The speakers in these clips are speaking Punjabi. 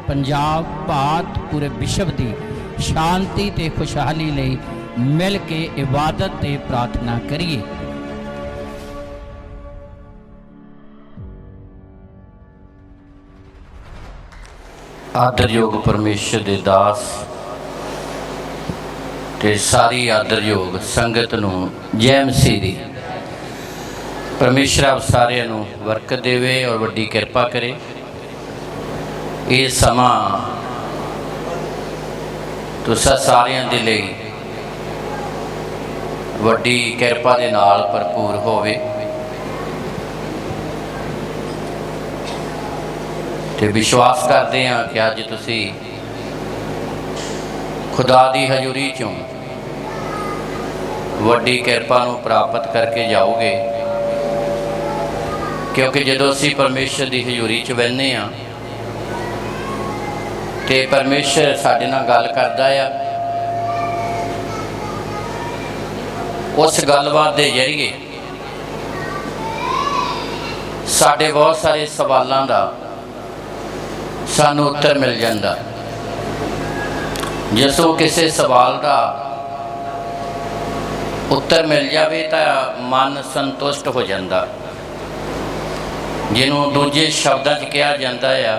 पंजाब भारत पूरे विश्व की शांति ते खुशहाली लई मिल के इबादत ते प्रार्थना करिए। आदरयोग परमेश्वर दे दास ते सारी आदरयोग संगत नूं जय मसीह दी। परमेश्वर आप सारिਆਂ ਨੂੰ बरकत देवे और वड्डी किरपा करे। ये समा तुसां सारिਆਂ दे लई वड्डी किरपा दे नाल भरपूर होवे ते विश्वास करते हैं कि अज तुसी खुदा दी हजूरी चों वड्डी किरपा नूं प्राप्त करके जाओगे, क्योंकि जदों असीं परमेश्वर की हजूरी च बहिने हाँ तो परमेश्वर साडे नाल गल करदा आ। उस गलबात के जरिए साडे बहुत सारे सवालों का सानू उत्तर मिल जाता। जिसों किसी सवाल का उत्तर मिल जाए तो मन संतुष्ट हो जाता, जिन्हों दूजे शब्दों च कहा जाता है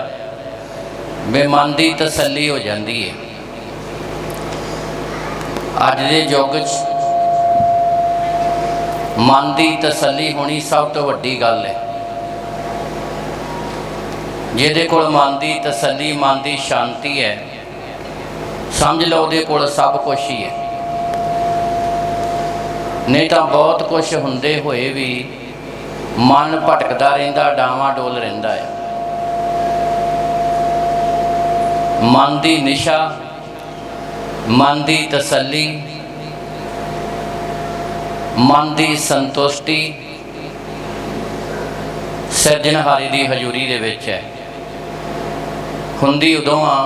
वे मन की तसल्ली हो जाती है। अज के युग मन की तसल्ली होनी सब तो वड्डी गल है। जिहदे कोल मन की तसल्ली मन की शांति है, समझ लो उहदे कोल सब कुछ ही है। नहीं तो बहुत कुछ हुंदे होए भी मन भटकदा रहिंदा, डावां-डोल रहिंदा है। मन की निशा, मन की तसल्ली, मन की संतुष्टि सिरजनहारी की हजूरी दे विच है। हुंदी उदों आ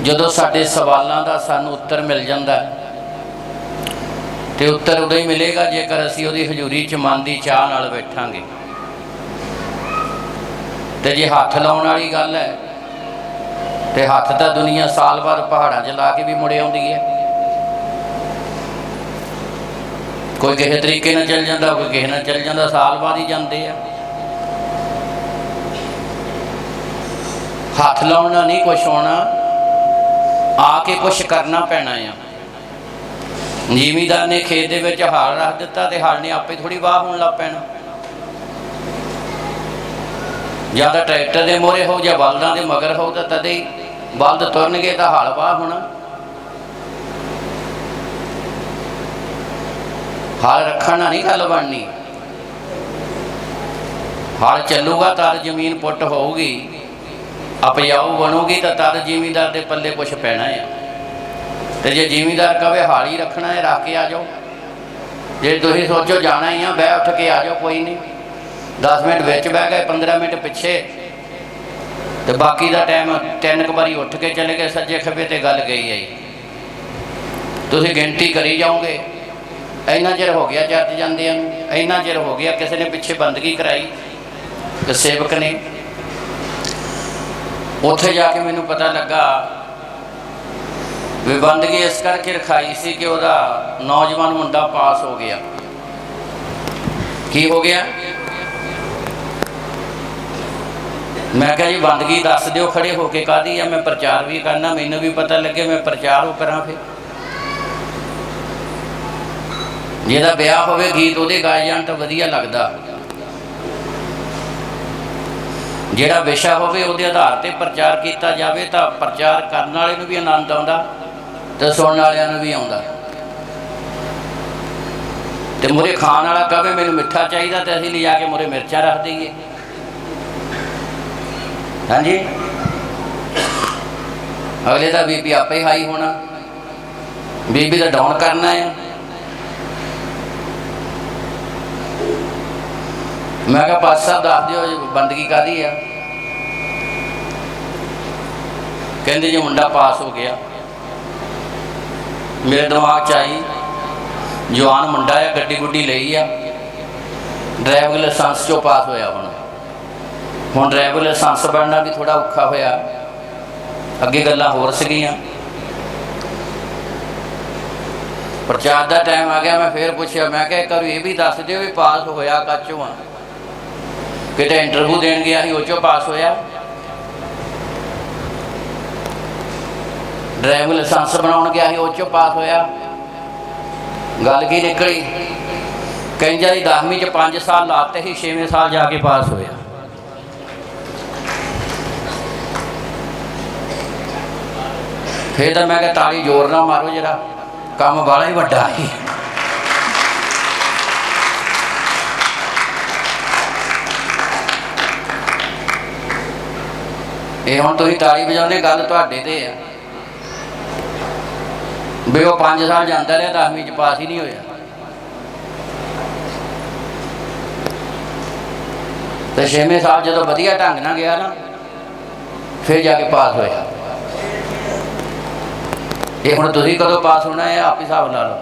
जदों साडे सवालों का सानू उत्तर मिल जाता है। तो उत्तर उदों ही मिलेगा जेकर असीं उहदी हजूरी च मन की चाह नाल बैठांगे। तो जे हथ लाउण वाली गल है तो हथ तो दुनिया साल भर पहाड़ों च ला के भी मुड़े आउंदी है। कोई किसी तरीके नाल चल जाता, कोई किसी नाल चल जाता, साल बाद ही जाते हैं। हथ लाउणा नहीं कुछ होना, आके कुछ करना पैना है। जिमीदार ने खेत दे विच हल रख दिता तो हल ने आपे थोड़ी वाह होण लग पैना। या तो ट्रैक्टर के मोहरे हो या बलदां के मगर हो तो तदे ही बलद तुरनगे तो हल वाह होना। हल रखना नहीं गल बननी। हल चलूगा तद जमीन पुट होगी, उपजाऊ बनूगी तो तद जिमीदार के पल्ले कुछ पैना है। तो जे जिमीदार कहे हाल ही रखना है, रख के आ जाओ। जे तुम सोचो जाना ही आ, बह उठ के आ जाओ, कोई नहीं। 10 मिनट बिच बह गए, 15 मिनट पिछे, तो बाकी का टाइम 3 बारी उठ के चले गए सज्जे खब्बे, तो गल गई आई। तुम गिनती करी जाओगे, इन्ना चिर हो गया चर्च जांदियां, इन्ना चिर हो गया किसी ने पिछे बंदगी कराई, तो सेवक ने उत्थे जाके मैनू पता लगा भी बंदगी इस करके रखाई सी कि वह नौजवान मुंडा पास हो गया। की हो गया? मैं कहा जी बंदगी दस दिओ खड़े होके कादी है, मैं प्रचार भी करना, मैनू भी पता लगे मैं प्रचार करा। फिर जिहदा ब्याह होवे गीत उहदे गाए जाण तो वधिया लगदा, जिहड़ा विशा होवे उहदे आधार पर प्रचार किया जाए तो प्रचार करने वाले भी आनंद आउंदा तो सुनने वालियां भी आउंदा। तो मुरे खाण वाला कहे मैनू मिठा चाहिए तो असीं लिजा के मुरे मिर्चा रख दईए। हाँ जी, अगले का बीपी आपे हाई होना, बीबी का डाउन करना है। मैं कहा पास साहब दस दिओ बंदगी कादी है? कहते जी मुंडा पास हो गया। मेरे दिमाग च आई जवान मुंडा है, गड्डी गुड्डी लई आ, ड्राइविंग लाइसेंस चो पास होया होना। ਹੁਣ ਡਰਾਈਵਰ ਲਾਇਸੈਂਸ ਬਣਨਾ भी थोड़ा औखा होया, अगे गल्लां होर सीगियां। प्रचार का टाइम आ गया, मैं फिर पूछा, मैं क्या एक बार ये भी दस दिओ भी पास होया काचों आ, किते इंटरव्यू देन गया ही ओचों पास होया। ड्राइविंग लाइसेंस बनाउण गया ही ओचों पास होया। गल की निकली, कई जी 10वीं च 5 साल लाते ही 6वें साल जाके पास होया। फिर तो मैं क्या ताली जोर ना मारो, जरा काम वाला ही वड्डा है। ये हुण तुसीं ताली बजाउने, गल तुहाडे ते है भी वो 5 साल जाता रहा 10वीं च पास ही नहीं होया। तो 6वें साल जो वधिया ढंग नाल गया ना, फिर जाके पास होया। ये हुण तुसीं कदों पास होना है आप हिसाब ला लो,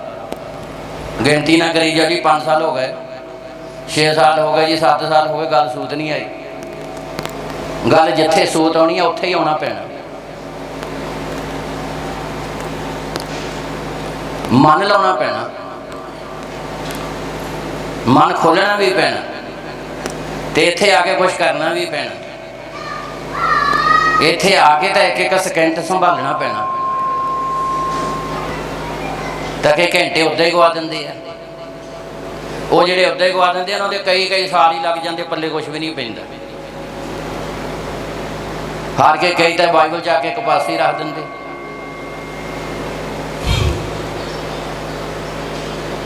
गिनती ना करी जा जी 5 साल हो गए, 6 साल हो गए जी, 7 साल हो गए, गल सूत नहीं आई। गल जिथे सूत आनी है उत्थे ही आना पैना। मन लाना पैना, मन खोलना भी पैना, तो इत्थे आके कुछ करना भी पैना। इत्थे आके तो एक एक सेकेंड संभालना पैना, ताकि घंटे उदा ही गवा देंगे है। वो जोड़े उदा ही गवा देंगे उन्होंने कई कई साल ही लग जाते, पल्ले कुछ भी नहीं पैंदा। हार के कई तो बाइबल च आके एक पासे ही रख देंगे।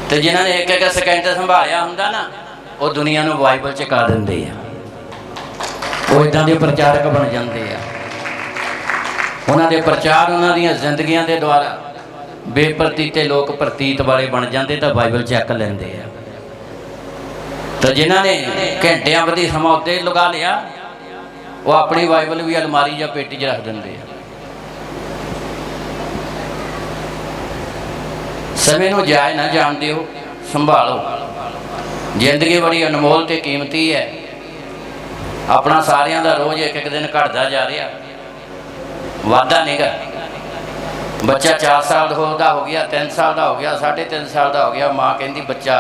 तो जिन्होंने एक एक सेकेंड संभालिया होंदा ना, वो दुनिया को बाइबल च कर देंगे है। वो इदां दे प्रचारक बन जाते हैं। उन्होंने प्रचार उन्होंने जिंदगियों के द्वारा बेप्रतीते लोग प्रतीत वाले बन जाते, तो बाइबल चैक लेंदे हैं। तो जिन्होंने घंटिया बधी समा उत्ते लगा लिया, वो अपनी बाइबल भी अलमारी या पेटी च रख देंगे। समय को जाए ना जान दिओ, संभालो। जिंदगी बड़ी अनमोल ते कीमती है। अपना सारियां दा रोज़ एक एक दिन घटता जा रहा, वाधा नहीं गा। बच्चा 4 साल का हो गया, 3 साल का हो गया, 3.5 साल का हो गया, माँ कहती बच्चा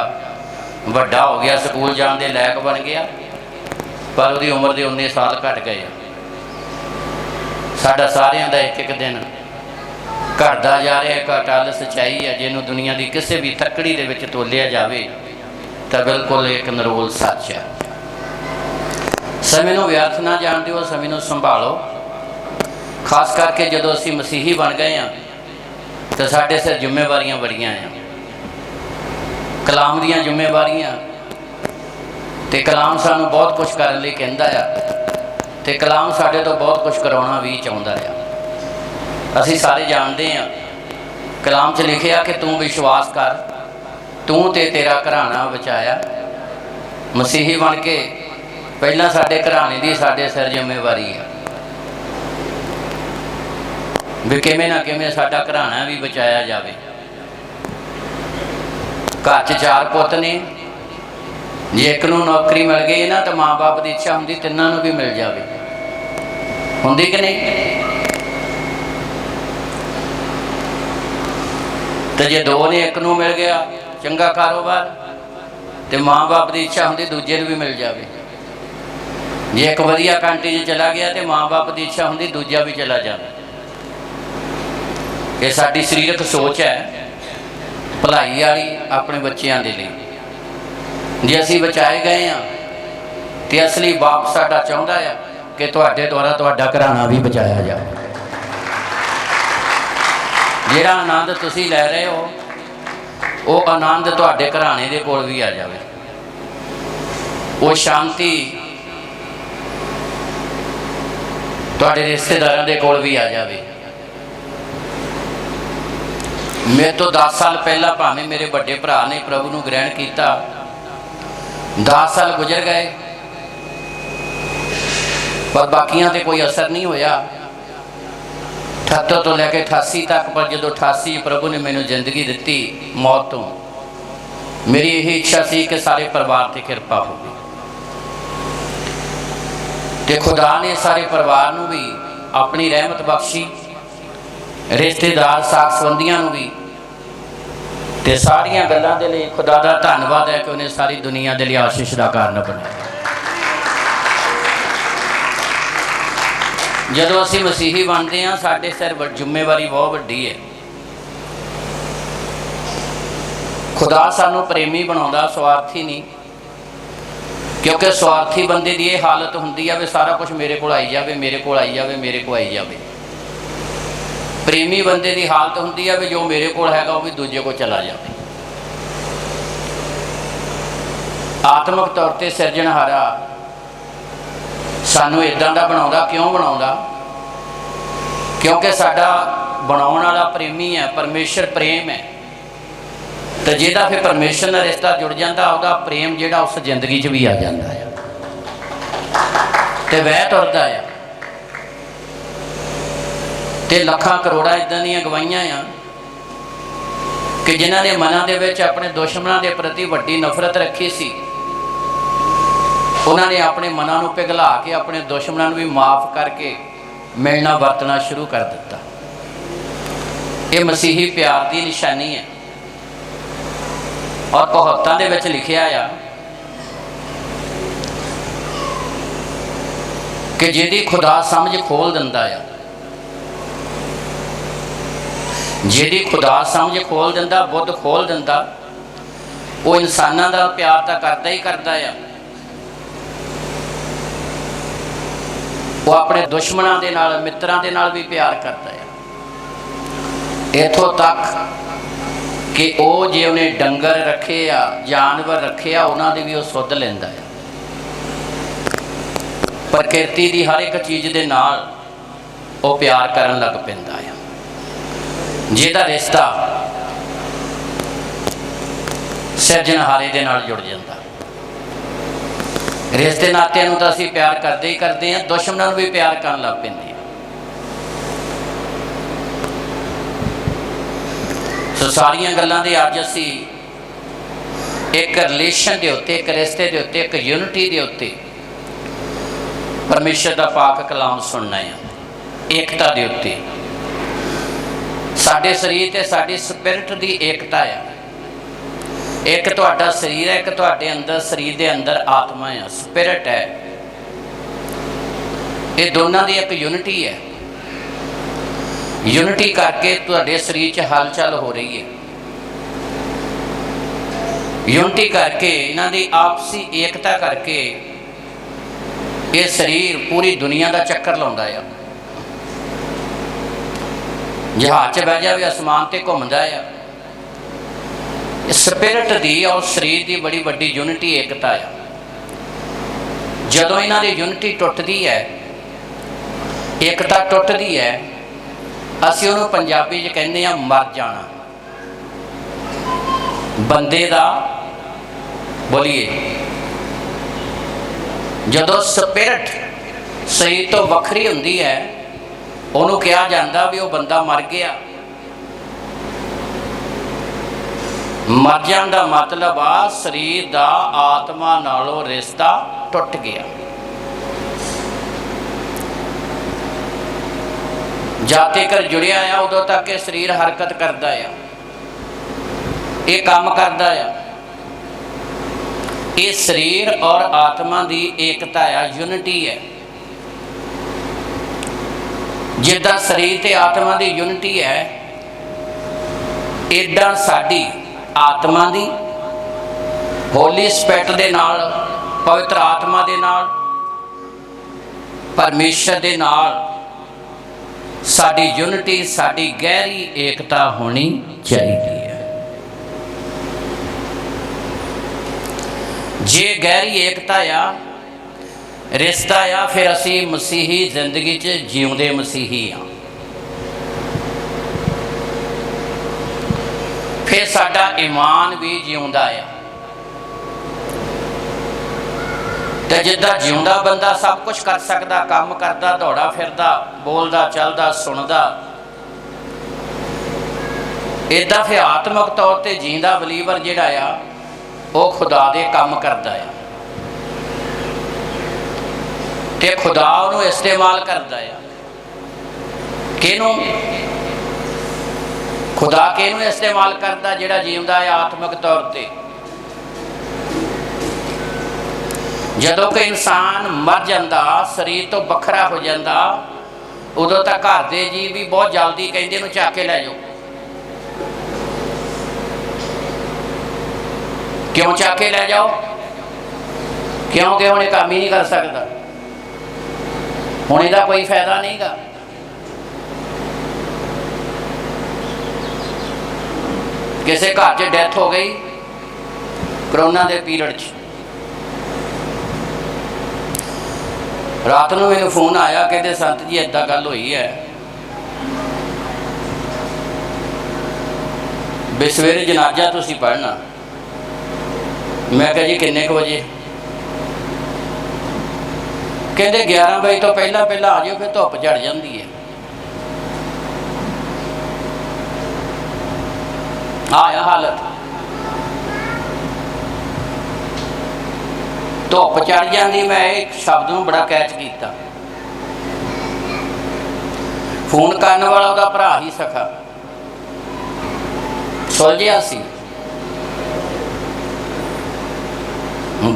वड्डा हो गया, स्कूल जाने के लायक बन गया, पर उसकी उम्र के 19 साल घट गए। साडा सारियां दा एक एक दिन घटता जा रहा है। एक अटल सच्चाई है, जिन्होंने दुनिया की किसी भी तकड़ी दे विच तोलिया जाए तो बिल्कुल एक नरोल सच है। समय को व्यर्थ ना जान दिओ, समय को संभालो। खास करके जो असी मसीही बन गए हैं तो साढ़े सिर जिम्मेवारियां बड़ियां हैं। कलाम दियां जिम्मेवारियां, तो कलाम सानू बहुत कुछ करने लई कहंदा है, तो कलाम साडे तो बहुत कुछ करवाना भी चाहुंदा है। असी सारे जानते हैं, कलाम च लिखिया कि तू विश्वास कर, तू ते तेरा घराना बचाया। मसीही बन के पहला साडे घराने की साडे सिर जिम्मेवारी है भी किवें ना किवें साडा घराना भी बचाया जाए। घर च 4 पुत ने, जे एक नूं नौकरी मिल गई ना तो माँ बाप की इच्छा होंदी तिन्नां नूं भी मिल जाए, होंदी कि नहीं। तो जे 2 ने एक नूं मिल गया चंगा कारोबार, तो माँ बाप की इच्छा होंदी दूजे नूं भी मिल जाए। जे एक वधिया कंट्री च चला गया तो माँ बाप की इच्छा होंदी दूजा भी चला जाए। ये साडी सरीरक सोच है भलाई वाली अपने बच्चों के लिए। जे असी बचाए गए हाँ तो असली बाप साडा चाहुंदा है कि तुहाडे द्वारा तुहाडा घराना भी बचाया जाए। जिहड़ा आनंद तुसी लै रहे हो वो आनंद तुहाडे घराने दे कोल भी आ जाए। वो शांति तुहाडे रिश्तेदारां दे कोल भी आ जाए। मेरे तो 10 साल पहला भावें मेरे बड़े भरा ने प्रभु नूं ग्रहण किया, 10 साल गुजर गए पर बाकियां ते कोई असर नहीं होया। 78 तो लैके 88 तक, पर जो 88 प्रभु ने मैनू जिंदगी दी मौत तो, मेरी यही इच्छा सी कि सारे परिवार की कृपा हो। ਤੇ खुदा ने सारे परिवार नूं भी अपनी रहमत बख्शी, रिश्तेदार साख संबंधियां नूं भी। ते सारियां गल्लां दे लई खुदा दा धन्नवाद है कि उन्हें सारी दुनिया दे लई आशीष दा कारण बनाया। जदों असीं मसीही बनते हैं साडे सिर जिम्मेवारी बहुत वड्डी है। खुदा सानू प्रेमी बनाउंदा, स्वार्थी नहीं। क्योंकि स्वार्थी बंदे की यह हालत होंदी है भी सारा कुछ मेरे को आई जाए, मेरे को आई जाए, मेरे को आई जाए। प्रेमी बंदे की हालत होंदी है भी जो मेरे को हैगा वो भी दूजे को चला जाए। आत्मक तौर पर सिरजनहारा सानू इदां दा बनाउंदा। क्यों बनाउंदा? क्योंकि साडा बनाउण वाला प्रेमी है, परमेश्वर प्रेम है। तो जिहदा फिर परमेश्वर का रिश्ता जुड़ जाता, उसका प्रेम जिहड़ा उस जिंदगी च भी आ जाता है तो वह तुरदा है। तो लखां करोड़ां इदां दीयां गवाहियां आ कि जिन्हां ने मनां दे विच अपने दुश्मनां दे प्रति वड्डी नफरत रखी सी, उन्होंने अपने मनां नूं पिघला के अपने दुश्मनां नूं भी माफ़ करके मिलना वरतना शुरू कर दिता। ये मसीही प्यार की निशानी है। और कहावतां दे विच लिखिया आ कि जिहदी खुदा समझ खोल दिंदा आ, जिहदी खुदा समझ खोल दिंदा, बुद्ध खोल दिंदा, वो इंसानां दा प्यार तां करदा ही करदा आ, वो अपने दुश्मनां दे नाल, मित्रां दे नाल भी प्यार करदा है। इत्थों तक कि वो जे उन्हें डंगर रखे आ, जानवर रखे आ, उन्होंने भी वो सुध लेंदा है। प्रकृति की हर एक चीज़ के नाल वो प्यार करन लग पैंदा है। जिहदा रिश्ता सिरजनहारे दे नाल जुड़ जाता। रिश्ते नाते नूं तां असीं प्यार करते ही करते हैं, दुश्मनां नूं भी प्यार करन लग पैंदे। तो सारियां गल्लां दे अज असी एक रिलेशन के उत्ते, एक रिश्ते के उत्ते, एक यूनिटी के उत्ते परमेश्वर का पाक कलाम सुनना है। एकता के उत्ते साडे शरीर ते साडी स्पिरिट की एकता है। एक तुहाडा शरीर है, एक तुहाडे अंदर, शरीर के अंदर आत्मा है, स्पिरिट है। ये दोनों की एक यूनिटी है। यूनिटी करके तुहाडे शरीर च हलचल हो रही है। यूनिटी करके इन्हां दी आपसी एकता करके ये शरीर पूरी दुनिया का चक्कर लाउंदा है। जहाज च बह जावे, आसमान ते घुमदा है। स्पिरिट की और शरीर की बड़ी वड्डी यूनिटी, एकता है। जदों इन्हां दी यूनिटी टुटदी है, एकता टुटदी है, असीं उहनूं पंजाबी च कहंदे आ मर जाना। बंदे दा बोलिए, जदों स्पिरिट शरीर तो वखरी हुंदी है, उहनूं कहा जांदा भी वो बंदा मर गया। मर जाण दा मतलब आ शरीर दा आत्मा नालों रिश्ता टुट गया। जद तक जुड़िया आ उदों तक ये शरीर हरकत करता है, ये काम करता है। ये शरीर और आत्मा की एकता है, यूनिटी है। जिदा शरीर ते आत्मा की यूनिटी है, इदा साडी आत्मा की होली स्पिरिट दे नाल, पवित्र आत्मा दे नाल, परमेश्वर दे नाल साडी यूनिटी, साडी गहरी एकता होनी चाहिए है। जे गहरी एकता आ, रिश्ता आ, फिर असी मसीही जिंदगी च जीउंदे मसीही हाँ। फिर साडा ईमान भी जीउंदा आ। तो जिदा जिउंदा बंदा सब कुछ कर सकता, काम करता, दौड़ा फिरदा, बोलदा, चलदा, सुनदा, इदा फिर आत्मक तौर पर जींदा बलीवर जिहड़ा आ वो खुदा दे काम करदा आ। ਤੇ ਖੁਦਾ ਉਹਨੂੰ ਇਸਤੇਮਾਲ ਕਰਦਾ ਆ। ਕਿਹਨੂੰ? ਖੁਦਾ ਕਿਹਨੂੰ ਇਸਤੇਮਾਲ ਕਰਦਾ? ਜਿਹੜਾ ਜੀਉਂਦਾ ਹੈ ਆਤਮਿਕ ਤੌਰ ਤੇ। ਜਦੋਂ ਕੋਈ ਇਨਸਾਨ ਮਰ ਜਾਂਦਾ, ਸਰੀਰ ਤੋਂ ਵੱਖਰਾ ਹੋ ਜਾਂਦਾ, ਉਦੋਂ ਤਾਂ ਘਰ ਦੇ ਜੀ ਵੀ ਬਹੁਤ ਜਲਦੀ ਕਹਿੰਦੇ ਇਹਨੂੰ ਚੱਕ ਕੇ ਲੈ ਜਾਓ। ਕਿਉਂ ਚੱਕ ਕੇ ਲੈ ਜਾਓ? ਕਿਉਂਕਿ ਹੁਣ ਇਹ ਕੰਮ ਹੀ ਨਹੀਂ ਕਰ ਸਕਦਾ, ਹੁਣ ਇਹਦਾ ਕੋਈ ਫਾਇਦਾ ਨਹੀਂਗਾ। ਕਿਸੇ ਘਰ 'ਚ ਡੈਥ ਹੋ ਗਈ ਕਰੋਨਾ ਦੇ ਪੀਰੀਅਡ 'ਚ, ਰਾਤ ਨੂੰ ਮੈਨੂੰ ਫੋਨ ਆਇਆ, ਕਹਿੰਦੇ ਸੰਤ ਜੀ ਏਦਾਂ ਗੱਲ ਹੋਈ ਹੈ ਵੀ ਸਵੇਰੇ ਜਨਾਜ਼ਾ ਤੁਸੀਂ ਪੜ੍ਹਨਾ। ਮੈਂ ਕਿਹਾ ਜੀ ਕਿੰਨੇ ਕੁ ਵਜੇ? ਕਹਿੰਦੇ 11 ਵਜੇ ਤੋਂ ਪਹਿਲਾਂ ਪਹਿਲਾਂ ਆ ਜਾਓ, ਫਿਰ ਧੁੱਪ ਚੜ ਜਾਂਦੀ ਹੈ। ਆਇਆ ਹਾਲਤ, ਧੁੱਪ ਚੜ ਜਾਂਦੀ। ਮੈਂ ਇੱਕ ਸ਼ਬਦ ਨੂੰ ਬੜਾ ਕੈਚ ਕੀਤਾ। ਫੋਨ ਕਰਨ ਵਾਲਾ ਉਹਦਾ ਭਰਾ ਹੀ ਸਖਾ ਸੁਲਝਿਆ ਸੀ,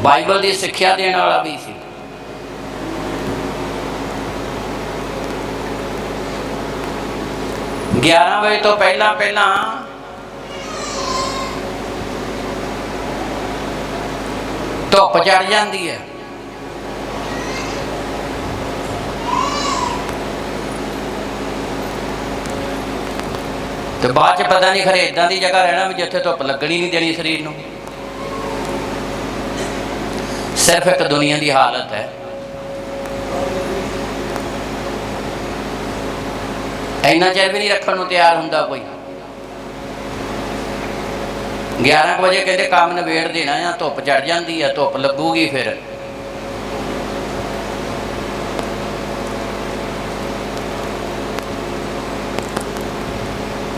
ਬਾਈਬਲ ਦੀ ਸਿੱਖਿਆ ਦੇਣ ਵਾਲਾ ਵੀ ਸੀ। ਗਿਆਰਾਂ ਵਜੇ ਤੋਂ ਪਹਿਲਾਂ ਪਹਿਲਾਂ ਧੁੱਪ ਚੜ ਜਾਂਦੀ ਹੈ। ਤੇ ਬਾਅਦ 'ਚ ਪਤਾ ਨਹੀਂ ਖਰੇ ਇੱਦਾਂ ਦੀ ਜਗ੍ਹਾ ਰਹਿਣਾ ਵੀ ਜਿੱਥੇ ਧੁੱਪ ਲੱਗਣੀ ਨਹੀਂ ਦੇਣੀ ਸਰੀਰ ਨੂੰ। ਸਿਰਫ ਇੱਕ ਦੁਨੀਆ ਦੀ ਹਾਲਤ ਹੈ। ਇੰਨਾ ਚਿਰ ਵੀ ਨਹੀਂ ਰੱਖਣ ਨੂੰ ਤਿਆਰ ਹੁੰਦਾ ਕੋਈ। 11 ਵਜੇ ਕਹਿੰਦੇ ਕੰਮ ਨਿਬੇੜ ਦੇਣਾ ਆ, ਧੁੱਪ ਚੜ ਜਾਂਦੀ ਆ, ਧੁੱਪ ਲੱਗੂਗੀ। ਫਿਰ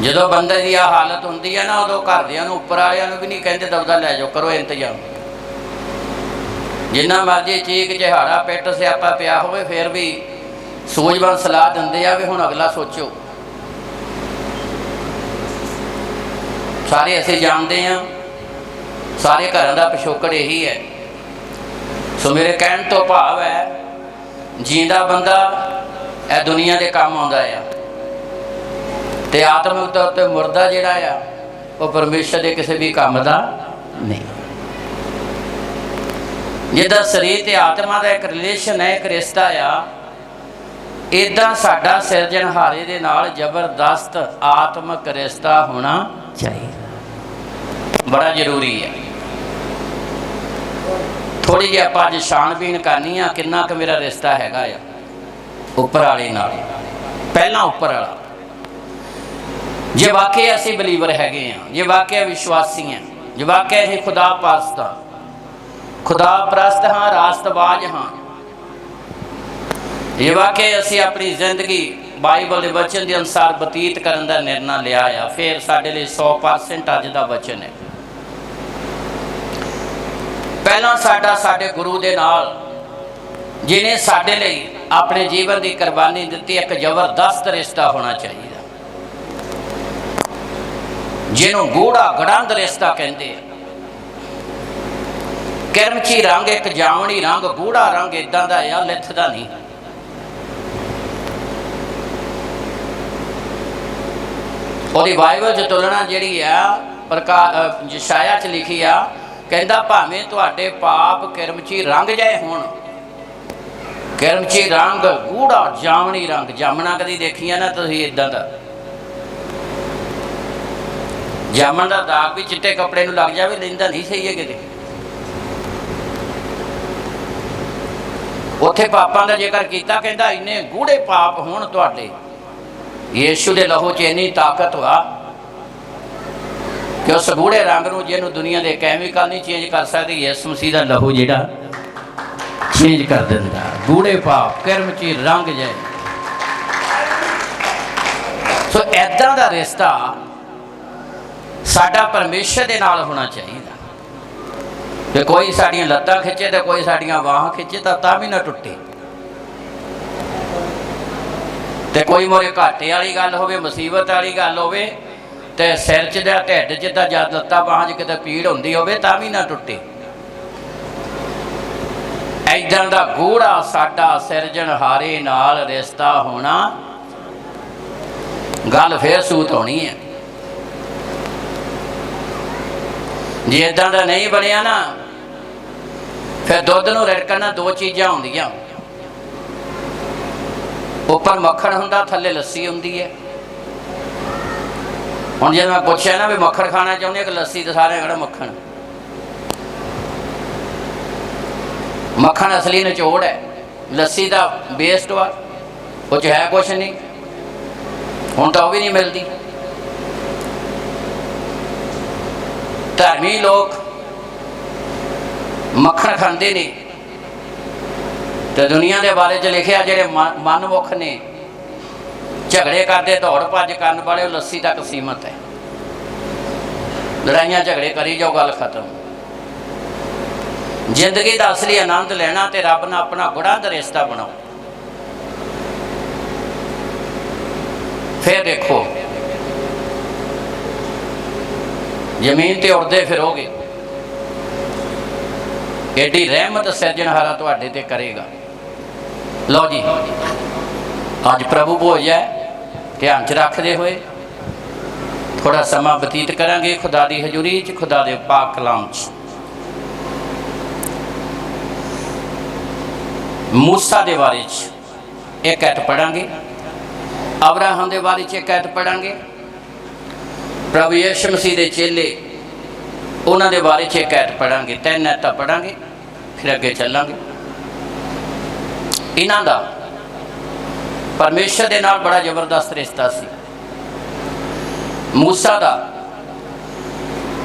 ਜਦੋਂ ਬੰਦੇ ਦੀ ਆਹ ਹਾਲਤ ਹੁੰਦੀ ਹੈ ਨਾ, ਉਦੋਂ ਘਰਦਿਆਂ ਨੂੰ, ਉੱਪਰ ਵਾਲਿਆਂ ਨੂੰ ਵੀ ਨਹੀਂ ਕਹਿੰਦੇ ਦਵਦਾ ਲੈ ਜਾਓ, ਕਰੋ ਇੰਤਜ਼ਾਮ। ਜਿੰਨਾ ਮਰਜ਼ੀ ਚੀਕ ਚਿਹਾੜਾ ਪਿੱਟ ਸਿਆਪਾ ਪਿਆ ਹੋਵੇ, ਫਿਰ ਵੀ ਸੂਝਵਾਨ ਸਲਾਹ ਦਿੰਦੇ ਆ ਵੀ ਹੁਣ ਅਗਲਾ ਸੋਚੋ। ਸਾਰੇ ਅਸੀਂ ਜਾਣਦੇ ਹਾਂ, ਸਾਰੇ ਘਰਾਂ ਦਾ ਪਿਛੋਕੜ ਇਹੀ ਹੈ। ਸੋ ਮੇਰੇ ਕਹਿਣ ਤੋਂ ਭਾਵ ਹੈ, ਜੀਂਦਾ ਬੰਦਾ ਇਹ ਦੁਨੀਆ ਦੇ ਕੰਮ ਆਉਂਦਾ ਆ, ਤੇ ਆਤਮਿਕ ਤੌਰ ਤੇ ਮੁਰਦਾ ਜਿਹੜਾ ਆ ਉਹ ਪਰਮੇਸ਼ਰ ਦੇ ਕਿਸੇ ਵੀ ਕੰਮ ਦਾ ਨਹੀਂ। ਜਿੱਦਾਂ ਸਰੀਰ ਤੇ ਆਤਮਾ ਦਾ ਇੱਕ ਰਿਲੇਸ਼ਨ ਹੈ, ਇੱਕ ਰਿਸ਼ਤਾ ਆ, ਇੱਦਾਂ ਸਾਡਾ ਸਿਰਜਣਹਾਰੇ ਦੇ ਨਾਲ ਜ਼ਬਰਦਸਤ ਆਤਮਿਕ ਰਿਸ਼ਤਾ ਹੋਣਾ ਚਾਹੀਦਾ, ਬੜਾ ਜ਼ਰੂਰੀ ਹੈ। ਥੋੜ੍ਹੀ ਜਿਹੀ ਆਪਾਂ ਅੱਜ ਛਾਣਬੀਣ ਕਰਨੀ ਆ, ਕਿੰਨਾ ਕੁ ਮੇਰਾ ਰਿਸ਼ਤਾ ਹੈਗਾ ਆ ਉੱਪਰ ਵਾਲੇ ਨਾਲ। ਪਹਿਲਾਂ ਉੱਪਰ ਵਾਲਾ, ਜੇ ਵਾਕਿਆ ਅਸੀਂ ਬਲੀਵਰ ਹੈਗੇ ਹਾਂ, ਜੇ ਵਾਕਿਆ ਵਿਸ਼ਵਾਸੀ ਹਾਂ, ਜੇ ਵਾਕਿਆ ਅਸੀਂ ਖੁਦਾ ਪ੍ਰਸਤ ਹਾਂ, ਰਾਸਤਬਾਜ਼ ਹਾਂ, ਜੇ ਵਾਕਿਆ ਅਸੀਂ ਆਪਣੀ ਜ਼ਿੰਦਗੀ ਬਾਈਬਲ ਦੇ ਵਚਨ ਦੇ ਅਨੁਸਾਰ ਬਤੀਤ ਕਰਨ ਦਾ ਨਿਰਣਾ ਲਿਆ ਆ, ਫਿਰ ਸਾਡੇ ਲਈ 100% ਅੱਜ ਦਾ ਵਚਨ ਹੈ। ਪਹਿਲਾਂ ਸਾਡਾ ਸਾਡੇ ਗੁਰੂ ਦੇ ਨਾਲ, ਜਿਹਨੇ ਸਾਡੇ ਲਈ ਆਪਣੇ ਜੀਵਨ ਦੀ ਕੁਰਬਾਨੀ ਦਿੱਤੀ, ਇੱਕ ਜ਼ਬਰਦਸਤ ਰਿਸ਼ਤਾ ਹੋਣਾ ਚਾਹੀਦਾ, ਜਿਹਨੂੰ ਗੂੜਾ ਗੜੰਦ ਰਿਸ਼ਤਾ ਕਹਿੰਦੇ ਆ। ਕਿਰਮਚੀ ਰੰਗ, ਇੱਕ ਜਾਮਣੀ ਰੰਗ, ਗੂੜਾ ਰੰਗ ਇੱਦਾਂ ਦਾ ਆ, ਲਿਥ ਦਾ ਨਹੀਂ। ਉਹਦੀ ਬਾਈਬਲ 'ਚ ਤੁਲਨਾ ਜਿਹੜੀ ਆ ਯਸ਼ਾਇਆ 'ਚ ਲਿਖੀ ਆ, ਕਹਿੰਦਾ ਭਾਵੇਂ ਤੁਹਾਡੇ ਪਾਪ ਕਿਰਮਚੀ ਰੰਗ ਜਾਏ ਹੋਣ, ਕਿਰਮਚੀ ਰੰਗ, ਗੂੜਾ ਜਾਮਣੀ ਰੰਗ। ਜਾਮਣਾ ਕਦੀ ਦੇਖੀਆਂ ਨਾ ਤੁਸੀਂ? ਇੱਦਾਂ ਦਾ ਜਾਮਣ ਦਾ ਦਾਗ ਵੀ ਚਿੱਟੇ ਕੱਪੜੇ ਨੂੰ ਲੱਗ ਜਾਵੇ, ਲੈਂਦਾ ਨਹੀਂ ਸਹੀ ਹੈ ਕਿਤੇ। ਉੱਥੇ ਪਾਪਾਂ ਦਾ ਜ਼ਿਕਰ ਕੀਤਾ, ਕਹਿੰਦਾ ਇੰਨੇ ਗੂੜੇ ਪਾਪ ਹੋਣ ਤੁਹਾਡੇ, ਯੇਸ਼ੂ ਦੇ ਲਹੂ 'ਚ ਇੰਨੀ ਤਾਕਤ ਵਾ ਕਿ ਉਸ ਗੂੜੇ ਰੰਗ ਨੂੰ, ਜਿਹਨੂੰ ਦੁਨੀਆ ਦੇ ਕੈਮੀਕਲ ਨਹੀਂ ਚੇਂਜ ਕਰ ਸਕਦੇ, ਯਿਸੂ ਮਸੀਹ ਦਾ ਲਹੂ ਜਿਹੜਾ ਚੇਂਜ ਕਰ ਦਿੰਦਾ। ਗੂੜੇ ਪਾਪ, ਕਿਰਮਚੀ ਰੰਗ ਜਾਏ। ਸੋ ਇੱਦਾਂ ਦਾ ਰਿਸ਼ਤਾ ਸਾਡਾ ਪਰਮੇਸ਼ਰ ਦੇ ਨਾਲ ਹੋਣਾ ਚਾਹੀਦਾ ਕਿ ਕੋਈ ਸਾਡੀਆਂ ਲੱਤਾਂ ਖਿੱਚੇ ਤੇ ਕੋਈ ਸਾਡੀਆਂ ਬਾਹਾਂ ਖਿੱਚੇ ਤਾਂ ਵੀ ਨਾ ਟੁੱਟੇ। ਤੇ ਕੋਈ ਮੋਰੇ ਘਾਟੇ वाली गल होवे, मुसीबत वाली गल होवे ते सिर च जां ढिड च तां जद लत्तां बाहां च किते पीड़ हुंदी होवे तां भी ना टुटे। ऐदां दा गूढ़ा साडा सिरजणहारे नाल रिश्ता होना, गल फिर सूत होनी है। जे इदां दा नहीं बनिया ना, फिर दुध नूं रिड़कना दो चीज़ां होंदियां, उपर मक्खण हुंदा, थल्ले लस्सी हुंदी है। हुण जे मैं पुछया ना भी मक्खण खाना चाहुंदे कि लस्सी, तो सारे कहना मक्खण। मक्खण असली निचोड़ है, लस्सी का बेस्ट वा, कुछ है कुछ नहीं। हुण तो भी नहीं मिलती। धर्मी लोग मक्खण खांदे ने, तो दुनिया के बारे च लिखिया जेडे मनमुख ने, झगड़े करते दौड़ भज करने वाले, लस्सी तक सीमित है। लड़ाइयां झगड़े करी जाओ, गल खत्म। जिंदगी का असली आनंद लेना तो रब नाल अपना गुणां दा रिश्ता बनाओ। फिर देखो जमीन ते उड़दे फिरोगे, एडी रहमत सिरजणहारा तुहाडे ते करेगा। लो जी, अज प्रभु भोज है, ध्यान च रखते हुए थोड़ा समा बतीत करांगे खुदा की हजूरी च, खुदा दे पाक कलाम च। मूसा दे बारे च एक ऐत पढ़ांगे, अब्राहम दे बारे च एक ऐत पढ़ांगे, प्रभु यीशु मसीह दे चेले उन्हां दे बारे च एक ऐत पढ़ांगे। 3 ऐतां पढ़ांगे, फिर अगे चलांगे। इन्हां दा परमेश्वर दे नाल बड़ा जबरदस्त रिश्ता सी। मूसा दा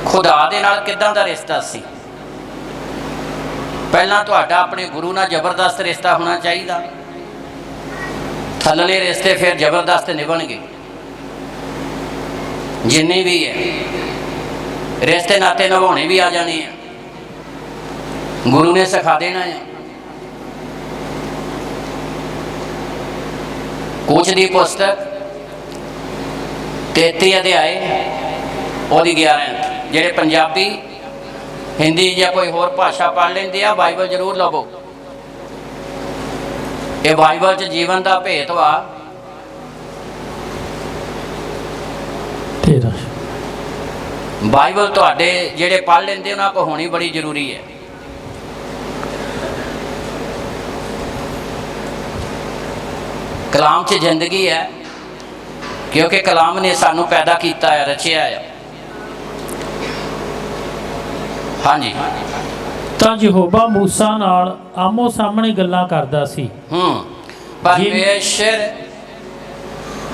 खुदा दे नाल किदां दा रिश्ता सी? पहला तुहाडा अपने गुरु नाल जबरदस्त रिश्ता होना चाहिए। थल्ले रिश्ते फिर जबरदस्त निभणगे। जिन्ने भी है रिश्ते नाते निभाने भी आ जाने हैं, गुरु ने सिखा देना है। कूच की पुस्तक 33 अध्याय और 11 जेडे पंजाबी हिंदी या कोई होर भाषा पढ़ लेंदे आ, बाइबल जरूर लवो। ये बाइबल च जीवन का भेत वा। बाइबल तुहाडे जेडे पढ़ लेंदे उन्हां को होनी बड़ी जरूरी है। कलाम च जिंदगी है, क्योंकि कलाम ने सानू पैदा किया है, रचिया है। हाँ जी। ਤਾਂ ਯਹੋਵਾ मूसा नाल आमो सामने गल्लां करदा सी। परमेश्वर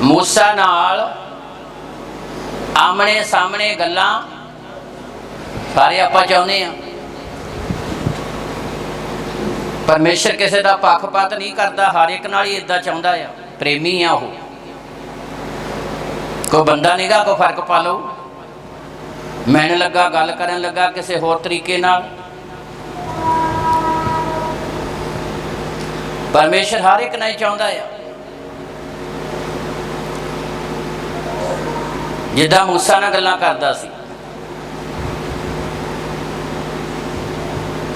मूसा नाल आमने सामने गल्लां सारे आपां चाहुंदे आ। परमेश्वर किसी का पक्षपात नहीं करता, हर एक नाल ही इदां चाहुंदा आ। प्रेमी आ वो, कोई बंदा नहीं गा, कोई फर्क पा लो। मैन लगा गल करन लगा किसी होर तरीके नाल। परमेश्वर हर एक नहीं चाहता है। जिदा मूसा नाल गल्लां करदा सी,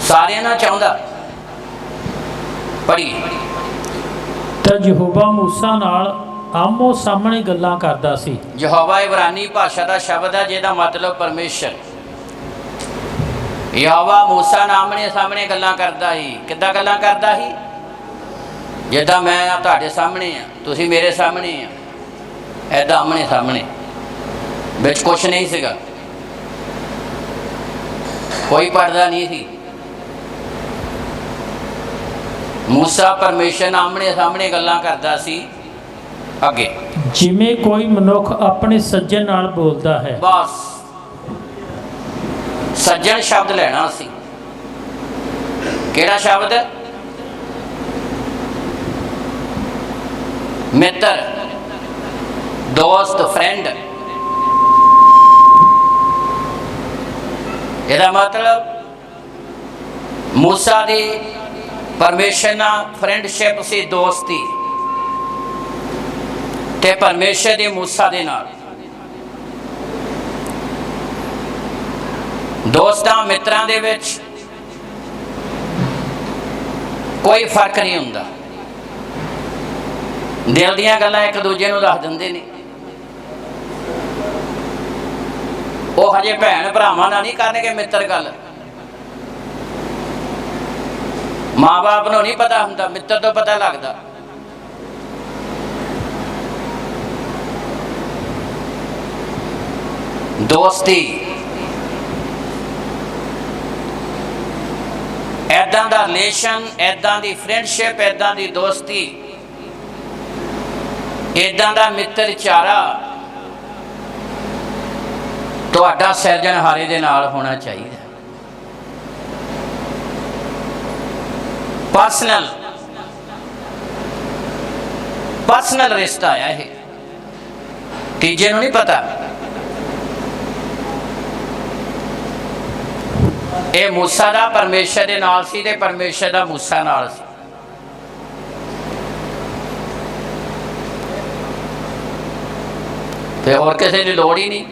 सारियां नाल चाहुंदा। पढ़ी। ਤਾਂ ਯਹੋਵਾ मूसा नाल आमो सामने गल्लां करदा सी। यहोवा इब्रानी भाषा का शब्द है जिहदा मतलब परमेश्वर। यहोवा मूसा नाल आमने सामने गल्लां करदा ही। किद्दां गल्लां करदा ही? जिद्दां मैं तुहाडे सामने आ, तुसीं मेरे सामने आ, ऐदां आमने सामने। विच कुछ नहीं सीगा, कोई पर्दा नहीं सी। मूसा परमेश्वर आमने सामने गल्लां करदा सी। अगे जिमें कोई मनुख अपने सज्जन नाल बोलदा है। बस सज्जन शब्द लेना सी। केड़ा शब्द? मित्र, दोस्त, फ्रेंड। ਇਹਦਾ मतलब मूसा दी परमेश्वर नाल फ्रेंडशिप सी, दोस्ती। ਤੇ ਪਰਮੇਸ਼ਰ ਦੇ ਮੂਸਾ ਦੇ ਨਾਲ। ਦੋਸਤਾਂ ਮਿੱਤਰਾਂ ਦੇ ਵਿੱਚ ਕੋਈ ਫਰਕ ਨਹੀਂ ਹੁੰਦਾ। ਦਿਲ ਦੀਆਂ ਗੱਲਾਂ ਇੱਕ ਦੂਜੇ ਨੂੰ ਦੱਸ ਦਿੰਦੇ ਨੇ। ਉਹ ਹਜੇ ਭੈਣ ਭਰਾਵਾਂ ਨਾਲ ਨਹੀਂ ਕਰਨਗੇ ਮਿੱਤਰ ਗੱਲ। ਮਾਂ ਬਾਪ ਨੂੰ ਨਹੀਂ ਪਤਾ ਹੁੰਦਾ, ਮਿੱਤਰ ਤੋਂ ਪਤਾ ਲੱਗਦਾ। ਦੋਸਤੀ ਇੱਦਾਂ ਦਾ ਰਿਲੇਸ਼ਨ, ਇੱਦਾਂ ਦੀ ਫਰੈਂਡਸ਼ਿਪ, ਇੱਦਾਂ ਦੀ ਦੋਸਤੀ, ਇੱਦਾਂ ਦਾ ਮਿੱਤਰਚਾਰਾ ਤੁਹਾਡਾ ਸਿਰਜਣਹਾਰੇ ਦੇ ਨਾਲ ਹੋਣਾ ਚਾਹੀਦਾ। ਪਰਸਨਲ ਰਿਸ਼ਤਾ ਆ ਇਹ, ਤੀਜੇ ਨੂੰ ਨਹੀਂ ਪਤਾ। ਇਹ ਮੂਸਾ ਦਾ ਪਰਮੇਸ਼ਰ ਦੇ ਨਾਲ ਸੀ ਤੇ ਪਰਮੇਸ਼ਰ ਦਾ ਮੂਸਾ ਨਾਲ ਸੀ। ਤੇ ਹੋਰ ਕਿਸੇ ਦੀ ਲੋੜ ਹੀ ਨਹੀਂ।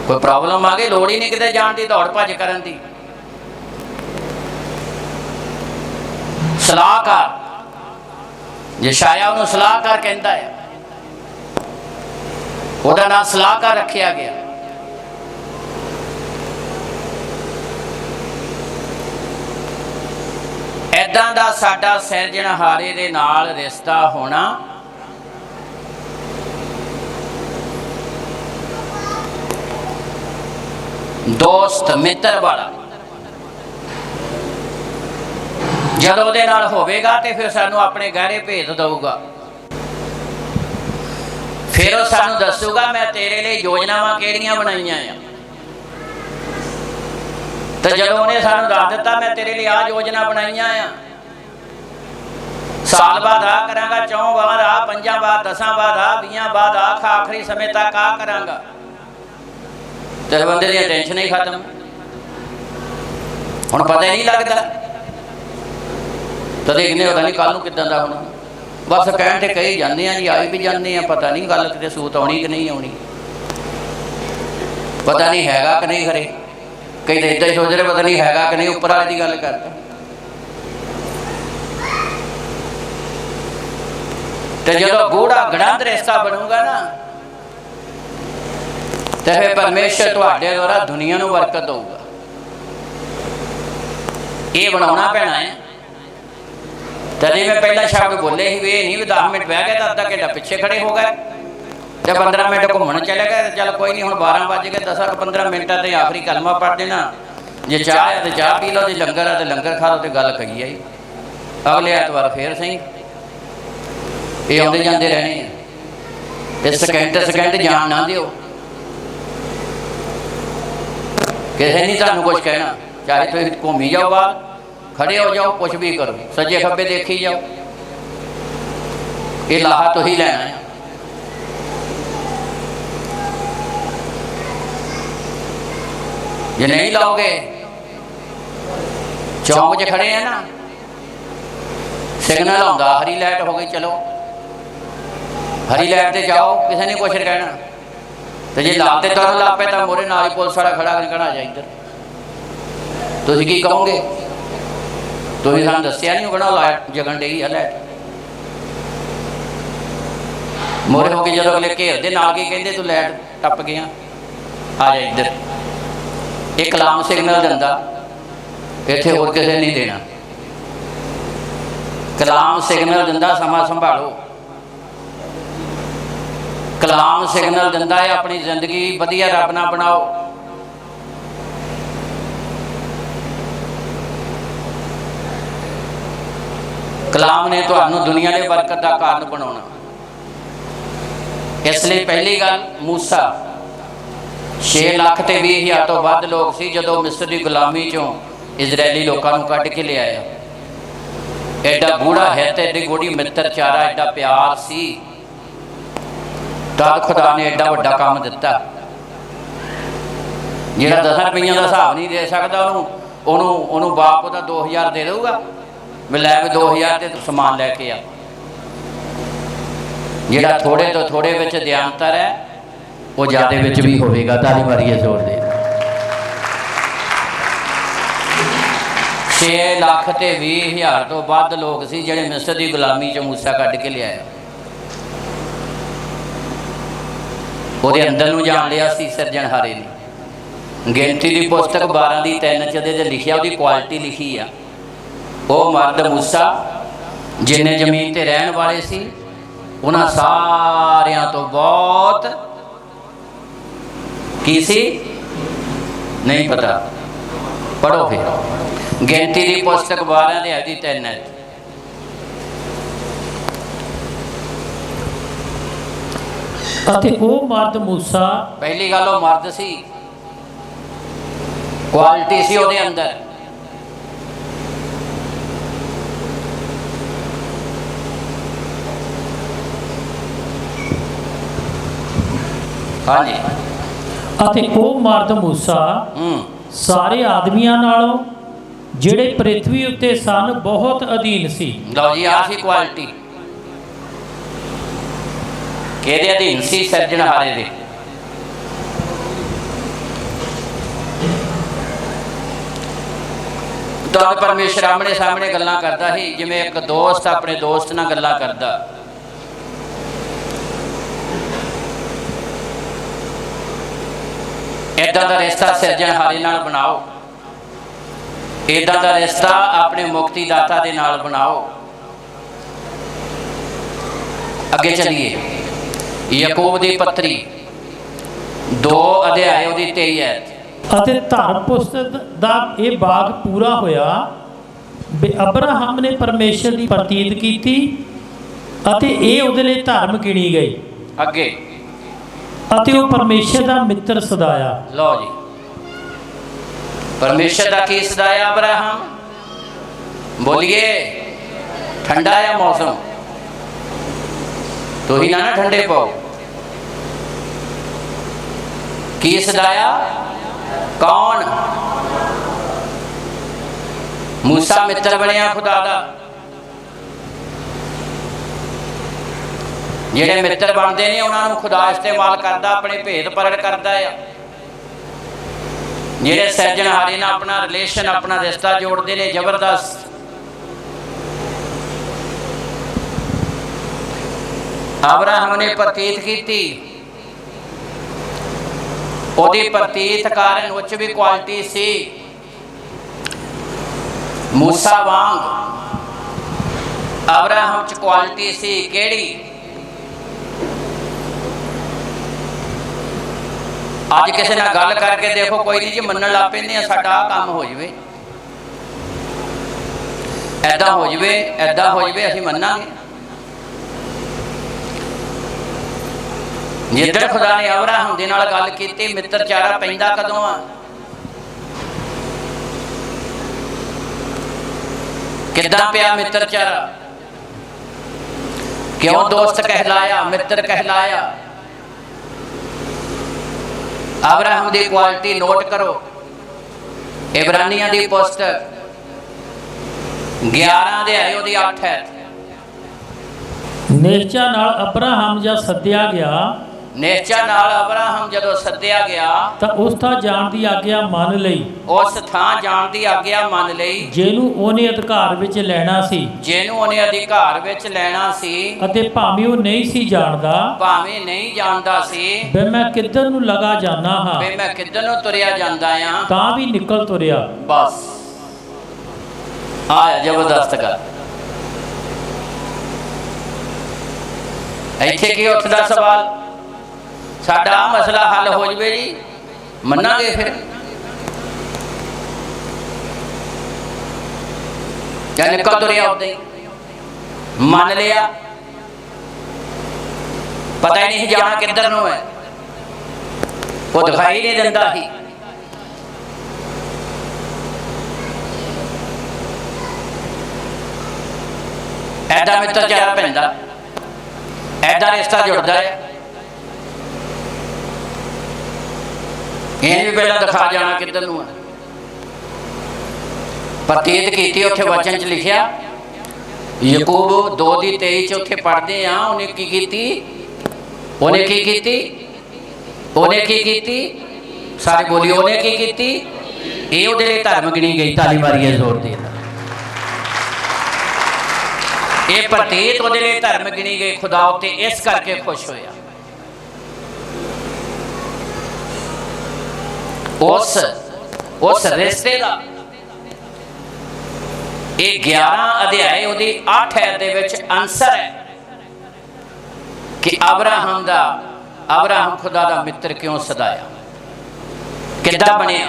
ਕੋਈ ਪ੍ਰੋਬਲਮ ਆ ਗਈ, ਲੋੜ ਹੀ ਨਹੀਂ ਕਿਤੇ ਜਾਣ ਦੀ, ਦੌੜ ਭੱਜ ਕਰਨ ਦੀ। ਸਲਾਹਕਾਰ, ਯਸ਼ਾਇਆ ਉਹਨੂੰ ਸਲਾਹਕਾਰ ਕਹਿੰਦਾ ਹੈ। ਉਹਦਾ ਨਾਮ ਸਲਾਹਕਾਰ ਰੱਖਿਆ ਗਿਆ। ਇੱਦਾਂ ਦਾ ਸਾਡਾ ਸਿਰਜਣਹਾਰੇ ਦੇ ਨਾਲ ਰਿਸ਼ਤਾ ਹੋਣਾ ਦੋਸਤ ਮਿੱਤਰ ਵਾਲਾ। ਜਦੋਂ ਉਹਦੇ ਨਾਲ ਹੋਵੇਗਾ ਤੇ ਫਿਰ ਸਾਨੂੰ ਆਪਣੇ ਗਹਿਰੇ ਭੇਤ ਦਊਗਾ। ਫਿਰ ਉਹ ਸਾਨੂੰ ਦੱਸੂਗਾ ਮੈਂ ਤੇਰੇ ਲਈ ਯੋਜਨਾਵਾਂ ਕਿਹੜੀਆਂ ਬਣਾਈਆਂ ਆ। ਤੇ ਜਦੋਂ ਉਹਨੇ ਸਾਨੂੰ ਦੱਸ ਦਿੱਤਾ ਮੈਂ ਤੇਰੇ ਲਈ ਆਹ ਯੋਜਨਾ ਬਣਾਈਆਂ ਆ, ਸਾਲ ਬਾਅਦ ਆ ਕਰਾਂਗਾ, 4 ਬਾਅਦ ਆ, 5 ਬਾਅਦ, 10 ਬਾਅਦ ਆ, 20 ਬਾਅਦ ਆ, ਆਖਰੀ ਸਮੇਂ ਤੱਕ ਆ ਕਰਾਂਗਾ, ਤੇ ਬੰਦੇ ਦੀਆਂ ਟੈਨਸ਼ਨਾਂ ਹੀ ਖਤਮ। ਹੁਣ ਪਤਾ ਹੀ ਨਹੀਂ ਲੱਗਦਾ ਕਦੇ ਕਿੰਨੇ ਪਤਾ ਨਹੀਂ ਕੱਲ ਨੂੰ ਕਿੱਦਾਂ ਦਾ ਹੋਣਾ। ਬਸ ਕਹਿਣ ਤੇ ਕਹੀ ਜਾਂਦੇ ਆ ਜੀ, ਆਈ ਵੀ ਜਾਂਦੇ ਆ, ਪਤਾ ਨਹੀਂ ਗੱਲ ਕਿਤੇ ਸੂਤ ਆਉਣੀ ਕਿ ਨਹੀਂ ਆਉਣੀ, ਪਤਾ ਨਹੀਂ ਹੈਗਾ ਕਿ ਨਹੀਂ ਖਰੇ। ਕਈ ਤਾਂ ਇੱਦਾਂ ਹੀ ਸੋਚ ਰਹੇ ਪਤਾ ਨਹੀਂ ਹੈਗਾ ਕਿ ਨਹੀਂ, ਉੱਪਰ ਵਾਲੇ ਦੀ ਗੱਲ ਕਰਦਾ। ਤੇ ਜਦੋਂ ਗੂੜਾ ਗੜੰਦ ਰਿਸ਼ਤਾ ਬਣੂਗਾ ਨਾ ਤੇ ਫਿਰ ਪਰਮੇਸ਼ਰ ਤੁਹਾਡੇ ਦੁਆਰਾ ਦੁਨੀਆ ਨੂੰ ਬਰਕਤ ਦਊਗਾ। ਇਹ ਬਣਾਉਣਾ ਪੈਣਾ ਹੈ। ਤਦੇ ਮੈਂ ਪਹਿਲਾਂ ਸ਼ਬਦ ਬੋਲੇ ਸੀ ਵੀ ਇਹ ਨਹੀਂ ਵੀ 10 ਮਿੰਟ ਬਹਿ ਗਏ ਤਾਂ ਅੱਧਾ ਘੰਟਾ ਪਿੱਛੇ ਖੜੇ ਹੋ ਗਏ ਤੇ 15 ਮਿੰਟ ਘੁੰਮਣ ਚਲੇ ਗਏ। ਚੱਲ ਕੋਈ ਨਹੀਂ, ਹੁਣ 12 ਵੱਜ ਗਏ, 10-15 ਮਿੰਟਾਂ ਤੇ ਆਖਰੀ ਕਲਮਾ ਪੜ੍ਹ ਦੇਣਾ। ਜੇ ਚਾਹ ਹੈ ਤੇ ਚਾਹ ਪੀ ਲਓ, ਜੇ ਲੰਗਰ ਹੈ ਤੇ ਲੰਗਰ ਖਾ ਲਓ, ਤੇ ਗੱਲ ਕਹੀ ਆਈ। ਅਗਲੇ ਐਤਵਾਰ ਫੇਰ ਸਹੀ। ਇਹ ਆਉਂਦੇ ਜਾਂਦੇ ਰਹਿਣੇ ਆ। ਤੇ ਸਕਿੰਟ ਜਾਣ ਨਾ ਦਿਓ। ਕਿਸੇ ਨਹੀਂ ਤੁਹਾਨੂੰ ਕੁਛ ਕਹਿਣਾ, ਚਾਹੇ ਤੁਸੀਂ ਘੁੰਮੀ ਜਾਓ, ਬਾਹਰ ਖੜੇ ਹੋ ਜਾਓ, ਕੁਛ ਵੀ ਕਰੋ, ਸੱਜੇ ਖੱਬੇ ਦੇਖੀ ਜਾਓ। ਇਹ ਲਾਹਾ ਤੁਸੀਂ ਲੈਣਾ ਹੈ। ਜੇ ਨਹੀਂ ਲਾਓਗੇ, ਚੌਂਕ 'ਚ ਖੜੇ ਆ ਨਾ, ਸਿਗਨਲ ਆਉਂਦਾ, ਹਰੀ ਲਾਈਟ ਹੋ ਗਈ, ਚਲੋ ਹਰੀ ਲਾਈਟ ਤੇ ਜਾਓ, ਕਿਸੇ ਨੇ ਕੁਛ ਕਹਿਣਾ। ਤੇ ਜੇ ਲਾਲ ਤੇ ਤੁਰਨ ਲੱਗ ਪਏ ਤਾਂ ਮੋਰੇ ਨਾਲ ਹੀ ਪੁਲਿਸ ਵਾਲਾ ਖੜਾ ਕਹਿਣਾ ਆ ਜਾ ਇੱਧਰ। ਤੁਸੀਂ ਕੀ ਕਹੋਗੇ? ਤੁਸੀਂ ਸਾਨੂੰ ਦੱਸਿਆ ਨਹੀਂ ਹੋਣਾ ਲਾਈਟ ਜਗਣ ਡਈ ਆ, ਲਾਈਟ ਮੋਰੇ ਹੋ ਕੇ ਜਦੋਂ ਅਗਲੇ ਘੇਰਦੇ ਨਾਲ ਕੀ ਕਹਿੰਦੇ, ਤੂੰ ਲਾਈਟ ਟੱਪ ਗਿਆ, ਆ ਜਾ ਇੱਧਰ। ਇਹ ਕਲਾਮ ਸਿਗਨਲ ਦਿੰਦਾ, ਇੱਥੇ ਹੋਰ ਕਿਸੇ ਨਹੀਂ ਦੇਣਾ। ਕਲਾਮ ਸਿਗਨਲ ਦਿੰਦਾ, ਸਮਾਂ ਸੰਭਾਲੋ। ਕਲਾਮ ਸਿਗਨਲ ਦਿੰਦਾ ਹੈ ਆਪਣੀ ਜ਼ਿੰਦਗੀ ਵਧੀਆ ਰੱਬ ਨਾਲ ਬਣਾਓ। ਕਲਾਮ ਨੇ ਤੁਹਾਨੂੰ ਦੁਨੀਆ ਦੇ ਬਰਕਤ ਦਾ ਕਾਰਨ ਬਣਾਉਣਾ। ਇਸ ਲਈ ਪਹਿਲੀ ਗੱਲ, ਮੂਸਾ 6 ਲੱਖ ਤੇ 20,000 ਤੋਂ ਵੱਧ ਲੋਕ ਸੀ ਜਦੋਂ ਮਿਸਰ ਦੀ ਗੁਲਾਮੀ ਚੋਂ ਇਜ਼ਰਾਈਲੀ ਲੋਕਾਂ ਨੂੰ ਕੱਢ ਕੇ ਲਿਆਇਆ। ਐਡਾ ਗੂੜਾ ਹੈ ਤੇ ਐਡੀ ਗੂੜੀ ਮਿੱਤਰਚਾਰਾ, ਐਡਾ ਪਿਆਰ ਸੀ। ਤਾਂ ਖੁਦਾ ਨੇ ਐਡਾ ਵੱਡਾ ਕੰਮ ਦਿੱਤਾ। ਜਿਹੜਾ 10 ਰੁਪਈਆਂ ਦਾ ਹਿਸਾਬ ਨਹੀਂ ਦੇ ਸਕਦਾ, ਉਹਨੂੰ ਬਾਪ ਉਹਦਾ 2000 ਦੇ ਦੇਊਗਾ ਵੀ ਲੈ ਵੀ 2000 ਤੇ ਸਮਾਨ ਲੈ ਕੇ ਆ। ਜਿਹੜਾ ਥੋੜੇ ਤੋਂ ਥੋੜੇ ਵਿੱਚ ਦਿਆਂਤਰ ਹੈ ਉਹ ਜ਼ਿਆਦੇ ਵਿੱਚ ਵੀ ਹੋਵੇਗਾ। ਤਾਲੀ ਮਾਰੀਏ ਜ਼ੋਰ ਦੇ। 6 ਲੱਖ ਤੇ 20,000 ਤੋਂ ਵੱਧ ਲੋਕ ਸੀ ਜਿਹੜੇ ਮਿਸਰ ਦੀ ਗੁਲਾਮੀ ਚੋਂ ਮੂਸਾ ਕੱਢ ਕੇ ਲਿਆਇਆ। ਉਹਦੇ ਅੰਦਰ ਨੂੰ ਜਾਣ ਲਿਆ ਸੀ ਸਿਰਜਣਹਾਰੇ ਨੇ। ਗਿਣਤੀ ਦੀ ਪੁਸਤਕ 12 ਦੀ 3 ਚ ਉਹਦੇ 'ਤੇ ਲਿਖਿਆ, ਉਹਦੀ ਕੁਆਲਿਟੀ ਲਿਖੀ ਆ। ਉਹ ਮਰਦ ਮੂਸਾ ਜਿੰਨੇ ਜ਼ਮੀਨ ਤੇ ਰਹਿਣ ਵਾਲੇ ਸੀ ਉਹਨਾਂ ਸਾਰਿਆਂ ਤੋਂ ਬਹੁਤ ਕੀ ਸੀ ਨਹੀਂ ਪਤਾ, ਪੜ੍ਹੋ ਫਿਰ। ਗਿਣਤੀ ਦੀ ਪੁਸਤਕ 12 ਦੇ ਅਧੀ 3 ਹੈ। ਅਤੇ ਉਹ ਮਰਦ ਮੂਸਾ, ਪਹਿਲੀ ਗੱਲ ਉਹ ਮਰਦ ਸੀ, ਕੁਆਲਿਟੀ ਸੀ ਉਹਦੇ ਅੰਦਰ। ਹਾਂਜੀ। ਅਤੇ ਉਹ ਮਰਦ ਮੂਸਾ ਸਾਰੇ ਆਦਮੀਆਂ ਨਾਲੋਂ ਜਿਹੜੇ ਪ੍ਰਿਥਵੀ ਉੱਤੇ ਸਨ ਬਹੁਤ ਅਧੀਨ ਸੀ। ਲਓ ਜੀ, ਆਹ ਸੀ ਕੁਆਲਿਟੀ। ਕਿਹਦੇ ਅਧੀਨ ਸੀ? ਸਿਰਜਣਹਾਰੇ ਦੇ। ਤਾਂ ਪਰਮੇਸ਼ਰ ਆਮਣੇ ਸਾਹਮਣੇ ਗੱਲਾਂ ਕਰਦਾ ਸੀ, ਜਿਵੇਂ ਇੱਕ ਦੋਸਤ ਆਪਣੇ ਦੋਸਤ ਨਾਲ ਗੱਲਾਂ ਕਰਦਾ। ਇੱਦਾਂ ਦਾ ਰਿਸ਼ਤਾ ਸਿਰਜਣਹਾਰੇ ਨਾਲ ਬਣਾਓ। ਇੱਦਾਂ ਦਾ ਰਿਸ਼ਤਾ ਆਪਣੇ ਮੁਕਤੀ ਦਾਤਾ ਦੇ ਨਾਲ ਬਣਾਓ। ਅੱਗੇ ਚੱਲੀਏ। ਯਾਕੂਬ ਦੀ ਪੱਤਰੀ 2 ਅਧਿਆਇ ਉਹਦੀ 23 ਐਤ। ਅਤੇ ਧਰਮ ਪੁਸਤਕ ਦਾ ਇਹ ਬਾਗ ਪੂਰਾ ਹੋਇਆ ਵੀ ਅਬਰਾਹਮ ਨੇ ਪਰਮੇਸ਼ਰ ਦੀ ਪ੍ਰਤੀਤ ਕੀਤੀ ਅਤੇ ਇਹ ਉਹਦੇ ਲਈ ਧਰਮ ਗਿਣੀ ਗਈ। ਅੱਗੇ। ਅਤੇ ਉਹ ਪਰਮੇਸ਼ਰ ਦਾ ਮਿੱਤਰ ਸਦਾਇਆ। ਲਓ ਜੀ, ਪਰਮੇਸ਼ਰ ਦਾ ਕੀ ਸਦਾਇਆ ਅਬਰਾਹਮ? ਬੋਲੀਏ। ਠੰਡਾ ਆ ਮੌਸਮ, ਤੁਸੀਂ ਨਾ ਠੰਡੇ ਪਾਓ। ਕੀ ਸਦਾਇਆ? ਕੌਣ? ਮੂਸਾ ਮਿੱਤਰ ਬਣਿਆ ਖੁਦਾ ਦਾ। ਜਿਹੜੇ ਮਿੱਤਰ ਬਣਦੇ ਨੇ ਉਹਨਾਂ ਨੂੰ ਖੁਦਾ ਇਸਤੇਮਾਲ ਕਰਦਾ, ਆਪਣੇ ਭੇਦ ਪ੍ਰਗਟ ਕਰਦਾ ਆ। ਜਿਹੜੇ ਸਿਰਜਣਹਾਰੇ ਨਾਲ ਆਪਣਾ ਰਿਲੇਸ਼ਨ, ਆਪਣਾ ਰਿਸ਼ਤਾ ਜੋੜਦੇ ਨੇ ਜ਼ਬਰਦਸਤ। ਅਬਰਾਹਮ ਨੇ ਪ੍ਰਤੀਤ ਕੀਤੀ, ਉਹਦੀ ਪ੍ਰਤੀਤ ਕਾਰਨ ਉੱਚ ਵੀ ਕੁਆਲਿਟੀ ਸੀ। ਮੂਸਾ ਵਾਂਗ ਅਬਰਾਹਮ ਚ ਕੁਆਲਿਟੀ ਸੀ। ਕਿਹੜੀ? ਅੱਜ ਕਿਸੇ ਨਾਲ ਗੱਲ ਕਰਕੇ ਦੇਖੋ, ਕੋਈ ਨਹੀਂ ਜੀ ਮੰਨਣ ਲੱਗ ਪੈਂਦੇ ਆ, ਸਾਡਾ ਆਹ ਕੰਮ ਹੋ ਜਾਵੇ, ਐਦਾਂ ਹੋ ਜਾਵੇ, ਐਦਾਂ ਹੋ ਜਾਵੇ, ਅਸੀਂ ਮੰਨਾਂਗੇ। ਜਿੱਦਣ ਖੁਦਾ ਨੇ ਅਬਰਾਹਮ ਦੇ ਨਾਲ ਗੱਲ ਕੀਤੀ, ਮਿੱਤਰਚਾਰਾ ਪੈਂਦਾ ਕਦੋਂ ਆ? ਕਿੱਦਾਂ ਪਿਆ ਮਿੱਤਰਚਾਰਾ? ਕਿਉਂ ਦੋਸਤ ਕਹਿਲਾਇਆ, ਮਿੱਤਰ ਕਹਿਲਾਇਆ? ਅਬਰਾਹਮ ਦੀ ਕੁਆਲਿਟੀ ਨੋਟ ਕਰੋ। ਇਬਰਾਨੀਆਂ ਦੀ ਪੁਸਤਕ 11 ਅਧਿਆਇ ਉਹਦੀ 8 ਹੈ। ਨਿਸ਼ਚਾ ਨਾਲ ਅਬਰਾਹਮ ਜਦ ਸੱਦਿਆ ਗਿਆ, ਨਿਸ਼ਚਾ ਨਾਲ ਅਬਰਾਹਮ ਜਦੋਂ ਸੱਦਿਆ ਗਿਆ ਤਾਂ ਉਸ ਥਾਂ ਜਾਣ ਦੀ ਆਗਿਆ ਮੰਨ ਲਈ। ਉਸ ਥਾਂ ਜਾਣ ਦੀ ਆਗਿਆ ਮੰਨ ਲਈ ਜਿਹਨੂੰ ਉਹਨੇ ਅਧਿਕਾਰ ਵਿੱਚ ਲੈਣਾ ਸੀ। ਜਿਹਨੂੰ ਉਹਨੇ ਅਧਿਕਾਰ ਵਿੱਚ ਲੈਣਾ ਸੀ। ਅਤੇ ਭਾਵੇਂ ਉਹ ਨਹੀਂ ਸੀ ਜਾਣਦਾ, ਭਾਵੇਂ ਨਹੀਂ ਜਾਣਦਾ ਸੀ, ਵੀ ਮੈਂ ਕਿੱਧਰ ਨੂੰ ਲਗਾ ਜਾਣਾ ਹਾਂ, ਵੀ ਮੈਂ ਕਿੱਧਰ ਨੂੰ ਤੁਰਿਆ ਜਾਂਦਾ ਆ, ਤਾਂ ਵੀ ਨਿਕਲ ਤੁਰਿਆ। ਬਸ ਆਇਆ ਜ਼ਬਰਦਸਤ ਗੱਲ। ਇੱਥੇ ਕੀ ਉੱਠਦਾ ਸਵਾਲ? ਸਾਡਾ ਆਹ ਮਸਲਾ ਹੱਲ ਹੋ ਜਵੇ ਜੀ, ਮੰਨਾਂਗੇ ਫਿਰ? ਜਾਂ ਨਿਕਲ ਤੁਰਿਆ ਉੱਦਾਂ ਹੀ? ਮੰਨ ਲਿਆ, ਪਤਾ ਹੀ ਨਹੀਂ ਜਾਣਾ ਕਿੱਧਰ ਨੂੰ ਹੈ, ਉਹ ਦਿਖਾਈ ਨਹੀਂ ਦਿੰਦਾ ਸੀ। ਐਦਾਂ ਮਿੱਤਰਚਾਰਾ ਪੈਂਦਾ, ਐਦਾਂ ਰਿਸ਼ਤਾ ਜੁੜਦਾ ਹੈ। ਇਹ ਵੀ ਪਹਿਲਾਂ ਦਿਖਾ ਜਾਣਾ ਕਿੱਧਰ ਨੂੰ ਹੈ। ਪ੍ਰਤੀਤ ਕੀਤੀ, ਉੱਥੇ ਵਚਨ 'ਚ ਲਿਖਿਆ ਯਕੂਬ 2:23 ਚ ਉੱਥੇ ਪੜ੍ਹਦੇ ਆ, ਉਹਨੇ ਕੀ ਕੀਤੀ? ਉਹਨੇ ਕੀ ਕੀਤੀ? ਉਹਨੇ ਕੀ ਕੀਤੀ? ਸਾਰੇ ਬੋਲੀ, ਉਹਨੇ ਕੀ ਕੀਤੀ? ਇਹ ਉਹਦੇ ਲਈ ਧਰਮ ਗਿਣੀ ਗਈ। ਤਾਲੀ ਮਾਰੀਏ ਜ਼ੋਰ ਦੇ ਨਾਲ। ਇਹ ਪ੍ਰਤੀਤ ਉਹਦੇ ਲਈ ਧਰਮ ਗਿਣੀ ਗਈ। ਖੁਦਾ ਉੱਤੇ ਇਸ ਕਰਕੇ ਖੁਸ਼ ਹੋਇਆ। ਉਸ ਰਿਸ਼ਤੇ ਦਾ ਇਹ 11 ਅਧਿਆਏ ਉਹਦੀ 8 ਐਤ ਦੇ ਵਿੱਚ ਆਨਸਰ ਹੈ ਕਿ ਅਬਰਾਹਮ ਖੁਦਾ ਦਾ ਮਿੱਤਰ ਕਿਉਂ ਸਦਾਇਆ, ਕਿੱਦਾਂ ਬਣਿਆ।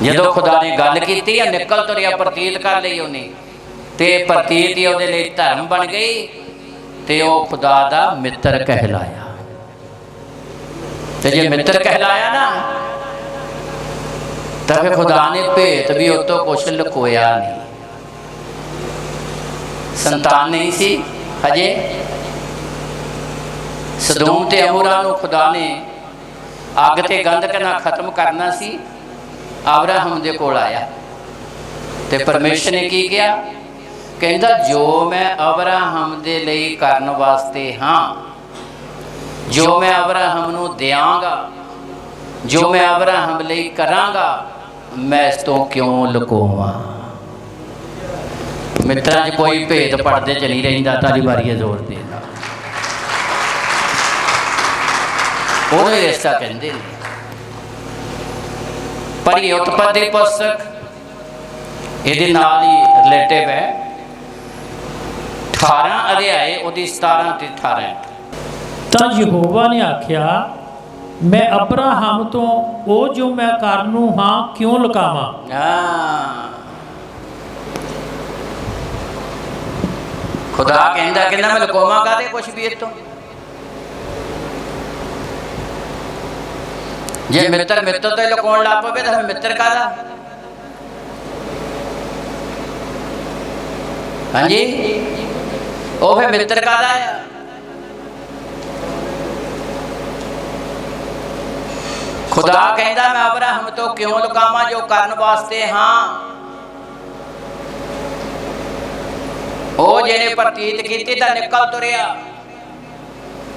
ਜਦੋਂ ਖੁਦਾ ਨੇ ਗੱਲ ਕੀਤੀ, ਨਿਕਲ ਤੁਰਿਆ, ਪ੍ਰਤੀਤ ਕਰ ਲਈ ਉਹਨੇ, ਤੇ ਪ੍ਰਤੀਤ ਹੀ ਉਹਦੇ ਲਈ ਧਰਮ ਬਣ ਗਈ, ਤੇ ਉਹ ਖੁਦਾ ਦਾ ਮਿੱਤਰ ਕਹਿਲਾਇਆ। ਤੇ ਜੇ ਮਿੱਤਰ ਕਹਿਲਾਇਆ ਨਾ, ਤਾਂ ਫਿਰ ਖੁਦਾ ਨੇ ਭੇਤ ਵੀ ਉਹ ਤੋਂ ਕੁਛ ਲੁਕੋਇਆ ਨਹੀਂ। ਸੰਤਾਨ ਨਹੀਂ ਸੀ ਹਜੇ। ਸਦੋਮ ਤੇ ਅਮੋਰਾ ਨੂੰ ਖੁਦਾ ਨੇ ਅੱਗ ਤੇ ਗੰਧਕ ਨਾਲ ਖਤਮ ਕਰਨਾ ਸੀ। ਅਬਰਾਹਮ ਦੇ ਕੋਲ ਆਇਆ ਤੇ ਪਰਮੇਸ਼ਰ ਨੇ ਕੀ ਕਿਹਾ? ਕਹਿੰਦਾ ਜੋ ਮੈਂ ਅਬਰਾਹਮ ਦੇ ਲਈ ਕਰਨ ਵਾਸਤੇ ਹਾਂ, ਜੋ ਮੈਂ ਅਬਰਾਹਮ ਨੂੰ ਦਿਆਂਗਾ, ਜੋ ਮੈਂ ਅਬਰਾਹਮ ਲਈ ਕਰਾਂਗਾ, ਮੈਂ ਇਸ ਤੋਂ ਕਿਉਂ ਲੁਕੋਵਾਂ। ਮਿੱਤਰਾਂ 'ਚ ਕੋਈ ਭੇਦ ਪੜਦੇ 'ਚ ਨਹੀਂ ਰਹਿੰਦਾ। ਤਾਲੀ ਮਾਰੀਏ ਜ਼ੋਰ ਦੇ ਨਾਲ। ਉਹਨੂੰ ਰਿਸ਼ਤਾ ਕਹਿੰਦੇ ਨੇ। ਪਰ ਇਹ ਉਤਪਤੀ ਪੁਸਤਕ ਇਹਦੇ ਨਾਲ ਹੀ ਰਿਲੇਟਿਵ ਹੈ। 18 ਅਧਿਆਏ ਉਹਦੀ 17 ਤੇ 18। ਤਾਂ ਯਹੋਵਾ ਨੇ ਆਖਿਆ, ਮੈਂ ਅਬਰਾਹਮ ਤੋਂ ਉਹ ਜੋ ਮੈਂ ਕਰਨ ਨੂੰ ਹਾਂ ਕਿਉਂ ਲੁਕਾਵਾਂ। ਖੁਦਾ ਕਹਿੰਦਾ ਮੈਂ ਲੁਕਾਵਾਂ ਕਾਹਦੇ ਕੁਛ ਵੀ ਇਹ ਤੋਂ। ਜੇ ਮਿੱਤਰ ਤੋਂ ਲੁਕਾਉਣ ਲੱਗ ਪਵੇ ਤਾਂ ਮਿੱਤਰ ਕਾਹਦਾ? ਹਾਂਜੀ, ਉਹ ਫਿਰ ਮਿੱਤਰ ਕਾਹਦਾ ਆ? ਖੁਦਾ ਕਹਿੰਦਾ ਮੈਂ ਅਬਰਾਹਮ ਤੋਂ ਕਿਉਂ ਲੁਕਾਵਾਂ ਜੋ ਕਰਨ ਵਾਸਤੇ ਹਾਂ। ਉਹ ਜਿਹਨੇ ਪ੍ਰਤੀਤ ਕੀਤੀ ਤਾਂ ਨਿਕਲ ਤੁਰਿਆ।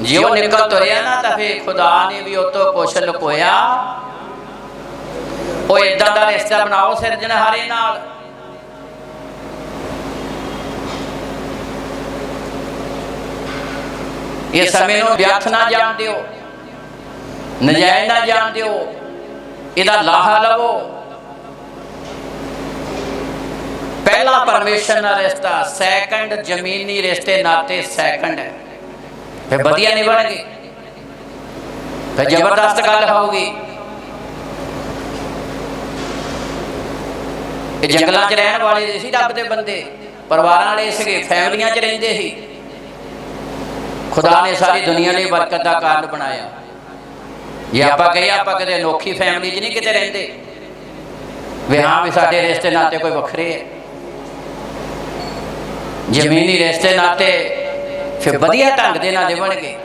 ਜੇ ਉਹ ਨਿਕਲ ਤੁਰਿਆ ਨਾ, ਤਾਂ ਫਿਰ ਖੁਦਾ ਨੇ ਵੀ ਉਹ ਤੋਂ ਕੁਛ ਲੁਕੋਇਆ। ਉਹ ਏਦਾਂ ਦਾ ਰਿਸ਼ਤਾ ਬਣਾਓ ਸਿਰਜਣਹਾਰੇ ਨਾਲ। ਇਹ ਸਮੇਂ ਨੂੰ ਵਿਅਰਥ ਨਾ ਜਾਣ ਦਿਓ, ਨਜਾਇਜ਼ ਨਾ ਜਾਣ ਦਿਓ, ਇਹਦਾ ਲਾਹਾ ਲਵੋ। ਪਹਿਲਾ ਪਰਮੇਸ਼ਰ ਨਾਲ ਰਿਸ਼ਤਾ, ਸੈਕੰਡ ਜ਼ਮੀਨੀ ਰਿਸ਼ਤੇ ਨਾਤੇ ਸੈਕੰਡ ਹੈ। ਫਿਰ ਵਧੀਆ ਨਹੀਂ ਬਣੇਗੀ, ਫਿਰ ਜ਼ਬਰਦਸਤ ਗੱਲ ਹੋਊਗੀ। ਇਹ ਜੰਗਲਾਂ 'ਚ ਰਹਿਣ ਵਾਲੇ ਸੀ ਰੱਬ ਦੇ ਬੰਦੇ, ਪਰਿਵਾਰਾਂ ਵਾਲੇ ਸੀਗੇ, ਫੈਮਲੀਆਂ 'ਚ ਰਹਿੰਦੇ ਸੀ। ਖੁਦਾ ਨੇ ਸਾਰੀ ਦੁਨੀਆ ਲਈ ਬਰਕਤ ਦਾ ਕਾਰਨ ਬਣਾਇਆ। ਜੇ ਆਪਾਂ ਕਹੀਏ ਆਪਾਂ ਕਿਤੇ ਅਨੋਖੀ ਫੈਮਲੀ 'ਚ ਨਹੀਂ ਕਿਤੇ ਰਹਿੰਦੇ ਵੀ ਹਾਂ ਵੀ ਸਾਡੇ ਰਿਸ਼ਤੇ ਨਾਤੇ ਕੋਈ ਵੱਖਰੇ ਹੈ। ਜ਼ਮੀਨੀ ਰਿਸ਼ਤੇ ਨਾਤੇ ਫਿਰ ਵਧੀਆ ਢੰਗ ਦੇ ਨਾਲ ਨਿਭਣਗੇ।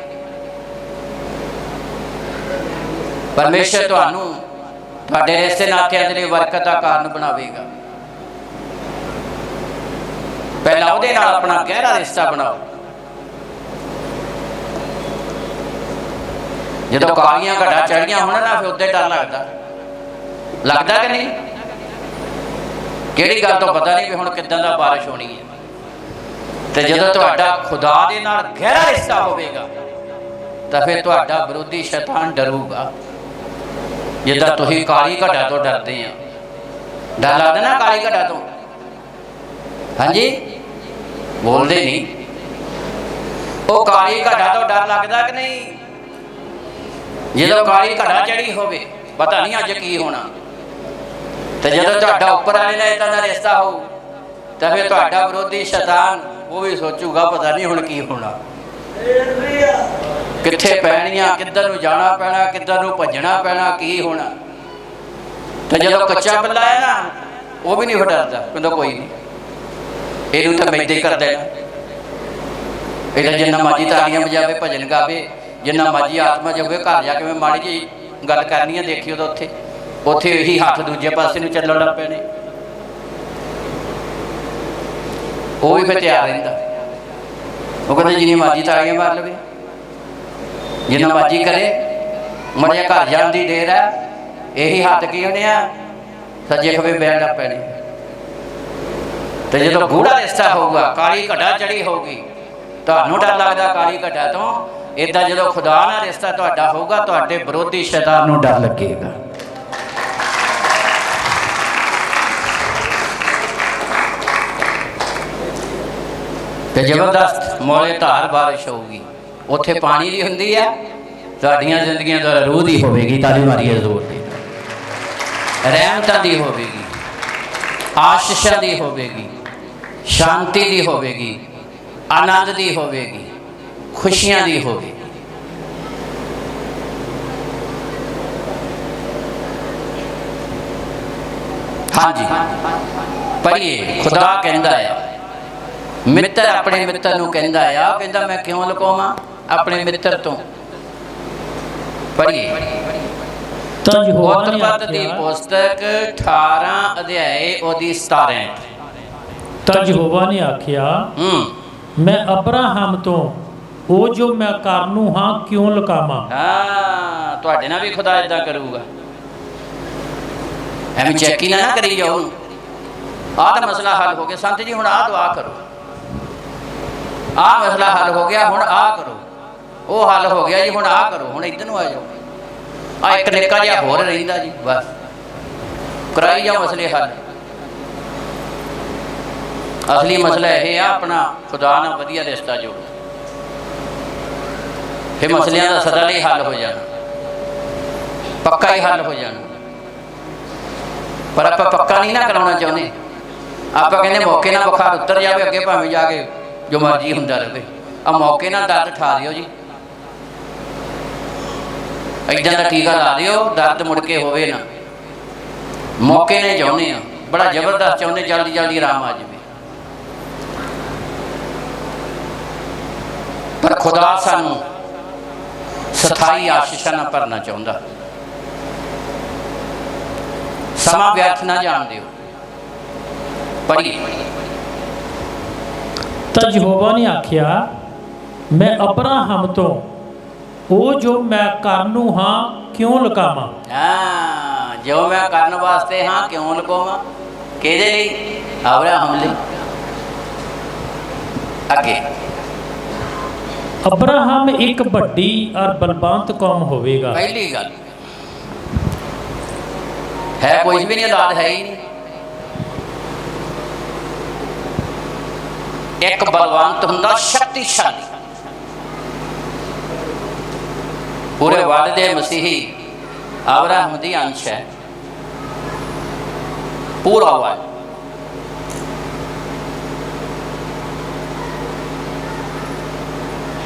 ਪਰਮੇਸ਼ਰ ਤੁਹਾਨੂੰ ਤੁਹਾਡੇ ਰਿਸ਼ਤੇ ਨਾਤਿਆਂ ਦੇ ਲਈ ਬਰਕਤ ਦਾ ਕਾਰਨ ਬਣਾਵੇਗਾ। ਪਹਿਲਾਂ ਉਹਦੇ ਨਾਲ ਆਪਣਾ ਗਹਿਰਾ ਰਿਸ਼ਤਾ ਬਣਾਓ। ਜਦੋਂ ਕਾਲੀਆਂ ਘਟਾਂ ਚੜੀਆਂ ਹੋਣ ਨਾ, ਫਿਰ ਉੱਤੇ ਡਰ ਲੱਗਦਾ ਕਿ ਨਹੀਂ? ਕਿਹੜੀ ਗੱਲ ਤੋਂ ਪਤਾ ਨਹੀਂ ਵੀ ਹੁਣ ਕਿੱਦਾਂ ਦਾ ਬਾਰਿਸ਼ ਹੋਣੀ ਹੈ। ਤੇ ਜਦੋਂ ਤੁਹਾਡਾ ਖੁਦਾ ਦੇ ਨਾਲ ਗਹਿਰਾ ਰਿਸ਼ਤਾ ਹੋਵੇਗਾ, ਤਾਂ ਫਿਰ ਤੁਹਾਡਾ ਵਿਰੋਧੀ ਸ਼ੈਤਾਨ ਡਰੂਗਾ। ਜਿੱਦਾਂ ਤੁਸੀਂ ਕਾਲੀ ਘਟਾ ਤੋਂ ਡਰਦੇ ਆ, ਡਰ ਲੱਗਦਾ ਨਾ ਕਾਲੀ ਘਟਾ ਤੋਂ? ਹਾਂਜੀ, ਬੋਲਦੇ ਨਹੀਂ। ਉਹ ਕਾਲੀ ਘਟਾ ਤੋਂ ਡਰ ਲੱਗਦਾ ਕਿ ਨਹੀਂ? ਜਦੋਂ ਕਾਲੀ ਘਟਾ ਚੜੀ ਹੋਵੇ, ਪਤਾ ਨਹੀਂ ਅੱਜ ਕੀ ਹੋਣਾ। ਤੇ ਜਦੋਂ ਤੁਹਾਡਾ ਉੱਪਰ ਵਾਲੇ ਨਾਲ ਇੱਦਾਂ ਦਾ ਰਿਸ਼ਤਾ ਹੋਊ, ਤਾਂ ਫਿਰ ਤੁਹਾਡਾ ਵਿਰੋਧੀ ਸ਼ੈਤਾਨ ਉਹ ਵੀ ਸੋਚੂਗਾ ਪਤਾ ਨਹੀਂ ਹੁਣ ਕੀ ਹੋਣਾ, ਕਿੱਥੇ ਪੈਣੀਆਂ, ਕਿੱਧਰ ਨੂੰ ਜਾਣਾ ਪੈਣਾ, ਕਿੱਧਰ ਨੂੰ ਭੱਜਣਾ ਪੈਣਾ, ਕੀ ਹੋਣਾ। ਤੇ ਜਦੋਂ ਕੱਚਾ ਬੱਲਾ ਹੈ ਨਾ, ਉਹ ਵੀ ਨਹੀਂ ਡਰਦਾ, ਕਹਿੰਦਾ ਕੋਈ ਨਹੀਂ, ਇਹਨੂੰ ਤਾਂ ਮੈਂ ਇੱਦਾਂ ਹੀ ਕਰ ਦੇਣਾ। ਇਹਦਾ ਜਿੰਨਾ ਮਰਜ਼ੀ ਤਾਲੀਆਂ ਵਜਾਵੇ, ਭਜਨ ਗਾਵੇ, ਜਿੰਨਾ ਮਰਜ਼ੀ ਆਤਮਾ ਜਾਵੇ, ਘਰ ਜਾ ਕੇ ਮੈਂ ਮਾੜੀ ਜਿਹੀ ਗੱਲ ਕਰਨੀ ਹੈ, ਦੇਖੀ ਉਹਦਾ ਉੱਥੇ ਇਹੀ ਹੱਥ ਦੂਜੇ ਪਾਸੇ ਨੂੰ ਚੱਲਣ ਲੱਗ ਪੈਣੇ। ਉਹ ਵੀ ਫਿਰ ਤਿਆਰ ਰਹਿੰਦਾ। ਉਹ ਕਹਿੰਦੇ ਜਿੰਨੀ ਮਰਜ਼ੀ ਤਾੜੀਆਂ ਮਾਰ ਲਵੇ, ਜਿੰਨਾ ਮਰਜ਼ੀ ਕਰੇ, ਮੜਿਆ ਘਰ ਜਾਣ ਦੀ ਦੇਰ ਹੈ, ਇਹੀ ਹੱਥ ਕੀ ਹੋਣੇ ਆ, ਸੱਜੇ ਖੱਬੇ ਬੈਠ ਲੱਗ ਪੈਣੇ। ਤੇ ਜਦੋਂ ਗੂੜਾ ਰਿਸ਼ਤਾ ਹੋਊਗਾ, ਕਾਲੀ ਘਟਾ ਚੜੀ ਹੋਊਗੀ, ਤੁਹਾਨੂੰ ਡਰ ਲੱਗਦਾ ਕਾਲੀ ਘਟਾ ਤੋਂ, ਇੱਦਾਂ ਜਦੋਂ ਖੁਦਾ ਨਾਲ ਰਿਸ਼ਤਾ ਤੁਹਾਡਾ ਹੋਊਗਾ, ਤੁਹਾਡੇ ਵਿਰੋਧੀ ਸ਼ੈਤਾਨ ਨੂੰ ਡਰ ਲੱਗੇਗਾ। ਤੇ ਜ਼ਬਰਦਸਤ ਮੌਲੇ ਧਾਰ ਬਾਰਿਸ਼ ਹੋਊਗੀ, ਉੱਥੇ ਪਾਣੀ ਦੀ ਹੁੰਦੀ ਹੈ, ਤੁਹਾਡੀਆਂ ਜ਼ਿੰਦਗੀਆਂ ਦਾ ਰੂਹ ਦੀ ਹੋਵੇਗੀ। ਤਾਲੀ ਮਾਰੀਏ ਜ਼ੋਰ ਦੀ। ਰਹਿਮਤਾਂ ਦੀ ਹੋਵੇਗੀ, ਆਸ਼ੀਸ਼ਾਂ ਦੀ ਹੋਵੇਗੀ, ਸ਼ਾਂਤੀ ਦੀ ਹੋਵੇਗੀ, ਆਨੰਦ ਦੀ ਹੋਵੇਗੀ, ਖੁਸ਼ੀਆਂ ਦੀ ਹੋਵੇਗੀ। ਹਾਂਜੀ, ਪੜ੍ਹੀਏ। ਖੁਦਾ ਕਹਿੰਦਾ ਆ, ਮਿੱਤਰ ਆਪਣੇ ਮਿੱਤਰ ਨੂੰ ਕਹਿੰਦਾ ਆ, ਕਹਿੰਦਾ ਮੈਂ ਕਿਉਂ ਲੁਕਾਵਾਂ ਆਪਣੇ ਮਿੱਤਰ ਤੋਂ। ਪੜ੍ਹੀਏ। ਤਾਂ ਯਹੋਵਾ ਨੇ ਉਤਪੱਤ ਦੀ ਆਖਿਆ, ਪੁਸਤਕ 18 ਅਧਿਆਏ ਉਹਦੀ 17। ਤਾਂ ਯਹੋਵਾ ਨੇ ਆਖਿਆ, ਮੈਂ ਅਬਰਾਹਮ ਤੋਂ ਉਹ ਜੋ ਮੈਂ ਕਰਨੂ ਹਾਂ ਕਿਉਂ ਲੁਕਾਵਾਂ। ਹਾਂ, ਤੁਹਾਡੇ ਨਾਲ ਵੀ ਖੁਦਾ ਇਦਾਂ ਕਰੂਗਾ। ਐਵੇਂ ਚੈੱਕੀ ਨਾ ਕਰੀ ਜਾਓ। ਆਹ ਤਾਂ ਮਸਲਾ ਹੱਲ ਹੋ ਗਿਆ ਸੰਤ ਜੀ, ਹੁਣ ਆਹ ਦੁਆ ਕਰੋ। ਆਹ ਮਸਲਾ ਹੱਲ ਹੋ ਗਿਆ, ਹੁਣ ਆਹ ਕਰੋ। ਉਹ ਹੱਲ ਹੋ ਗਿਆ ਜੀ, ਹੁਣ ਆਹ ਕਰੋ। ਹੁਣ ਇੱਧਰ ਨੂੰ ਆ ਜਾਓ। ਆ ਇੱਕ ਨਿੱਕਾ ਜਿਹਾ ਹੋਰ ਰਹਿੰਦਾ ਜੀ, ਬਸ ਕਰਾਈ ਜਾਓ ਮਸਲੇ ਹੱਲ। ਅਸਲੀ ਮਸਲਾ ਇਹ ਆ, ਆਪਣਾ ਖੁਦਾ ਨਾਲ ਵਧੀਆ ਰਿਸ਼ਤਾ ਜੋੜੋ, ਫਿਰ ਮਸਲਿਆਂ ਦਾ ਸਦਾ ਲਈ ਹੱਲ ਹੋ ਜਾਣਾ, ਪੱਕਾ ਹੀ ਹੱਲ ਹੋ ਜਾਣਾ। ਪਰ ਆਪਾਂ ਪੱਕਾ ਨਹੀਂ ਨਾ ਕਰਾਉਣਾ ਚਾਹੁੰਦੇ। ਆਪਾਂ ਕਹਿੰਦੇ ਮੌਕੇ ਨਾਲ ਬੁਖਾਰ ਉਤਰ ਜਾਵੇ, ਅੱਗੇ ਭਾਵੇਂ ਜਾ ਕੇ ਜੋ ਮਰਜ਼ੀ ਹੁੰਦਾ ਰਹੇ, ਆ ਮੌਕੇ ਨਾਲ ਦਰਦ ਠਾ ਦਿਓ ਜੀ, ਇੱਦਾਂ ਦਾ ਟੀਕਾ ਲਾ ਦਿਓ, ਦਰਦ ਮੁੜ ਕੇ ਹੋਵੇ ਨਾ। ਮੌਕੇ ਨੇ ਚਾਹੁੰਦੇ ਆ, ਬੜਾ ਜ਼ਬਰਦਸਤ ਚਾਹੁੰਦੇ, ਜਲਦੀ ਜਲਦੀ ਆਰਾਮ ਆ ਜਾਵੇ। ਪਰ ਖੁਦਾ ਸਾਨੂੰ ਸਥਾਈ ਆਸ਼ੀਸ਼ਾਂ ਨਾਲ ਭਰਨਾ ਚਾਹੁੰਦਾ। ਸਮਾਂ ਵਿਅਰਥ ਨਾ ਜਾਣ ਦਿਓ। ਪੜ੍ਹੀਏ। ਤਾਂ ਯਹੋਵਾ ਨੇ ਆਖਿਆ, ਮੈਂ ਅਬਰਾਹਮ ਤੋਂ ਉਹ ਜੋ ਮੈਂ ਕਰਨੂ ਹਾਂ ਕਿਉਂ ਲੁਕਾਵਾਂ। ਹਾਂ, ਜੋ ਮੈਂ ਕਰਨ ਵਾਸਤੇ ਹਾਂ ਕਿਉਂ ਲੁਕਾਵਾਂ। ਕਿਹਦੇ ਲਈ? ਅਬਰਾਹਮ ਲਈ। ਅੱਗੇ, ਅਬਰਾਹਮ ਇੱਕ ਵੱਡੀ ਔਰ ਬਲਵੰਤ ਕੌਮ ਹੋਵੇਗਾ। ਪਹਿਲੀ ਗੱਲ ਹੈ, ਕੋਈ ਵੀ ਨਹੀਂ, ਔਲਾਦ ਹੈ ਹੀ ਨਹੀਂ। ਇੱਕ ਬਲਵੰਤ ਹੁੰਦਾ, ਸ਼ਕਤੀਸ਼ਾਲੀ। ਪੂਰੇ ਵਰਲਡ ਦੇ ਮਸੀਹੀ ਅਬਰਾਹਮ ਦੀ ਅੰਸ਼ ਹੈ, ਪੂਰਾ ਵਰਲਡ।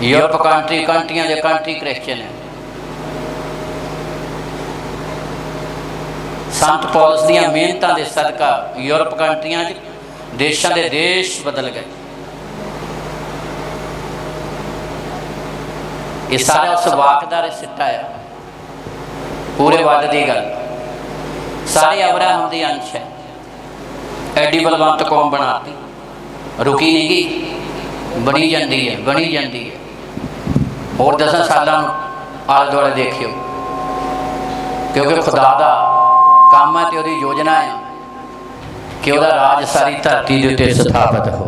यूरोप कंट्रियां ਦੇ कंट्री क्रिश्चियन है। संत पौलुस ਦੀਆਂ ਮਿਹਨਤਾਂ ਦੇ ਸਦਕਾ यूरोप कंट्रियां देशों के देश बदल गए। ये सारा उस वाकदार सिट्टा है, पूरे वर्ल्ड की गल सारे अब्राहम की अंश है। एडी बलवंत कौम बनाती, रुकी नहीं गई, बनी जाती है, बनी जाती है। और 10 सालों आले दुआले देखियो, क्योंकि खुदा का काम है तो उसकी योजना है कि वह राज सारी धरती के उत्ते स्थापित हो।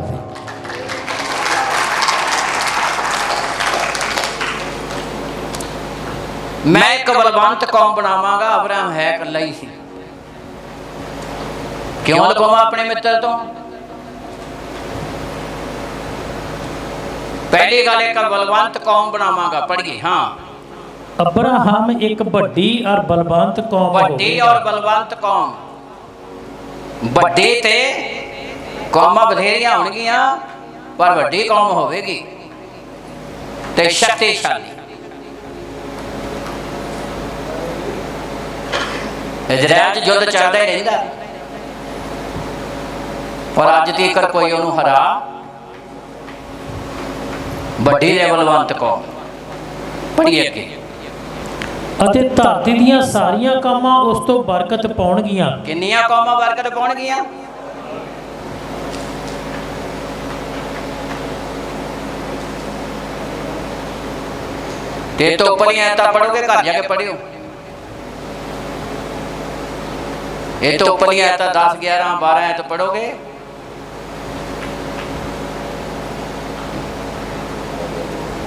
मैं एक बलवंत कौम बनावांगा। अब्राहम है इकल्ला ही सी, क्यों लुकावां अपने मित्र तो। पहली गल, एक बलवंत कौम बनावांगा। पढ़िए। हाँ, अब्राहम एक बड़ी और बलवंत कौम, बड़ी और बलवंत कौम। बड़ी ते कौमां बथेरियां होणगियां, पर बड़ी कौम होवेगी ते शक्तिशाली। इजराइल युद्ध चलता ही रहिंदा, पर अज तक कोई उन्होंने हरा। बड़ी ते बलवंत कौम। पढ़िए अगे। ਅਤੇ ਧਰਤੀ ਦੀਆਂ ਸਾਰੀਆਂ ਕੌਮਾਂ ਉਸ ਤੋਂ ਬਰਕਤ ਪਾਉਣਗੀਆਂ। ਕਿੰਨੀਆਂ ਕੌਮਾਂ ਬਰਕਤ ਪਾਉਣਗੀਆਂ? ਤੇ ਤੋਂ ਉੱਪਰਲੀਆਂ ਆਇਤਾਂ ਪੜ੍ਹੋਗੇ, ਘਰ ਜਾ ਕੇ ਪੜ੍ਹਿਓ। ਇਹ ਤੋਂ ਉੱਪਰਲੀਆਂ ਆਇਤਾਂ 10 11 12 ਆਇਤ ਪੜ੍ਹੋਗੇ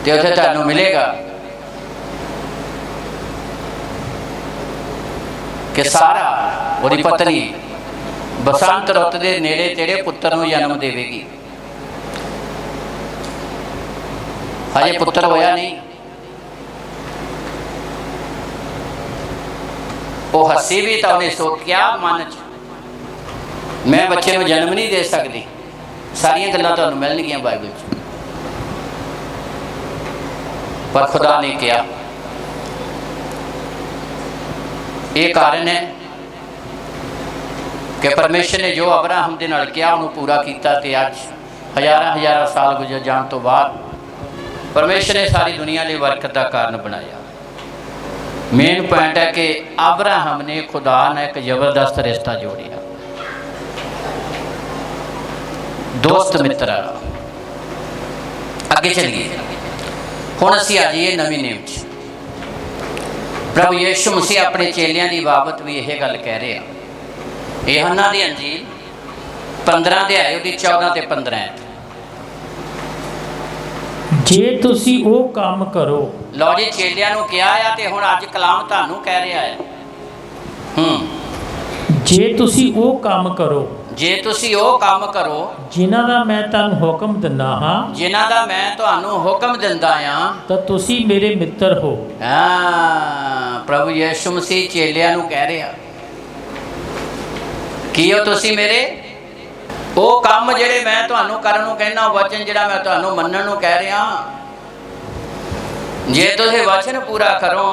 ਤੇ ਉੱਥੇ ਤੁਹਾਨੂੰ ਮਿਲੇਗਾ ਕਿ ਸਾਰਾ ਉਹਦੀ ਪਤਨੀ ਬਸੰਤ ਰੁੱਤ ਦੇ ਨੇੜੇ ਤੇੜੇ ਪੁੱਤਰ ਨੂੰ ਜਨਮ ਦੇਵੇਗੀ। ਹਜੇ ਪੁੱਤਰ ਹੋਇਆ ਨਹੀਂ। ਉਹ ਹੱਸੀ ਵੀ ਤਾਂ ਉਹਨੇ ਸੋਚਿਆ ਮਨ 'ਚ, ਮੈਂ ਬੱਚੇ ਨੂੰ ਜਨਮ ਨਹੀਂ ਦੇ ਸਕਦੀ। ਸਾਰੀਆਂ ਗੱਲਾਂ ਤੁਹਾਨੂੰ ਮਿਲਣਗੀਆਂ ਬਾਈਬਲ 'ਚ। ਪਰ ਖੁਦਾ ਨੇ ਕਿਹਾ, ਇਹ ਕਾਰਨ ਹੈ ਕਿ ਪਰਮੇਸ਼ਰ ਨੇ ਜੋ ਅਬਰਾਹਮ ਦੇ ਨਾਲ ਕਿਹਾ ਉਹਨੂੰ ਪੂਰਾ ਕੀਤਾ। ਤੇ ਅੱਜ ਹਜ਼ਾਰਾਂ ਸਾਲ ਗੁਜ਼ਰ ਜਾਣ ਤੋਂ ਬਾਅਦ ਪਰਮੇਸ਼ਰ ਨੇ ਸਾਰੀ ਦੁਨੀਆ ਲਈ ਬਰਕਤ ਦਾ ਕਾਰਨ ਬਣਾਇਆ। ਮੇਨ ਪੁਆਇੰਟ ਹੈ ਕਿ ਅਬਰਾਹਮ ਨੇ ਖੁਦਾ ਨਾਲ ਇੱਕ ਜ਼ਬਰਦਸਤ ਰਿਸ਼ਤਾ ਜੋੜਿਆ, ਦੋਸਤ ਮਿੱਤਰ। ਅੱਗੇ ਚੱਲੀਏ, ਹੁਣ ਅਸੀਂ ਆ ਜਾਈਏ ਨਵੀਂ ਨੇਮ 'ਚ। ਪ੍ਰਭੂ ਯਿਸੂ ਮਸੀਹ ਆਪਣੇ ਚੇਲਿਆਂ ਦੀ ਬਾਬਤ ਵੀ ਇਹ ਗੱਲ ਕਹਿ ਰਿਹਾ। यूहन्ना दी अंजील 15 अध्याय ਉਹਦੀ 14 ਤੇ 15 ਹੈ। जे तुसी वो काम करो। लो जी, चेलियां नूं किहा आ ते हुण अज कलाम तुहानूं कह रहा है। जे तुसी वो काम करो, जे तुसी वो काम करो जिन्हां दा मैं तुहानूं हुक्म दिंदा हां, जिन्हां दा मैं तुहानूं हुक्म दिंदा हां, तां तुसी मेरे मित्र हो। प्रभु यीशु मसीह चेलियां नूं कह रहा की हो तुसी मेरे वो काम जिहड़े मैं तुहानूं करन नूं कहना, वचन जिहड़ा मैं तुहानूं मन्नण नूं कह रहा, जे तुसीं वचन पूरा करो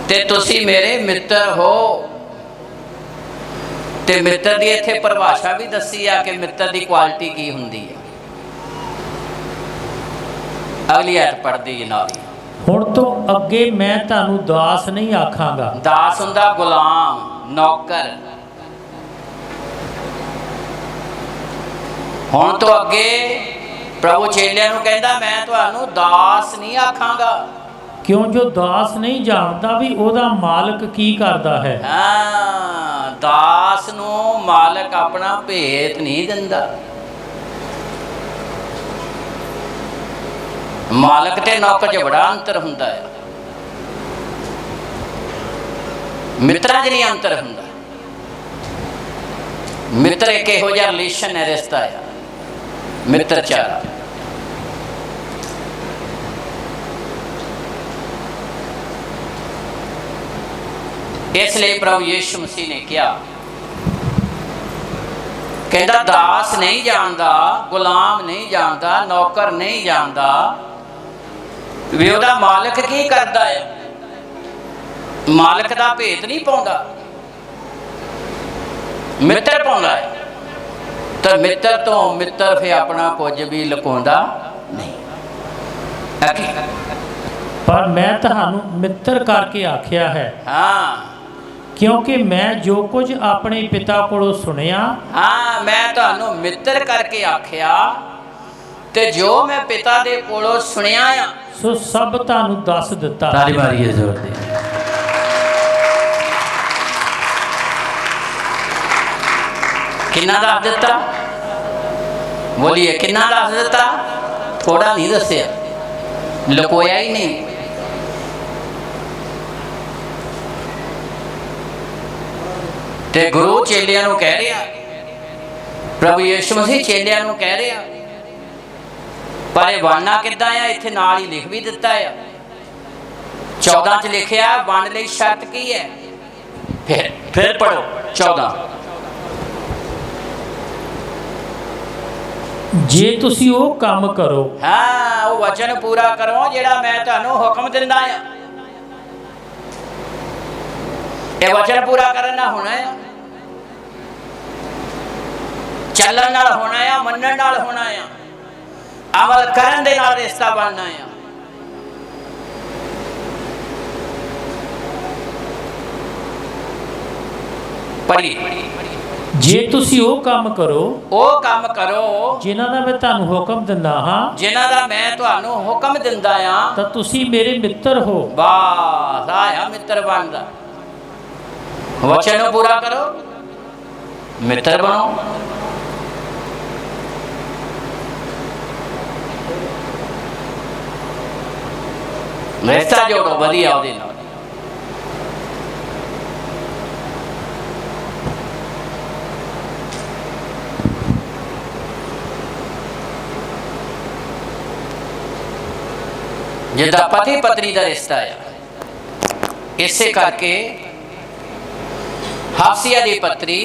ते तुसीं मेरे मित्र हो। ते मित्र की इत्थे परिभाषा भी दसी आ कि मित्र की क्वालिटी की हुंदी है। अगली आयत पढ़दी है नाल। हुण तो अगे मैं तुहानूं दास नहीं आखांगा। दास हुंदा गुलाम, नौकर। हुण तो अगे प्रभु चेलियां नूं कहंदा मैं तुहानूं दास नहीं आखांगा। क्यों? जो दास नहीं जानता भी ओदा मालक की करदा है। दास नूं मालक अपना भेत नहीं दिंदा। मालक ते नौकर च बड़ा अंतर हुंदा है। मित्रां च नहीं अंतर हुंदा। मित्र एक इहो जिहा रिलेशन है, रिश्ता है, मित्रचारा। इसलिए प्रभु यीशु मसीह ने कहा, कहता दास नहीं जानता, गुलाम नहीं जानता, नौकर नहीं जानता भी ओदा मालिक की करता है। मालिक का भेत नहीं पाउंदा, मित्र पाउंदा है। तो मित्र तो मित्र फिर अपना कुछ भी लुकाउंदा नहीं। पर मैं तुहानूं मित्र करके आख्या है। हाँ, क्योंकि मैं जो कुछ अपने पिता कोलों सुनिया। हाँ, मैं तुहानूं मित्र करके आख्या ते जो मैं पिता दे कोलों सुनिया आ सो सब तुहानूं दस दिता। ताली मारिए जोर दे। किन्ना दस दिता? बोलिए, किन्ना दस दिता? थोड़ा नहीं दसिया, लुकोया ही नहीं। ते गुरु चेलियां नूं कह रहा, प्रभु यीशु मसीह चेलियां नूं कह रहा, पर यह बनना किद्दां आ? इत्थे नाल ही लिख भी दिता है। 14 च लिखिया बन लई शर्त की है। फिर पढ़ो 14। जे तुसी वो काम करो। हाँ, वो वचन पूरा करो जिहड़ा मैं तुहानूं हुक्म दिंदा आ। ये वचन पूरा करना होना है, चलन नाल होना है, मनण नाल होना है, अमल करन दे नाल रिश्ता बनना है। पढ़ी, ਜੇ ਤੁਸੀਂ ਉਹ ਕੰਮ ਕਰੋ ਉਹ ਕੰਮ ਕਰੋ ਜਿਨ੍ਹਾਂ ਦਾ ਮੈਂ ਤੁਹਾਨੂੰ ਹੁਕਮ ਦਿੰਦਾ ਹਾਂ, ਜਿਨ੍ਹਾਂ ਦਾ ਮੈਂ ਤੁਹਾਨੂੰ ਹੁਕਮ ਦਿੰਦਾ ਆ, ਤਾਂ ਤੁਸੀਂ ਮੇਰੇ ਮਿੱਤਰ ਹੋ। ਬਸ ਆਇਆ ਮਿੱਤਰ ਬਣਦਾ। ਵਚਨ ਨੂੰ ਪੂਰਾ ਕਰੋ, ਮਿੱਤਰ ਬਣੋ। ਰਿਸ਼ਤਾ ਜੋੜੋ ਵਧੀਆ ਉਹਦੇ ਨਾਲ। ਜਿੱਦਾਂ ਪਤੀ ਪਤਨੀ ਦਾ ਰਿਸ਼ਤਾ ਆ, ਇਸੇ ਕਰਕੇ ਹਫਸੀਆ ਦੀ ਪੱਤਰੀ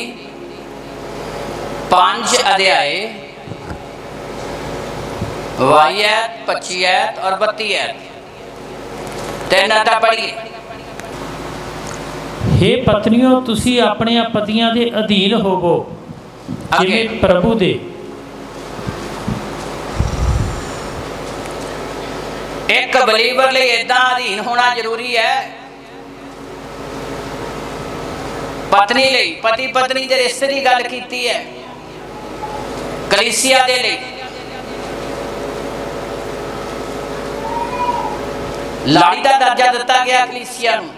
5 ਅਧਿਆਏ 22 ਐਤ 25 ਐਤ ਔਰ 32 ਐਤ 3 ਆਇਤਾਂ ਪੜ੍ਹੀਏ। ਹੇ ਪਤਨੀਓ, ਤੁਸੀਂ ਆਪਣੇ ਪਤੀਆਂ ਦੇ ਅਧੀਨ ਹੋਵੋ ਜਿਵੇਂ ਪ੍ਰਭੂ ਦੇ। ਇੱਕ ਬਲੀਵਰ ਲਈ ਇਦਾਂ ਅਧੀਨ ਹੋਣਾ ਜ਼ਰੂਰੀ ਹੈ। ਪਤਨੀ ਲਈ, ਪਤੀ ਪਤਨੀ ਦੇ ਰਿਸ਼ਤੇ ਦੀ ਗੱਲ ਕੀਤੀ ਹੈ। ਕਲੀਸਿਆ ਦੇ ਲਈ ਲਾੜੀ ਦਾ ਦਰਜਾ ਦਿੱਤਾ ਗਿਆ ਕਲੀਸਿਆ ਨੂੰ,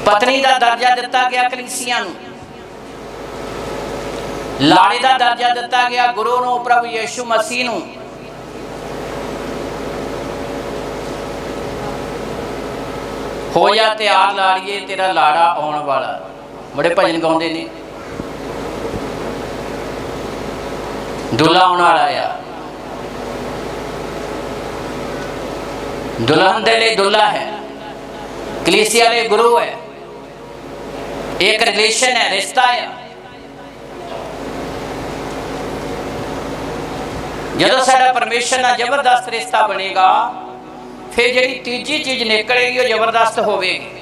ਪਤਨੀ ਦਾ ਦਰਜਾ ਦਿੱਤਾ ਗਿਆ ਕਲੀਸਿਆ ਨੂੰ, ਲਾੜੇ ਦਾ ਦਰਜਾ ਦਿੱਤਾ ਗਿਆ ਗੁਰੂ ਨੂੰ, ਪ੍ਰਭੂ ਯਿਸੂ ਮਸੀਹ ਨੂੰ। ਹੋ ਜਾ ਤਿਆਰ ਲਾੜੀਏ, ਤੇਰਾ ਲਾੜਾ ਆਉਣ ਵਾਲਾ। ਬੜੇ ਭਜਨ ਗਾਉਂਦੇ ਨੇ, ਦੁल्हा ਆਉਣ ਵਾਲਾ ਆ। दुल्हन दे लिए दुल्हा है, कलीसिया लिए गुरु है। एक रिलेशन है, रिश्ता है। जदों साडा परमेश्वर नाल जबरदस्त रिश्ता बनेगा, फिर जिहड़ी तीजी चीज निकलेगी वो जबरदस्त होवेगी।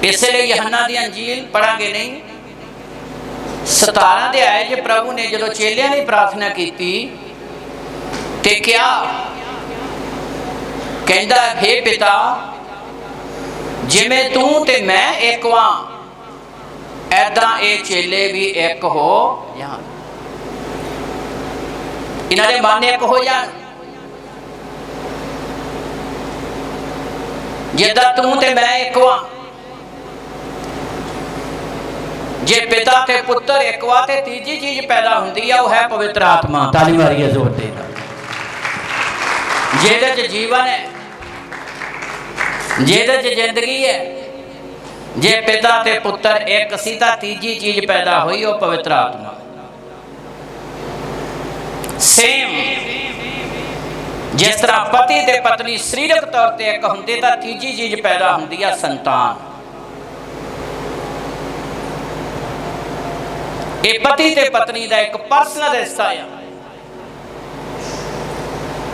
इसलिए यूहन्ना दी अंजील पढ़ांगे नहीं। 17 अध्याय च प्रभु ने जो चेलियां की प्रार्थना की ते क्या कहंदा, हे पिता, जिवें तू ते मैं एक वां, ऐदां ये चेले भी एक हो जाण, इन्हां दे मन एक हो जाण। जिद्दां तू ते मैं एक वां, जे पिता ते पुत्र एक वा ते तीजी चीज पैदा हुंदी है, वो है पवित्र आत्मा। ताली मारिए जोर दे नाल। जिहदे च जीवन है, जिहदे च जिंदगी है। जे पिता ते पुत्र एक सी तां तीजी चीज पैदा हुई, वो पवित्र आत्मा। सेम जिस तरह पति ते पत्नी सरीरक तौर ते एक हुंदे तां तीजी चीज पैदा हुंदी है, संतान। ये पति ते पत्नी का एक पर्सनल रिश्ता है।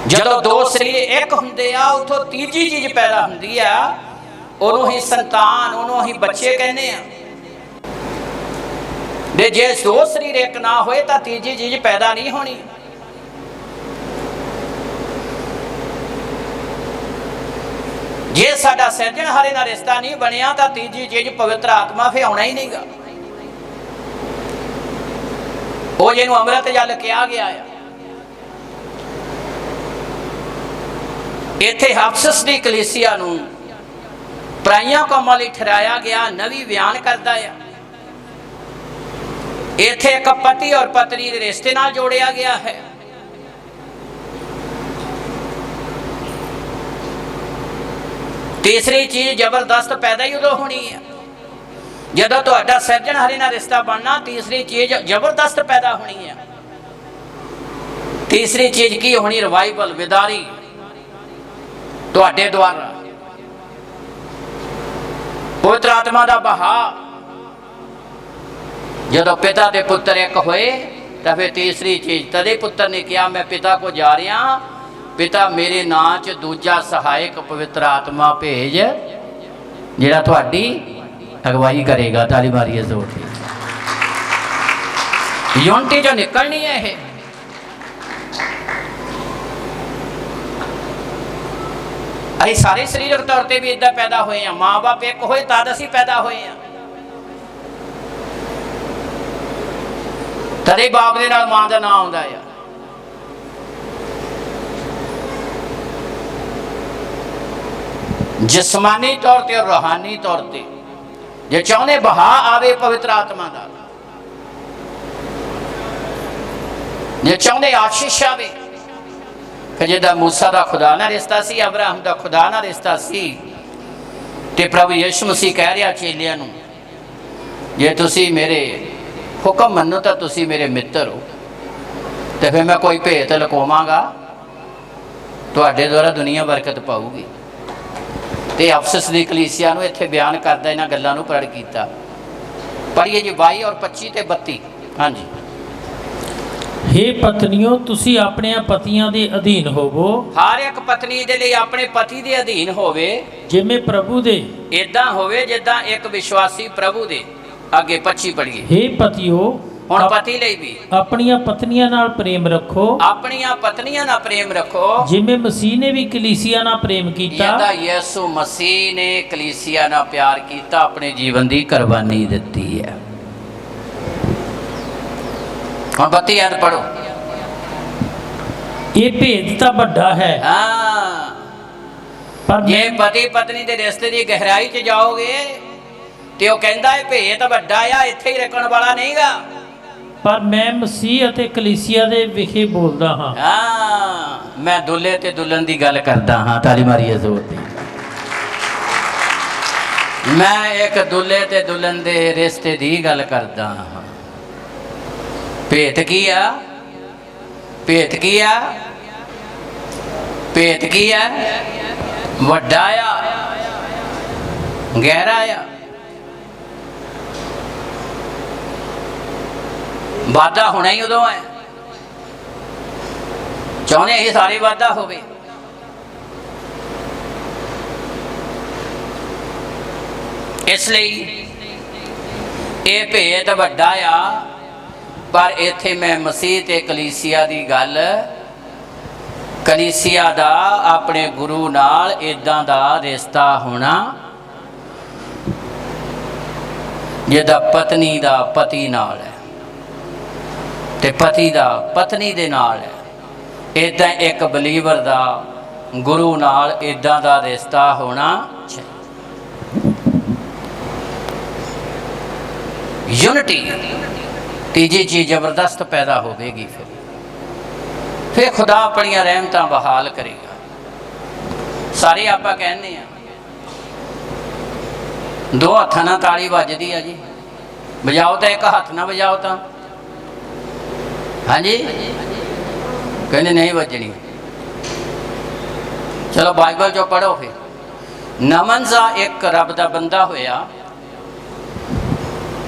जदों दो शरीर एक हुंदे आ, उथों तीजी चीज पैदा हुंदी आ, उहनूं ही संतान, उहनूं ही बच्चे कहने आ। दे जे दो शरीर एक ना होए तां तीजी चीज पैदा नहीं होनी। जे साडा सिरजणहारे नाल रिश्ता नहीं बनिया तां तीजी चीज पवित्र आत्मा फिर आउणा ही नहींगा। वो जिन्होंने अमृत जल कहा गया है। इत्थे अफसस दी कलीसिया नूं पराइयां कौमां लई ठहराया गया, नवी बयान करता है। इत्थे एक पति और पत्नी के रिश्ते नाल जोड़िया गया है। तीसरी चीज जबरदस्त पैदा ही उदों होनी है जदों तुहाडा सिरजणहारे नाल रिश्ता बनना। तीसरी चीज जबरदस्त पैदा होनी है। तीसरी चीज की होनी? रिवाइवल, विदारी तुहाडे द्वारा, पवित्र आत्मा का बहा। जदों पिता ते पुत्र एक होए तो फिर तीसरी चीज, तदे पुत्र ने कहा, मैं पिता को जा रहा, पिता मेरे नां च दूजा सहायक पवित्र आत्मा भेज, जिहड़ा तुहाडी अगवाई करेगा। ताली मारिए जोर दी। यूनिटी जो निकलनी है ये असी सारे सरीरक तौर पर भी इदा पैदा हुए हैं, माँ बाप एक होए तद असी पैदा हुए हैं, तदे बाप दे नाल मां दा नाम आउंदा है। जिस्मानी तौर पर और रूहानी तौर पर जे चाहते बहा आवे पवित्र आत्मा का, जे चाहते आशीष आवे कि जिदा मूसा का खुदा ना रिश्ता सी, अब्राहम का खुदा ना रिश्ता सी, ते प्रभु यीशु मसीह कह रहा चेलियां नूं जे तुसी मेरे हुक्म मनो तो तुसी मेरे मित्र हो, तो फिर मैं कोई भेत लुकावांगा तुहाडे द्वारा दुनिया बरकत पाऊगी। तो अफसस की कलीसिया नूं इत्थे बयान करदा इन्हां गल्लां नूं प्रगट कीता। पढ़िए जी 22 और 25 ते 32। हाँ जी। हे पत्नियों तुसी अपने पतियां दे अधीन होवो, हर एक पत्नी दे लिए अपने पति दे अधीन होवे, जिवें प्रभु दे इदां होवे जिद्दां एक विश्वासी प्रभु दे। आगे 25 पढ़िए। हे पतियो हुण पति लई भी अपनियां पत्नियां नाल प्रेम रखो, अपनियां पत्नियां नाल प्रेम रखो, जिवें मसीह ने भी कलीसिया नाल प्रेम कीता, जिद्दां यीशु मसीह ने कलीसिया नाल प्यार कीता, अपने जीवन दी कुर्बानी दित्ती है। हुण 32 याद पढ़ो। ये भेद तां वड्डा है, हाँ, पर जे पति पत्नी दे रिश्ते दी गहराई च जाओगे ते वो कहंदा है भेद वड्डा आ, इत्थे ही रखण वाला नहींगा। पर मैं मसीह अते कलीसिया दे विखे बोलदा हां। हाँ, मैं दुल्हे ते दुल्हन दी गल करदा हां। ताली मारिए जोर दी। मैं एक दुल्हे ते दुल्हन दे रिश्ते दी गल करदा हां। भेत की आ, भेत की आ, भेत की आ, वड्डा आ, गहरा आ, वादा होना ही उदों है, चाहते ही सारी वादा होवे। इसलिए ये भेद वड्डा आ, पर इत्थे मैं मसीह ते कलीसिया दी गल, कलीसिया दा अपने गुरु नाल इदां दा रिश्ता होना जिहदा पत्नी दा पति नाल है ते पति दा पत्नी दे नाल है। इदां एक बलीवर दा गुरु नाल इदां दा रिश्ता होना चाहिए। यूनिटी तीजी चीज जबरदस्त पैदा होगी, फिर खुदा अपनी रहमत बहाल करेगा। सारे आप कहने हैं दो हत्थां नाल ताली वजदी है जी, बजाओ तो एक हथ ना बजाओ तो हाँ जी कहने नहीं बजनी। चलो बाइबल जो पढ़ो फिर। नमन सा एक रब का बंदा होया,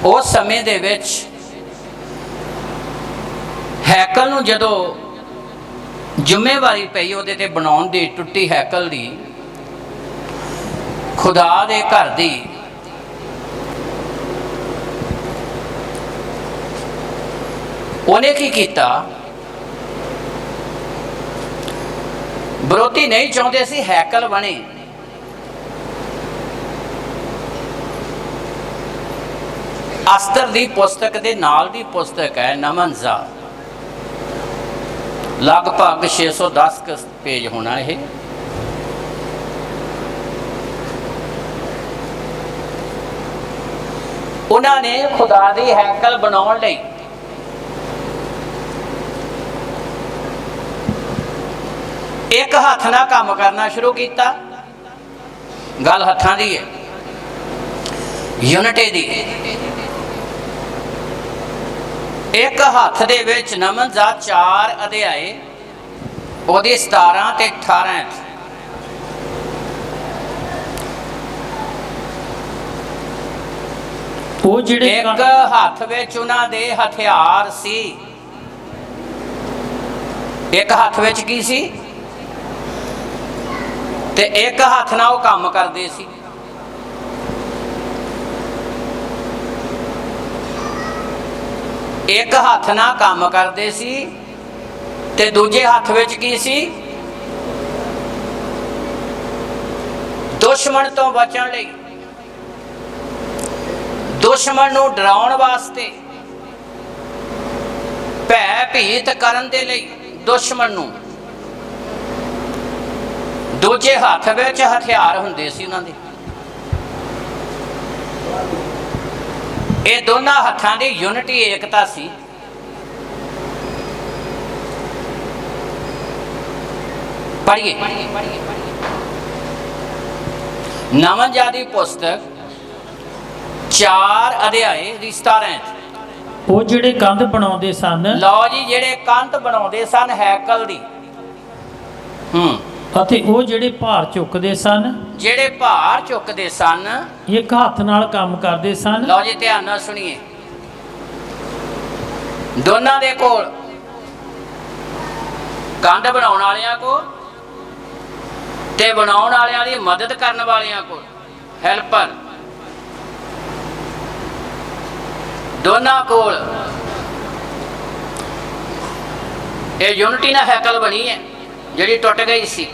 उस समय दे विच हैकल नूं जदों जिम्मेवारी पई उहदे ते बनाउण दी, टुट्टी हैकल दी, खुदा दे घर दी, उन्हें की कीता, विरोधी नहीं चाहते सी हैकल बने, अस्तर दी पुस्तक दे नाल दी पुस्तक है नमनजा, लगभग 610 पेज होना है। उन्होंने खुदा दी हैकल बनाउण लई एक हाथ ना काम करना शुरू किया। गल हत्थां दी है, यूनिटी दी। एक हाथ दे विच नमन दा 4 अध्याय, ओहदे 17 ते 18 वो जिहड़े एक हाथ विच उन्हां दे हथियार सी। एक हाथ विच की सी ते एक हाथ नाल वो काम करदे सी। ਇੱਕ ਹੱਥ ਨਾਲ ਕੰਮ ਕਰਦੇ ਸੀ ਤੇ ਦੂਜੇ ਹੱਥ ਵਿੱਚ ਕੀ ਸੀ? ਦੁਸ਼ਮਣ ਤੋਂ ਬਚਣ ਲਈ, ਦੁਸ਼ਮਣ ਨੂੰ ਡਰਾਉਣ ਵਾਸਤੇ, ਭੈ ਭੀਤ ਕਰਨ ਦੇ ਲਈ ਦੁਸ਼ਮਣ ਨੂੰ। ਦੂਜੇ ਹੱਥ ਵਿੱਚ ਹਥਿਆਰ ਹੁੰਦੇ ਸੀ ਉਹਨਾਂ ਦੇ। ਇਹ ਦੋਨਾਂ ਹੱਥਾਂ ਦੀ ਯੂਨਿਟੀ, ਏਕਤਾ ਸੀ। ਪੜ੍ਹੀਏ ਨਵਜਾ ਦੀ ਪੁਸਤਕ 4 ਅਧਿਆਏ ਦੀ 17। ਉਹ ਜਿਹੜੇ ਕੰਧ ਬਣਾਉਂਦੇ ਸਨ, ਲਓ ਜੀ, ਜਿਹੜੇ ਕੰਧ ਬਣਾਉਂਦੇ ਸਨ ਹੈਕਲ ਦੀ, ਅਤੇ ਉਹ ਜਿਹੜੇ ਭਾਰ ਚੁੱਕਦੇ ਸਨ, ਜਿਹੜੇ ਭਾਰ ਚੁੱਕਦੇ ਸਨ, ਇੱਕ ਹੱਥ ਨਾਲ ਕੰਮ ਕਰਦੇ ਸਨ। ਲਓ ਜੀ, ਧਿਆਨ ਨਾਲ ਸੁਣੀਏ। ਦੋਨਾਂ ਦੇ ਕੋਲ, ਕੰਧ ਬਣਾਉਣ ਵਾਲਿਆਂ ਕੋਲ ਤੇ ਬਣਾਉਣ ਵਾਲਿਆਂ ਦੀ ਮਦਦ ਕਰਨ ਵਾਲਿਆਂ ਕੋਲ, ਹੈਲਪਰ, ਦੋਨਾਂ ਕੋਲ ਇਹ ਯੂਨਿਟੀ ਨਾਲ ਹੈਕਲ ਬਣੀ ਹੈ ਜਿਹੜੀ ਟੁੱਟ ਗਈ ਸੀ।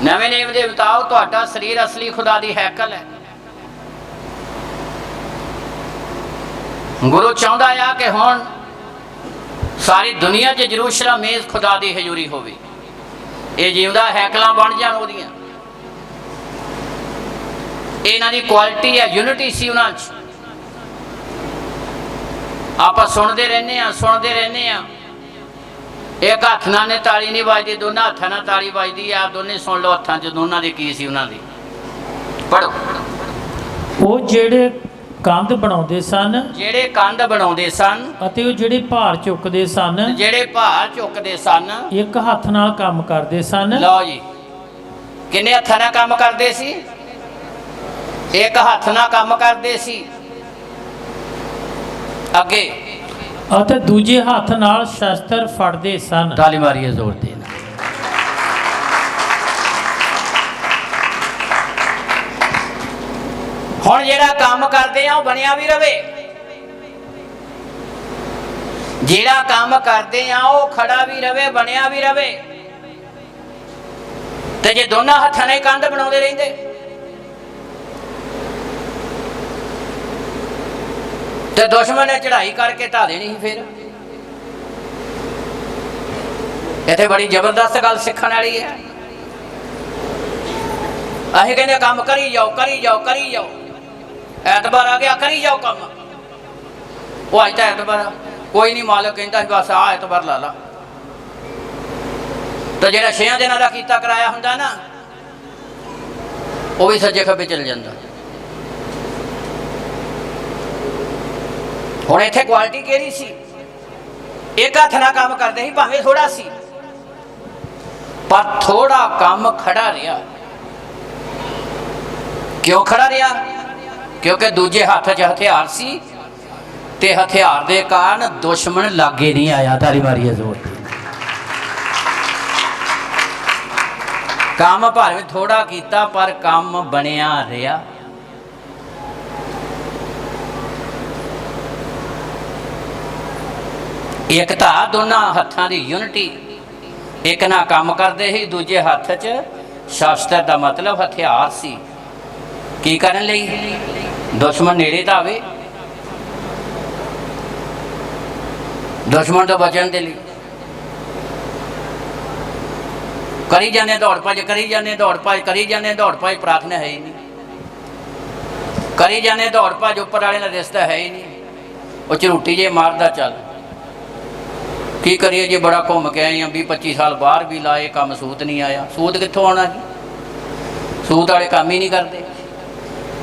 ਨਵੇਂ ਨਿਯਮ ਦੇ ਮੁਤਾਬਕ ਤੁਹਾਡਾ ਸਰੀਰ ਅਸਲੀ ਖੁਦਾ ਦੀ ਹੈਕਲ ਹੈ। ਗੁਰੂ ਚਾਹੁੰਦਾ ਆ ਕਿ ਹੁਣ ਸਾਰੀ ਦੁਨੀਆ 'ਚ ਯਰੂਸ਼ਲਮ ਮੇਜ਼ ਖੁਦਾ ਦੀ ਹਜ਼ੂਰੀ ਹੋਵੇ। ਇਹ ਜਿਉਂਦਾ ਹੈਕਲਾਂ ਬਣ ਜਾਣ ਉਹਦੀਆਂ। ਇਹਨਾਂ ਦੀ ਕੁਆਲਿਟੀ ਹੈ, ਯੂਨਿਟੀ ਸੀ ਉਹਨਾਂ 'ਚ। ਆਪਾਂ ਸੁਣਦੇ ਰਹਿੰਦੇ ਆ। ਇੱਕ ਹੱਥ ਨਾਲ ਨੇ ਤਾਲੀ ਨਹੀਂ ਵੱਜਦੀ, ਦੋਨਾਂ ਹੱਥਾਂ ਨਾਲ ਤਾਲੀ ਵੱਜਦੀ ਆ। ਦੋਨੇ ਸੁਣ ਲਓ ਹੱਥਾਂ 'ਚ ਦੋਨਾਂ ਦੇ ਕੀ ਸੀ ਉਹਨਾਂ ਦੀ। ਪੜ੍ਹੋ। ਉਹ ਜਿਹੜੇ ਕੰਧ ਬਣਾਉਂਦੇ ਸਨ, ਜਿਹੜੇ ਕੰਧ ਬਣਾਉਂਦੇ ਸਨ, ਅਤੇ ਉਹ ਜਿਹੜੇ ਭਾਰ ਚੁੱਕਦੇ ਸਨ, ਜਿਹੜੇ ਭਾਰ ਚੁੱਕਦੇ ਸਨ, ਇੱਕ ਹੱਥ ਨਾਲ ਕੰਮ ਕਰਦੇ ਸਨ। ਲਓ ਜੀ, ਕਿੰਨੇ ਹੱਥਾਂ ਨਾਲ ਕੰਮ ਕਰਦੇ ਸੀ? ਇੱਕ ਹੱਥ ਨਾਲ ਕੰਮ ਕਰਦੇ ਸੀ। ਅੱਗੇ, ਅਤੇ ਦੂਜੇ ਹੱਥ ਨਾਲ ਸ਼ਸਤਰ ਫੜਦੇ ਸਨ। ਤਾਲੀ ਮਾਰੀਏ ਜ਼ੋਰ ਦੇ ਨਾਲ। ਹੁਣ ਜਿਹੜਾ ਕੰਮ ਕਰਦੇ ਆ ਉਹ ਬਣਿਆ ਵੀ ਰਵੇ। ਜਿਹੜਾ ਕੰਮ ਕਰਦੇ ਆ ਉਹ ਖੜਾ ਵੀ ਰਵੇ, ਬਣਿਆ ਵੀ ਰਵੇ। ਤੇ ਜੇ ਦੋਨਾਂ ਹੱਥਾਂ ਨਾਲ ਕੰਧ ਬਣਾਉਂਦੇ ਰਹਿੰਦੇ ਤੇ ਦੁਸ਼ਮਣ ਨੇ ਚੜ੍ਹਾਈ ਕਰਕੇ ਢਾ ਦੇਣੀ ਸੀ। ਫਿਰ ਇੱਥੇ ਬੜੀ ਜ਼ਬਰਦਸਤ ਗੱਲ ਸਿੱਖਣ ਵਾਲੀ ਹੈ। ਅਸੀਂ ਕਹਿੰਦੇ ਕੰਮ ਕਰੀ ਜਾਓ। ਐਤਵਾਰ ਆ ਗਿਆ, ਕਰੀ ਜਾਓ ਕੰਮ। ਉਹ ਅੱਜ ਤਾਂ ਐਤਵਾਰ ਕੋਈ ਨਹੀਂ, ਮਾਲਕ ਕਹਿੰਦਾ ਸੀ ਬਸ ਆ ਐਤਵਾਰ ਲਾ ਲਾ। ਤਾਂ ਜਿਹੜਾ 6 ਦਿਨਾਂ ਦਾ ਕੀਤਾ ਕਰਾਇਆ ਹੁੰਦਾ ਨਾ, ਉਹ ਵੀ ਸੱਜੇ ਖੱਬੇ ਚਲ ਜਾਂਦਾ। ਹੁਣ ਇੱਥੇ ਕੁਆਲਿਟੀ ਕਿਹੜੀ ਸੀ? ਇੱਕ ਹੱਥ ਨਾਲ ਕੰਮ ਕਰਦੇ ਸੀ, ਭਾਵੇਂ ਥੋੜਾ ਸੀ, ਪਰ ਥੋੜਾ ਕੰਮ ਖੜਾ ਰਿਹਾ। ਕਿਉਂ ਖੜਾ ਰਿਹਾ? ਕਿਉਂਕਿ ਦੂਜੇ ਹੱਥ 'ਚ ਹਥਿਆਰ ਸੀ ਤੇ ਹਥਿਆਰ ਦੇ ਕਾਰਨ ਦੁਸ਼ਮਣ ਲਾਗੇ ਨਹੀਂ ਆਇਆ। ਤਾਲੀ ਮਾਰੀਏ ਜ਼ੋਰ ਦੀ। ਕੰਮ ਭਾਵੇਂ ਥੋੜਾ ਕੀਤਾ ਪਰ ਕੰਮ ਬਣਿਆ ਰਿਹਾ। ਇੱਕ ਤਾਂ ਦੋਨਾਂ ਹੱਥਾਂ ਦੀ ਯੂਨਿਟੀ, ਇੱਕ ਨਾਲ ਕੰਮ ਕਰਦੇ ਸੀ, ਦੂਜੇ ਹੱਥ 'ਚ ਸ਼ਸਤਰ ਦਾ ਮਤਲਬ ਹਥਿਆਰ ਸੀ। ਕੀ ਕਰਨ ਲਈ? ਦੁਸ਼ਮਣ ਨੇੜੇ ਤਾਂ ਆਵੇ, ਦੁਸ਼ਮਣ ਤੋਂ ਬਚਣ ਦੇ ਲਈ। ਕਰੀ ਜਾਂਦੇ ਦੌੜ ਭੱਜ, ਦੌੜ ਭੱਜ, ਪ੍ਰਾਰਥਨਾ ਹੈ ਹੀ ਨਹੀਂ। ਕਰੀ ਜਾਂਦੇ ਦੌੜ ਭੱਜ, ਉੱਪਰ ਵਾਲੇ ਨਾਲ ਰਿਸ਼ਤਾ ਹੈ ਹੀ ਨਹੀਂ। ਉਹ ਝੂਠੀ ਜੇ ਮਾਰਦਾ ਚੱਲ। ਕੀ ਕਰੀਏ ਜੇ ਬੜਾ ਘੁੰਮ ਕੇ ਆਏ ਆ, 20-25 ਸਾਲ ਬਾਹਰ ਵੀ ਲਾਏ, ਕੰਮ ਸੂਤ ਨਹੀਂ ਆਇਆ। ਸੂਤ ਕਿੱਥੋਂ ਆਉਣਾ ਜੀ? ਸੂਤ ਵਾਲੇ ਕੰਮ ਹੀ ਨਹੀਂ ਕਰਦੇ।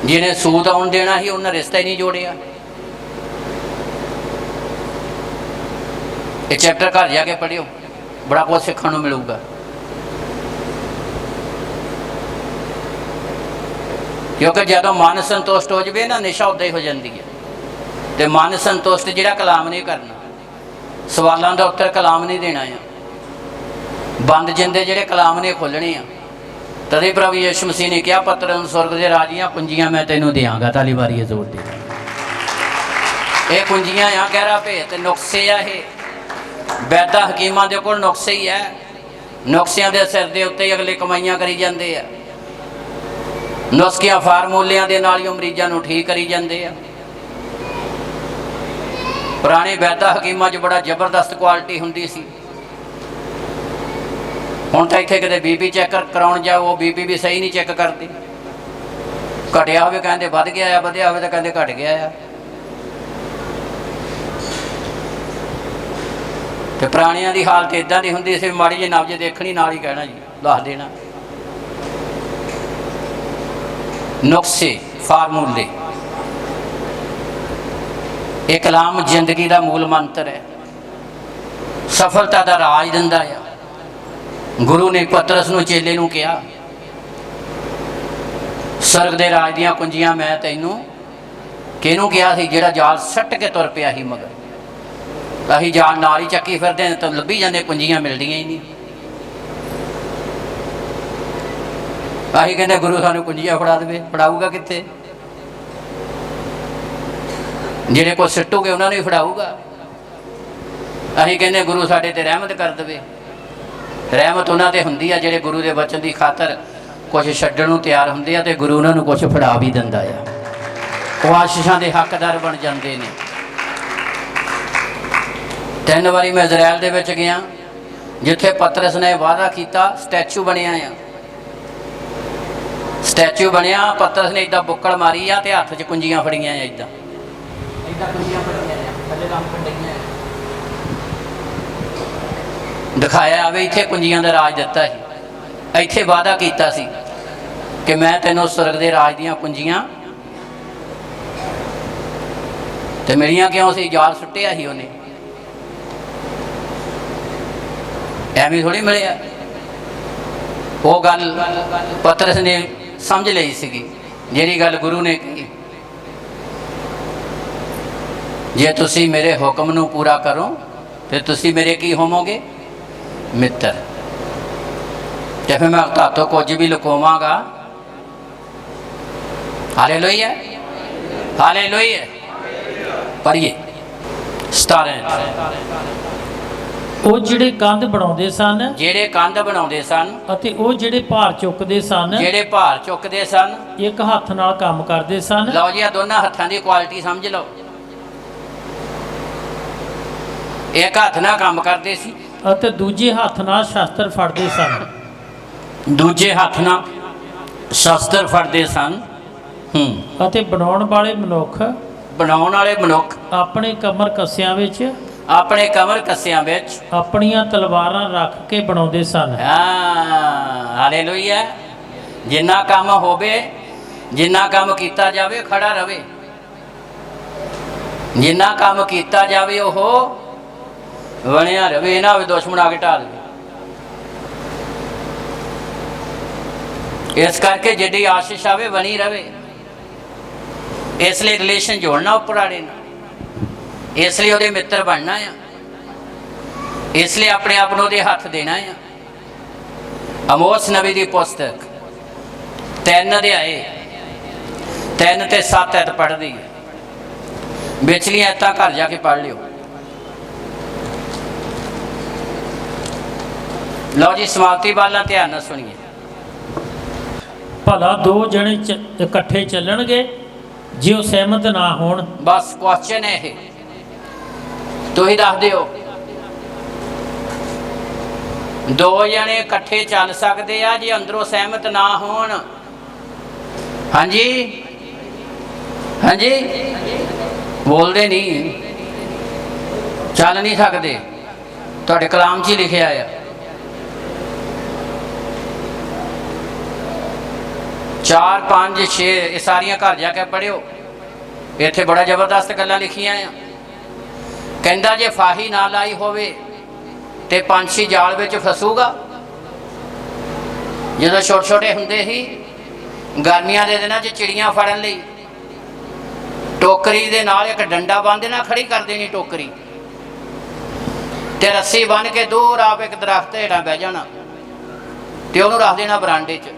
ਜਿਹਨੇ ਸੂਤ ਆਉਣ ਦੇਣਾ ਸੀ ਉਹਨਾਂ ਰਿਸ਼ਤਾ ਹੀ ਨਹੀਂ ਜੋੜਿਆ। ਇਹ ਚੈਪਟਰ ਘਰ ਜਾ ਕੇ ਪੜ੍ਹਿਓ, ਬੜਾ ਕੁਝ ਸਿੱਖਣ ਨੂੰ ਮਿਲੂਗਾ। ਕਿਉਂਕਿ ਜਦੋਂ ਮਨ ਸੰਤੁਸ਼ਟ ਹੋ ਜਾਵੇ ਨਾ, ਨਿਸ਼ਾ ਉੱਦਾਂ ਹੀ ਹੋ ਜਾਂਦੀ ਹੈ। ਤੇ ਮਨ ਸੰਤੁਸ਼ਟ ਜਿਹੜਾ ਕਲਾਮ ਨਹੀਂ ਕਰਨਾ, ਸਵਾਲਾਂ ਦਾ ਉੱਤਰ ਕਲਾਮ ਨਹੀਂ ਦੇਣਾ ਆ, ਬੰਦ ਜਿੰਦੇ ਜਿਹੜੇ ਕਲਾਮ ਨੇ ਖੋਲਣੇ ਆ। तदे प्रभु यीशु मसीह ने कहा पुत्र स्वर्ग के राज दियां कुंजियां मैं तेनों देंगा। ताली मारिए जोर दे। ये कुंजियां आ गहरा भेत नुक्से आ। ये वैदा हकीमां दे कोल नुक्से ही है। नुक्सियां दे सिर दे उत्ते अगले कमाइयां करी जांदे आ। नुस्खियां फार्मूलियां दे नाल ही मरीजां नूं ठीक करी जांदे आ। पुराने वैदा हकीमां च बड़ा जबरदस्त क्वालिटी हुंदी सी। हुण तां इत्थे किते बीपी चैक कराउण जाओ वो बीपी भी सही नहीं चैक करते। घटिया होवे कहंदे वध गया है, वधिया होवे तां कहंदे घट गया है। ते पुराणियां दी हालत इदां दी हुंदी सी, माड़ी जी नब्ज देखणी नाल ही कहना जी दस देना। नुक्से फार्मूले एक कलाम जिंदगी का मूल मंत्र है, सफलता का राज दिंदा है। गुरु ने पतरस नूं चेले नूं कहा स्वर्ग दे राज दियां कुंजियां मैं तैनूं किहनूं कहा सी जिहड़ा जाल सट्ट के तुर पिया ही। मगर असीं जाल नाल ही चक्की फिरदे तो लभी जांदे, कुंजियां मिलदियां ही नहीं। असीं कहंदे गुरु सानूं कुंजियां फड़ा देवे, फड़ाऊगा कित्थे? जिहड़े कोल सिੱਟੂਗੇ ਉਹਨਾਂ ਨੂੰ ही फड़ाऊगा। असीं कहंदे गुरु साडे ते रहमत कर देवे। रहमत उन्हां ते हुंदी आ जिहड़े गुरु दे वचन की खातर कुछ छड्डण नूं तैयार हुंदे आ ते गुरु उन्हां नूं कुछ फड़ा भी दिंदा आ। ਉਹ आशीषां दे हकदार बन जांदे ने। 3 वारी मैं इजराइल दे विच गया जिथे पतरस ने वादा किया, स्टैचू बनिया आ। स्टैचू बनया, पतरस ने इदा बुक्कड़ मारी आ ते हत्थ च कुंजियां फड़ियां इदा कुंजियां फड़ियां थल्ले लंघ पईयां। दिखाया आवे इत्थे कुंजियां दा राज दिता है। इत्थे वादा किया सी कि मैं तैनूं स्वर्ग दे राज दियां कुंजियां ते मिलियां क्यों सी? जाल सुट्टिया ही उन्हें, एवं थोड़ी मिले। वो गल पतरस ने समझ ली सी जिहड़ी गल गुरु ने कही, जे तुसी मेरे हुक्म नूं पूरा करो तो तुसी मेरे की होवोगे? मित्र। तो फिर मैं तुहातों कुछ भी लुकावांगा। Hallelujah, hallelujah. पढ़िए 17। ਉਹ ਜਿਹੜੇ ਕੰਧ ਬਣਾਉਂਦੇ ਸਨ, ਜਿਹੜੇ ਕੰਧ ਬਣਾਉਂਦੇ ਸਨ ਅਤੇ ਉਹ ਜਿਹੜੇ ਭਾਰ ਚੁੱਕਦੇ ਸਨ, ਜਿਹੜੇ ਭਾਰ ਚੁੱਕਦੇ ਸਨ, ਇੱਕ ਹੱਥ ਨਾਲ ਕੰਮ ਕਰਦੇ ਸਨ। ਲਓ ਜੀ, ਆ ਦੋਨਾਂ ਹੱਥਾਂ ਦੀ ਕੁਆਲਿਟੀ ਸਮਝ ਲਓ। ਇੱਕ ਹੱਥ ਨਾਲ ਕੰਮ ਕਰਦੇ ਸੀ ਅਤੇ ਦੂਜੇ ਹੱਥ ਨਾਲ ਸ਼ਸਤਰ ਫੜਦੇ ਸਨ। ਦੂਜੇ ਹੱਥ ਨਾਲ ਸ਼ਸਤਰ ਫੜਦੇ ਸਨ। ਅਤੇ ਬਣਾਉਣ ਵਾਲੇ ਮਨੁੱਖ ਆਪਣੇ ਕਮਰ ਕੱਸਿਆਂ ਵਿੱਚ ਆਪਣੀਆਂ ਤਲਵਾਰਾਂ ਰੱਖ ਕੇ ਬਣਾਉਂਦੇ ਸਨ। ਹਾਲੇਲੂਇਆ। ਜਿੰਨਾ ਕੰਮ ਹੋਵੇ, ਜਿੰਨਾ ਕੰਮ ਕੀਤਾ ਜਾਵੇ ਖੜਾ ਰਵੇ। ਜਿੰਨਾ ਕੰਮ ਕੀਤਾ ਜਾਵੇ ਉਹ ਬਣਿਆ ਰਵੇ, ਨਾ ਹੋਵੇ ਦੁਸ਼ਮਣ ਆ ਕੇ ਢਾ ਦੇਵੇ। ਇਸ ਕਰਕੇ ਜਿੱਡੀ ਆਸ਼ੀਸ਼ ਆਵੇ ਬਣੀ ਰਵੇ। ਇਸ ਲਈ ਰਿਲੇਸ਼ਨ ਜੋੜਨਾ ਉੱਪਰ ਵਾਲੇ ਨਾਲ, ਇਸ ਲਈ ਉਹਦੇ ਮਿੱਤਰ ਬਣਨਾ ਆ, ਇਸ ਲਈ ਆਪਣੇ ਆਪ ਨੂੰ ਉਹਦੇ ਹੱਥ ਦੇਣਾ ਆ। ਅਮੋਸ ਨਬੀ ਦੀ ਪੁਸਤਕ 3 ਅਧਿਆਏ 3 ਤੇ 7 ਐਤ ਪੜ੍ਹਦੀ ਹੈ। ਵਿਚਲੀਆਂ ਐਤਾਂ ਘਰ ਜਾ ਕੇ ਪੜ੍ਹ ਲਿਓ। ਲਓ ਜੀ, ਸਮਾਪਤੀ ਵਾਲਾ ਧਿਆਨ ਨਾਲ ਸੁਣੀਏ। ਭਲਾ 2 ਜਣੇ ਇਕੱਠੇ ਚੱਲਣਗੇ ਜੇ ਉਹ ਸਹਿਮਤ ਨਾ ਹੋਣ। ਬਸ ਕੁਐਸਚਨ ਹੈ ਇਹ, ਤੁਸੀਂ ਦੱਸ ਦਿਓ। 2 ਜਣੇ ਇਕੱਠੇ ਚੱਲ ਸਕਦੇ ਆ ਜੇ ਅੰਦਰੋਂ ਸਹਿਮਤ ਨਾ ਹੋਣ। ਹਾਂਜੀ ਹਾਂਜੀ, ਬੋਲਦੇ ਨਹੀਂ, ਚੱਲ ਨਹੀਂ ਸਕਦੇ। ਤੁਹਾਡੇ ਕਲਾਮ 'ਚ ਹੀ ਲਿਖਿਆ ਆ। 4 5 6 ਇਹ ਸਾਰੀਆਂ ਘਰ ਜਾ ਕੇ ਪੜ੍ਹਿਓ। ਇੱਥੇ ਬੜਾ ਜ਼ਬਰਦਸਤ ਗੱਲਾਂ ਲਿਖੀਆਂ ਆ। ਕਹਿੰਦਾ ਜੇ ਫਾਹੀ ਨਾ ਲਾਈ ਹੋਵੇ ਤੇ ਪੰਛੀ ਜਾਲ ਵਿੱਚ ਫਸੂਗਾ। ਜਦੋਂ ਛੋਟੇ ਛੋਟੇ ਹੁੰਦੇ ਸੀ, ਗਰਮੀਆਂ ਦੇ ਦਿਨਾਂ 'ਚ ਚਿੜੀਆਂ ਫੜਨ ਲਈ ਟੋਕਰੀ ਦੇ ਨਾਲ ਇੱਕ ਡੰਡਾ ਬੰਨ੍ਹ ਦੇਣਾ, ਖੜੀ ਕਰ ਦੇਣੀ ਟੋਕਰੀ ਤੇ ਰੱਸੀ ਬੰਨ੍ਹ ਕੇ ਦੂਰ ਆਪ ਇੱਕ ਦਰਖਤ ਹੇਠਾਂ ਬਹਿ ਜਾਣਾ ਤੇ ਉਹਨੂੰ ਰੱਖ ਦੇਣਾ ਬਰਾਂਡੇ 'ਚ।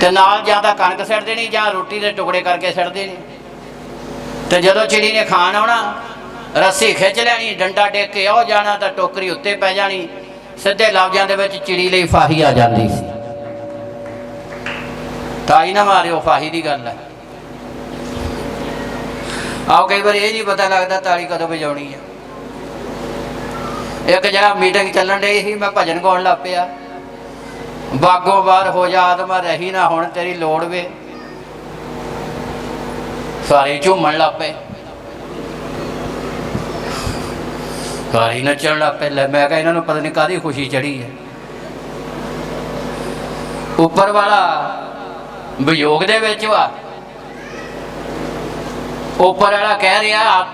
ਤੇ ਨਾਲ ਜਾਂ ਤਾਂ ਕਣਕ ਸਿੱਟ ਦੇਣੀ ਜਾਂ ਰੋਟੀ ਦੇ ਟੁਕੜੇ ਕਰਕੇ ਸਿੱਟ ਦੇਣੇ। ਤੇ ਜਦੋਂ ਚਿੜੀ ਨੇ ਖਾਣ ਆਉਣਾ ਰੱਸੀ ਖਿੱਚ ਲੈਣੀ, ਡੰਡਾ ਟੇਕ ਕੇ ਉਹ ਜਾਣਾ ਤਾਂ ਟੋਕਰੀ ਉੱਤੇ ਪੈ ਜਾਣੀ। ਸਿੱਧੇ ਲਫ਼ਜ਼ਾਂ ਦੇ ਵਿੱਚ ਚਿੜੀ ਲਈ ਫਾਹੀ ਆ ਜਾਂਦੀ ਸੀ। ਤਾਈ ਨਾ ਮਾਰਿਓ, ਫਾਹੀ ਦੀ ਗੱਲ ਹੈ। ਆਓ ਕਈ ਵਾਰ ਇਹ ਨਹੀਂ ਪਤਾ ਲੱਗਦਾ ਤਾਲੀ ਕਦੋਂ ਵਜਾਉਣੀ ਹੈ। ਇੱਕ ਜਗ੍ਹਾ ਮੀਟਿੰਗ ਚੱਲਣ ਡਈ ਸੀ, ਮੈਂ ਭਜਨ ਗਾਉਣ ਲੱਗ ਪਿਆ, ਬਾਗੋਂ ਬਾਹਰ ਹੋ ਜਾ ਆਤਮਾ ਰਹੀ ਨਾ ਹੁਣ ਤੇਰੀ ਲੋੜ ਵੇ। ਸਾਰੇ ਝੂਮਣ ਲੱਗ ਪਏ, ਸਾਰੇ ਨੱਚਣ ਲੱਗ ਪਏ। ਲੈ ਮੈਂ ਕਿਹਾ ਇਹਨਾਂ ਨੂੰ ਪਤਾ ਨਹੀਂ ਕਾਹਦੀ ਖੁਸ਼ੀ ਚੜੀ ਹੈ। ਉੱਪਰ ਵਾਲਾ ਵਿਯੋਗ ਦੇ ਵਿੱਚ ਵਾ। ਉੱਪਰ ਵਾਲਾ ਕਹਿ ਰਿਹਾ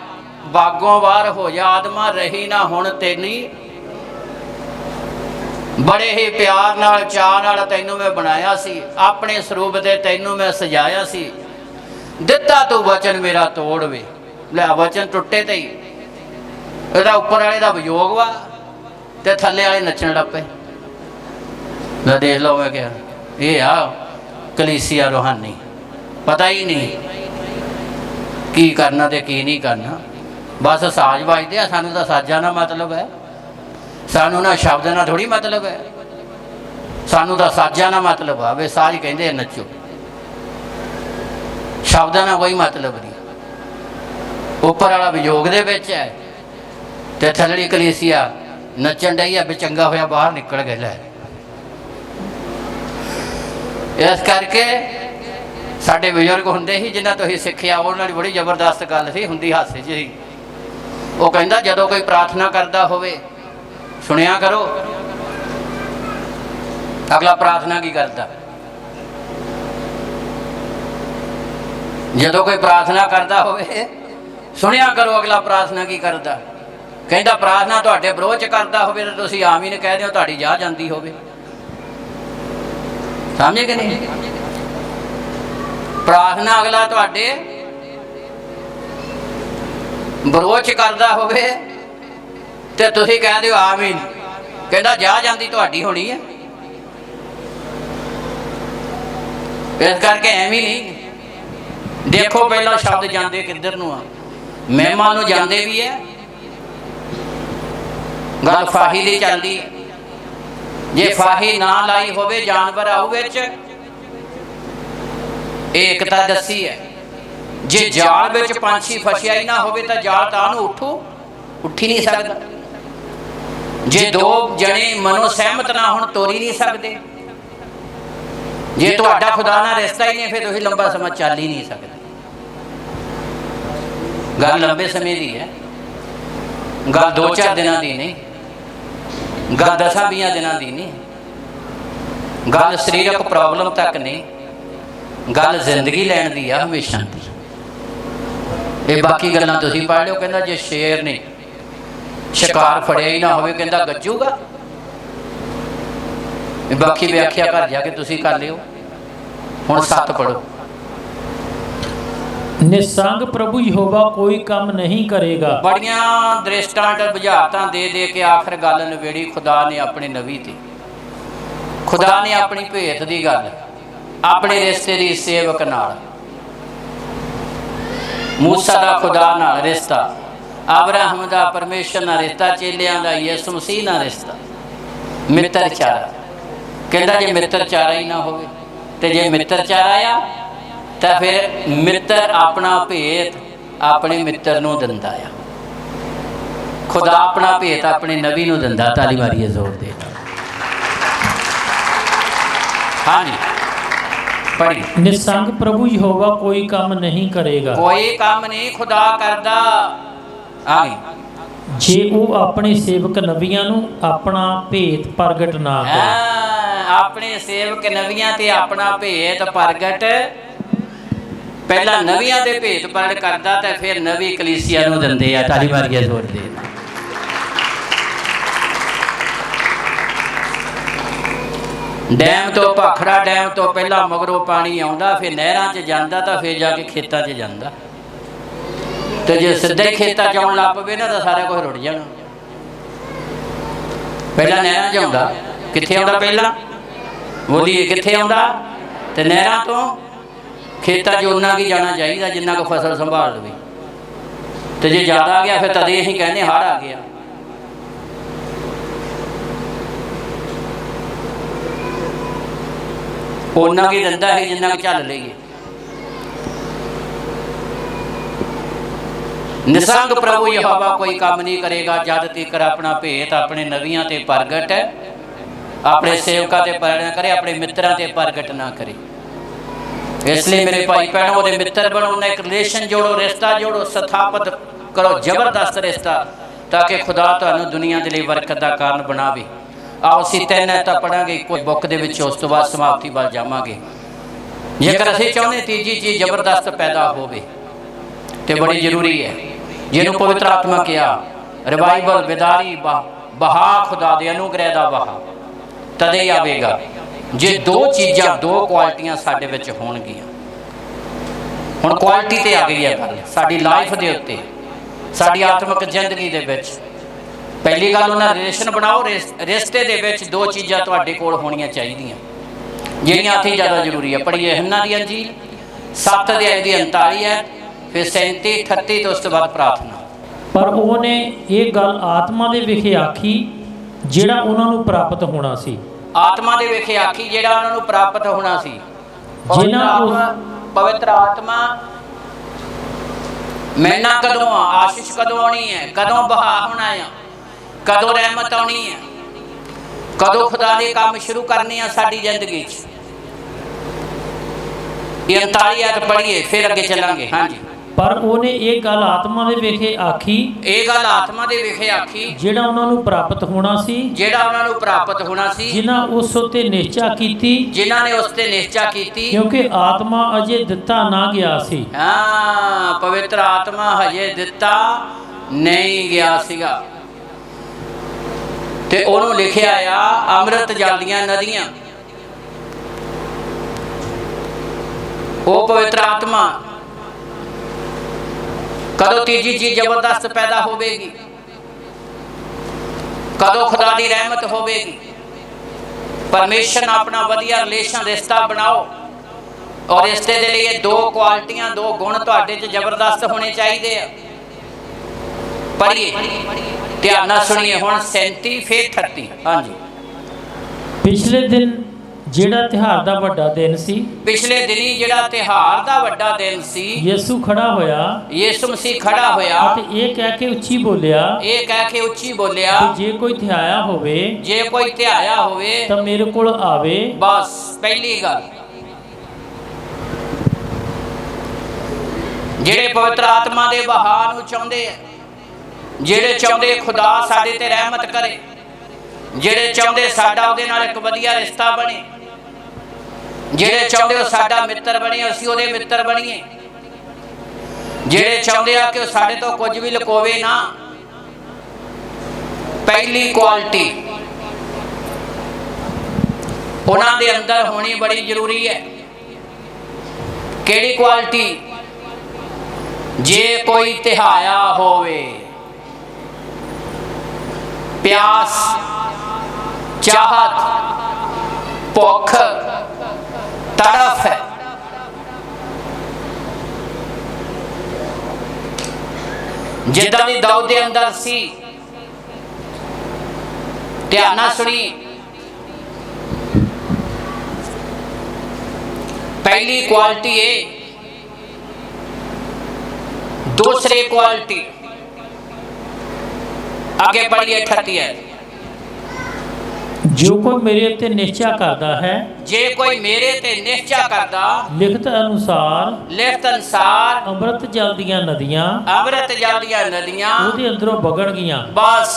ਬਾਗੋਂ ਬਾਹਰ ਹੋ ਜਾ ਆਤਮਾ ਰਹੀ ਨਾ ਹੁਣ ਤੇਰੀ, ਬੜੇ ਹੀ ਪਿਆਰ ਨਾਲ ਚਾਅ ਨਾਲ ਤੈਨੂੰ ਮੈਂ ਬਣਾਇਆ ਸੀ, ਆਪਣੇ ਸਰੂਪ ਦੇ ਤੈਨੂੰ ਮੈਂ ਸਜਾਇਆ ਸੀ, ਦਿੱਤਾ ਤੂੰ ਵਚਨ ਮੇਰਾ ਤੋੜ ਵੇ। ਲੈ ਵਚਨ ਟੁੱਟੇ ਤੇ ਹੀ ਇਹਦਾ ਉੱਪਰ ਵਾਲੇ ਦਾ ਵਿਯੋਗ ਵਾ ਤੇ ਥੱਲੇ ਵਾਲੇ ਨੱਚਣ ਲੱਗ ਪਏ। ਲੈ ਦੇਖ ਲਓ, ਮੈਂ ਕਿਹਾ ਇਹ ਆ ਕਲੀਸਿਆ ਰੂਹਾਨੀ। ਪਤਾ ਹੀ ਨਹੀਂ ਕੀ ਕਰਨਾ ਤੇ ਕੀ ਨਹੀਂ ਕਰਨਾ, ਬਸ ਸਾਜ਼ ਵੱਜਦੇ ਆ। ਸਾਨੂੰ ਤਾਂ ਸਾਜ਼ਾਂ ਨਾਲ ਮਤਲਬ ਹੈ, ਸਾਨੂੰ ਨਾ ਸ਼ਬਦ ਨਾਲ ਥੋੜ੍ਹੀ ਮਤਲਬ ਹੈ, ਸਾਨੂੰ ਤਾਂ ਸਾਜ਼ਾਂ ਨਾਲ ਮਤਲਬ ਆ। ਵੇ ਸਾਜ਼ ਕਹਿੰਦੇ ਨੱਚੋ, ਸ਼ਬਦਾਂ ਨਾਲ ਕੋਈ ਮਤਲਬ ਨਹੀਂ। ਉੱਪਰ ਵਾਲਾ ਵਿਯੋਗ ਦੇ ਵਿੱਚ ਹੈ ਤੇ ਥੱਲੜੀ ਕਲੀਸਿਆ ਨੱਚਣ ਡਈ ਆ। ਵੀ ਚੰਗਾ ਹੋਇਆ ਬਾਹਰ ਨਿਕਲ ਗਏ। ਲੈ ਇਸ ਕਰਕੇ ਸਾਡੇ ਬਜ਼ੁਰਗ ਹੁੰਦੇ ਸੀ ਜਿਨ੍ਹਾਂ ਤੋਂ ਹੀ ਸਿੱਖਿਆ, ਉਹਨਾਂ ਦੀ ਬੜੀ ਜ਼ਬਰਦਸਤ ਗੱਲ ਸੀ, ਹੁੰਦੀ ਹਾਸੇ 'ਚ ਸੀ। ਉਹ ਕਹਿੰਦਾ ਜਦੋਂ ਕੋਈ ਪ੍ਰਾਰਥਨਾ ਕਰਦਾ ਹੋਵੇ ਸੁਣਿਆ ਕਰੋ ਅਗਲਾ ਪ੍ਰਾਰਥਨਾ ਕੀ ਕਰਦਾ। ਜਦੋਂ ਕੋਈ ਪ੍ਰਾਰਥਨਾ ਕਰਦਾ ਹੋਵੇ ਸੁਣਿਆ ਕਰੋ ਅਗਲਾ ਪ੍ਰਾਰਥਨਾ ਕੀ ਕਰਦਾ। ਕਹਿੰਦਾ ਪ੍ਰਾਰਥਨਾ ਤੁਹਾਡੇ ਵਿਰੋਧ 'ਚ ਕਰਦਾ ਹੋਵੇ ਤਾਂ ਤੁਸੀਂ ਆਮੀਨ ਕਹਿ ਦਿਓ, ਤੁਹਾਡੀ ਜਾ ਜਾਂਦੀ ਹੋਵੇ। ਸਮਝੇ ਕਿ ਨਹੀਂ? ਪ੍ਰਾਰਥਨਾ ਅਗਲਾ ਤੁਹਾਡੇ ਵਿਰੋਧ 'ਚ ਕਰਦਾ ਹੋਵੇ ਤੇ ਤੁਸੀਂ ਕਹਿ ਦਿਓ ਆਮੀਨ, ਕਹਿੰਦਾ ਜਾ ਜਾਂਦੀ ਤੁਹਾਡੀ ਹੋਣੀ ਹੈ। ਇਸ ਕਰਕੇ ਐਵੇਂ ਨਹੀਂ ਦੇਖੋ ਪਹਿਲਾਂ ਸ਼ਬਦ ਜਾਂਦੇ ਕਿੱਧਰ ਨੂੰ ਆ, ਮਹਿਮਾ ਨੂੰ ਜਾਂਦੇ ਵੀ ਹੈ। ਗੱਲ ਫਾਹੀ ਦੀ ਚੱਲਦੀ ਹੈ। ਜੇ ਫਾਹੀ ਨਾ ਲਾਈ ਹੋਵੇ ਜਾਨਵਰ ਆਊ ਵਿੱਚ, ਏਕਤਾ ਦੱਸੀ ਹੈ। ਜੇ ਜਾਲ ਵਿੱਚ ਪੰਛੀ ਫਸਿਆ ਹੀ ਨਾ ਹੋਵੇ ਤਾਂ ਜਾਲ ਤਾਂ ਨੂੰ ਉੱਠ ਹੀ ਨਹੀਂ ਸਕਦਾ। ਜੇ ਦੋ ਜਣੇ ਮਨੋ ਸਹਿਮਤ ਨਾ ਹੋਣ ਤੋਰ ਹੀ ਨਹੀਂ ਸਕਦੇ। ਜੇ ਤੁਹਾਡਾ ਖੁਦਾ ਨਾਲ ਰਿਸ਼ਤਾ ਹੀ ਨਹੀਂ ਫਿਰ ਤੁਸੀਂ ਲੰਬਾ ਸਮਾਂ ਚੱਲ ਹੀ ਨਹੀਂ ਸਕਦੇ। ਗੱਲ ਲੰਬੇ ਸਮੇਂ ਦੀ ਹੈ, ਗੱਲ 2-4 ਦਿਨਾਂ ਦੀ ਨਹੀਂ, ਗੱਲ 10-20 ਦਿਨਾਂ ਦੀ ਨਹੀਂ, ਗੱਲ ਸਰੀਰਕ ਪ੍ਰੋਬਲਮ ਤੱਕ ਨਹੀਂ, ਗੱਲ ਜ਼ਿੰਦਗੀ ਲੈਣ ਦੀ ਆ ਹਮੇਸ਼ਾ ਦੀ। ਇਹ ਬਾਕੀ ਗੱਲਾਂ ਤੁਸੀਂ ਪੜ੍ਹ ਲਿਓ। ਕਹਿੰਦਾ ਜੇ ਸ਼ੇਰ ਨੇ ਸ਼ਿਕਾਰ ਫੜਿਆ ਹੀ ਨਾ ਹੋਵੇ ਕਹਿੰਦਾ ਗੱਜੂਗਾ। ਇਹ ਬਾਕੀ ਵਿਆਖਿਆ ਘਰ ਜਾ ਕੇ ਤੁਸੀਂ ਕਰ ਲਿਓ। ਹੁਣ 7 ਪੜ੍ਹੋ। ਨਿਸੰਗ ਪ੍ਰਭੂ ਯਹੋਵਾ ਕੋਈ ਕੰਮ ਨਹੀਂ ਕਰੇਗਾ। ਬੜੀਆਂ ਦ੍ਰਿਸ਼ਟਾਂਤ ਬੁਝਾਰਤਾਂ ਦੇ ਕੇ ਆਖਰ ਗੱਲ ਨਵੇੜੀ ਖੁਦਾ ਨੇ ਆਪਣੇ ਨਬੀ ਤੇ। ਖੁਦਾ ਨੇ ਆਪਣੀ ਭੇਤ ਦੀ ਗੱਲ ਆਪਣੇ ਰਿਸ਼ਤੇ ਦੀ ਸੇਵਕ ਨਾਲ, ਮੂਸਾ ਦਾ ਖੁਦਾ ਨਾਲ ਰਿਸ਼ਤਾ, ਅਬਰਾਹਮ ਦਾ ਪਰਮੇਸ਼ਰ ਨਾਲ ਰਿਸ਼ਤਾ, ਚੇਲਿਆਂ ਦਾ ਯਿਸੂ ਮਸੀਹ ਨਾਲ ਰਿਸ਼ਤਾ, ਮਿੱਤਰਚਾਰਾ। ਕਹਿੰਦਾ ਜੇ ਮਿੱਤਰਚਾਰਾ ਹੀ ਨਾ ਹੋਵੇ ਤੇ ਜੇ ਮਿੱਤਰਚਾਰਾ ਆ ਤਾਂ ਫਿਰ ਮਿੱਤਰ ਆਪਣਾ ਭੇਤ ਆਪਣੇ ਮਿੱਤਰ ਨੂੰ ਦਿੰਦਾ ਆ। ਖੁਦਾ ਆਪਣਾ ਭੇਤ ਆਪਣੇ ਨਬੀ ਨੂੰ ਦਿੰਦਾ। ਤਾਲੀ ਮਾਰੀਏ ਜ਼ੋਰ ਦੇ। ਹਾਂਜੀ ਪੜ੍ਹੀ। ਨਿਸੰਗ ਪ੍ਰਭੂ ਯਹੋਵਾ ਕੋਈ ਕੰਮ ਨਹੀਂ ਕਰੇਗਾ। ਕੋਈ ਕੰਮ ਨਹੀਂ ਖੁਦਾ ਕਰਦਾ। ਆਮੀਨ। ਜੇ ਉਹ ਆਪਣੇ ਸੇਵਕ ਨਬੀਆਂ ਨੂੰ ਆਪਣਾ ਭੇਤ ਪ੍ਰਗਟ ਨਾ ਕਰੇ। ਆਪਣੇ ਸੇਵਕ ਨਬੀਆਂ ਤੇ ਆਪਣਾ ਭੇਤ ਪ੍ਰਗਟ, ਪਹਿਲਾਂ ਨਬੀਆਂ ਦੇ ਭੇਤ ਪ੍ਰਗਟ ਕਰਦਾ ਤੇ ਫਿਰ ਨਵੀਂ ਕਲੀਸਿਆ ਨੂੰ ਦਿੰਦੇ ਆ। ਤਾਲੀ ਮਾਰੀਏ ਜ਼ੋਰ ਦੇ। ਡੈਮ ਤੋਂ ਭਾਖੜਾ ਡੈਮ ਤੋਂ ਪਹਿਲਾਂ ਮਗਰੋਂ ਪਾਣੀ ਆਉਂਦਾ, ਫਿਰ ਨਹਿਰਾਂ 'ਚ ਜਾਂਦਾ ਤਾਂ ਫਿਰ ਜਾ ਕੇ ਖੇਤਾਂ 'ਚ ਜਾਂਦਾ। ਤੇ ਜੇ ਸਿੱਧੇ ਖੇਤਾਂ 'ਚ ਆਉਣ ਲੱਗ ਪਵੇ ਨਾ ਤਾਂ ਸਾਰਾ ਕੁਝ ਰੁੜ ਜਾਣਾ। ਪਹਿਲਾਂ ਨਹਿਰਾਂ 'ਚ ਆਉਂਦਾ। ਕਿੱਥੇ ਆਉਂਦਾ ਪਹਿਲਾਂ? ਬੋਲੀਏ ਕਿੱਥੇ ਆਉਂਦਾ? ਤੇ ਨਹਿਰਾਂ ਤੋਂ ਖੇਤਾਂ 'ਚ ਉਨਾ ਕੀ ਜਾਣਾ ਚਾਹੀਦਾ ਜਿੰਨਾ ਕੁ ਫਸਲ ਸੰਭਾਲ ਲਵੇ। ਤੇ ਜੇ ਜ਼ਿਆਦਾ ਆ ਗਿਆ ਫਿਰ ਤਦੇ ਅਸੀਂ ਕਹਿੰਦੇ ਹੜ੍ਹ ਆ ਗਿਆ। ਉਨਾ ਕੀ ਦਿੰਦਾ ਹੈ ਜਿੰਨਾ ਕੁ ਝੱਲ ਲਈਏ। ਨਿਸੰਗ ਪ੍ਰਭੂ ਯਹੋਵਾ ਕੋਈ ਕੰਮ ਨਹੀਂ ਕਰੇਗਾ ਜਦ ਤੀਕਰ ਆਪਣਾ ਭੇਤ ਆਪਣੇ ਨਵੀਆਂ ਤੇ ਪ੍ਰਗਟ ਆਪਣੇ ਸੇਵਕਾਂ ਤੇ ਪ੍ਰਗਟ ਕਰੇ, ਆਪਣੇ ਮਿੱਤਰਾਂ ਤੇ ਪ੍ਰਗਟ ਨਾ ਕਰੇ। ਇਸ ਲਈ ਮੇਰੇ ਭਾਈ ਭੈਣੋ, ਉਹਦੇ ਮਿੱਤਰ ਬਣੋ, ਉਹਨਾਂ ਇੱਕ ਰਿਲੇਸ਼ਨ ਜੋੜੋ, ਰਿਸ਼ਤਾ ਜੋੜੋ, ਸਥਾਪਿਤ ਕਰੋ ਜ਼ਬਰਦਸਤ ਰਿਸ਼ਤਾ, ਤਾਂ ਕਿ ਖੁਦਾ ਤੁਹਾਨੂੰ ਦੁਨੀਆ ਦੇ ਲਈ ਬਰਕਤ ਦਾ ਕਾਰਨ ਬਣਾਵੇ। ਆਓ ਅਸੀਂ 3 ਐਤਾਂ ਪੜਾਂਗੇ ਕੋਈ ਬੁੱਕ ਦੇ ਵਿੱਚ, ਉਸ ਤੋਂ ਬਾਅਦ ਸਮਾਪਤੀ ਵੱਲ ਜਾਵਾਂਗੇ। ਜੇਕਰ ਅਸੀਂ ਚਾਹੁੰਦੇ ਤੀਜੀ ਚੀਜ਼ ਜ਼ਬਰਦਸਤ ਪੈਦਾ ਹੋਵੇ ਤੇ ਬੜੀ ਜ਼ਰੂਰੀ ਹੈ, ਜਿਹਨੂੰ ਪਵਿੱਤਰ ਆਤਮਾ ਕਿਹਾ ਰਿਵਾਈਵਲ, ਬਿਦਾਰੀ, ਬਹਾ, ਖੁਦਾ ਦੇ ਅਨੁਗ੍ਰਹਿ ਦਾ ਬਹਾ ਤਦੇ ਹੀ ਆਵੇਗਾ ਜੇ 2 ਚੀਜ਼ਾਂ 2 ਕੁਆਲਿਟੀਆਂ ਸਾਡੇ ਵਿੱਚ ਹੋਣਗੀਆਂ। ਹੁਣ ਕੁਆਲਿਟੀ ਤੇ ਆ ਗਈ ਹੈ ਗੱਲ ਸਾਡੀ ਲਾਈਫ ਦੇ ਉੱਤੇ, ਸਾਡੀ ਆਤਮਿਕ ਜ਼ਿੰਦਗੀ ਦੇ ਵਿੱਚ। ਪਹਿਲੀ ਗੱਲ, ਉਹਨਾਂ ਰਿਲੇਸ਼ਨ ਬਣਾਓ। ਰਿਸ਼ਤੇ ਦੇ ਵਿੱਚ 2 ਚੀਜ਼ਾਂ ਤੁਹਾਡੇ ਕੋਲ ਹੋਣੀਆਂ ਚਾਹੀਦੀਆਂ, ਜਿਹੜੀਆਂ ਇੱਥੇ ਜ਼ਿਆਦਾ ਜ਼ਰੂਰੀ ਹੈ। ਪੜ੍ਹੀਏ ਯਹੋਨਾ ਦੀ ਅੰਜੀਲ 7 ਅਧਿਆਇ ਦੀ 39 ਹੈ, ਫਿਰ 37, 38 ਤੋਂ ਉਸ ਤੋਂ ਬਾਅਦ ਪ੍ਰਾਰਥਨਾ। ਪਰ ਉਹਨੇ ਇਹ ਗੱਲ ਆਤਮਾ ਦੇ ਵਿਖੇ ਆਖੀ ਜਿਹੜਾ ਉਹਨਾਂ ਨੂੰ ਪ੍ਰਾਪਤ ਹੋਣਾ ਸੀ। ਆਤਮਾ ਦੇ ਵਿਖੇ ਆਖੀ ਜਿਹੜਾ ਉਹਨਾਂ ਨੂੰ ਪ੍ਰਾਪਤ ਹੋਣਾ ਸੀ। ਪਵਿੱਤਰ ਆਤਮਾ ਮੈਨਾ ਕਦੋਂ ਆ, ਆਸ਼ੀਸ਼ ਕਦੋਂ ਆਉਣੀ ਹੈ, ਕਦੋਂ ਬਹਾ ਹੋਣਾ ਆ, ਕਦੋਂ ਰਹਿਮਤ ਆਉਣੀ ਹੈ, ਕਦੋਂ ਖੁਦਾ ਦੇ ਕੰਮ ਸ਼ੁਰੂ ਕਰਨੇ ਆ ਸਾਡੀ ਜ਼ਿੰਦਗੀ 'ਚ। ਇਹ 39 ਆਇਤ ਪੜ੍ਹੀਏ ਫਿਰ ਅੱਗੇ ਚੱਲਾਂਗੇ। ਹਾਂਜੀ। ਪਰ ਉਹਨੇ ਇਹ ਗੱਲ ਆਤਮਾ ਦੇ ਵਿਖੇ ਆਖੀ, ਇਹ ਗੱਲ ਆਤਮਾ ਦੇ ਵਿਖੇ ਆਖੀ ਜਿਹੜਾ ਉਹਨਾਂ ਨੂੰ ਪ੍ਰਾਪਤ ਹੋਣਾ ਸੀ, ਜਿਹੜਾ ਉਹਨਾਂ ਨੂੰ ਪ੍ਰਾਪਤ ਹੋਣਾ ਸੀ, ਜਿਨ੍ਹਾਂ ਉਸ ਉੱਤੇ ਨਿਸ਼ਚਾ ਕੀਤੀ, ਜਿਨ੍ਹਾਂ ਨੇ ਉਸ ਤੇ ਨਿਸ਼ਚਾ ਕੀਤੀ, ਕਿਉਂਕਿ ਆਤਮਾ ਅਜੇ ਦਿੱਤਾ ਨਾ ਗਿਆ ਸੀ। ਹਾਂ, ਪਵਿੱਤਰ ਆਤਮਾ ਹਜੇ ਦਿੱਤਾ ਨਹੀਂ ਗਿਆ ਸੀਗਾ। ਤੇ ਉਹਨੂੰ ਲਿਖਿਆ ਆ ਅੰਮ੍ਰਿਤ ਜਲ ਦੀਆਂ ਨਦੀਆਂ। ਉਹ ਪਵਿੱਤਰ ਆਤਮਾ ਕਦੋਂ ਤੀਜੀ ਚੀਜ਼ ਜ਼ਬਰਦਸਤ ਪੈਦਾ ਹੋਵੇਗੀ, ਕਦੋਂ ਖੁਦਾ ਦੀ ਰਹਿਮਤ ਹੋਵੇਗੀ। ਪਰਮੇਸ਼ਰ ਨਾਲ ਆਪਣਾ ਵਧੀਆ ਰਿਲੇਸ਼ਨ ਰਿਸ਼ਤਾ ਬਣਾਓ, ਔਰ ਰਿਸ਼ਤੇ ਦੇ ਲਈ ਇਹ 2 ਕੁਆਲਿਟੀਆਂ 2 ਗੁਣ ਤੁਹਾਡੇ 'ਚ ਜ਼ਬਰਦਸਤ ਹੋਣੇ ਚਾਹੀਦੇ ਆ। ਪੜ੍ਹੀਏ, ਧਿਆਨ ਨਾਲ ਸੁਣੀਏ ਹੁਣ 37 ਫਿਰ 38। ਹਾਂਜੀ। ਪਿਛਲੇ ਦਿਨ ਜਿਹੜਾ ਤਿਉਹਾਰ ਦਾ ਵੱਡਾ ਦਿਨ ਸੀ, ਪਿਛਲੇ ਦਿਨੀ ਜਿਹੜਾ ਤਿਉਹਾਰ ਦਾ ਵੱਡਾ ਦਿਨ ਸੀ, ਯਿਸੂ ਖੜਾ ਹੋਇਆ, ਯਿਸੂ ਮਸੀਹ ਖੜਾ ਹੋਇਆ ਅਤੇ ਇਹ ਕਹਿ ਕੇ ਉੱਚੀ ਬੋਲਿਆ, ਇਹ ਕਹਿ ਕੇ ਉੱਚੀ ਬੋਲਿਆ, ਜੇ ਕੋਈ ਧਿਆਇਆ ਹੋਵੇ, ਜੇ ਕੋਈ ਧਿਆਇਆ ਹੋਵੇ ਤਾਂ ਮੇਰੇ ਕੋਲ ਆਵੇ। ਬਸ ਪਹਿਲੀ ਗੱਲ, ਜਿਹੜੇ ਪਵਿੱਤਰ ਆਤਮਾ ਦੇ ਬਹਾ ਨੂੰ ਚਾਹੁੰਦੇ ਆ, ਜਿਹੜੇ ਚਾਹੁੰਦੇ ਖੁਦਾ ਸਾਡੇ ਤੇ ਰਹਿਮਤ ਕਰੇ, ਜਿਹੜੇ ਚਾਹੁੰਦੇ ਸਾਡਾ ਉਹਦੇ ਨਾਲ ਇੱਕ ਵਧੀਆ ਰਿਸ਼ਤਾ ਬਣੇ, ਜਿਹੜੇ ਚਾਹੁੰਦੇ ਉਹ ਸਾਡਾ ਮਿੱਤਰ ਬਣੇ, ਅਸੀਂ ਉਹਦੇ ਮਿੱਤਰ ਬਣੀਏ, ਜਿਹੜੇ ਚਾਹੁੰਦੇ ਆ ਕਿ ਉਹ ਸਾਡੇ ਤੋਂ ਕੁਝ ਵੀ ਲੁਕੋਵੇ ਨਾ। ਪਹਿਲੀ ਕੁਆਲਿਟੀ ਉਹਨਾਂ ਦੇ ਅੰਦਰ ਹੋਣੀ ਬੜੀ ਜ਼ਰੂਰੀ ਹੈ। ਕਿਹੜੀ ਕੁਆਲਿਟੀ? ਜੇ ਕੋਈ ਤਿਹਾਇਆ ਹੋਵੇ, ਪਿਆਸ, ਚਾਹਤ, ਭੁੱਖ, ਤੜਫ ਹੈ, ਜਿੱਦਾਂ ਦੀ ਦਾਊਦ ਦੇ ਅੰਦਰ ਸੀ। ਧਿਆਨ ਨਾਲ ਸੁਣੀ, ਪਹਿਲੀ ਕੁਆਲਿਟੀ ਇਹ। दूसरी क्वालिटी आगे पढ़िए 38 है। जो कोई मेरे ते निश्चय करता है, जे कोई मेरे ते निश्चय करता, लिखत अनुसार अमृत जल दियां नदियां, अमृत जल दियां नदियां ਉਹਦੇ ਅੰਦਰੋਂ ਵਗਣਗੀਆਂ। बस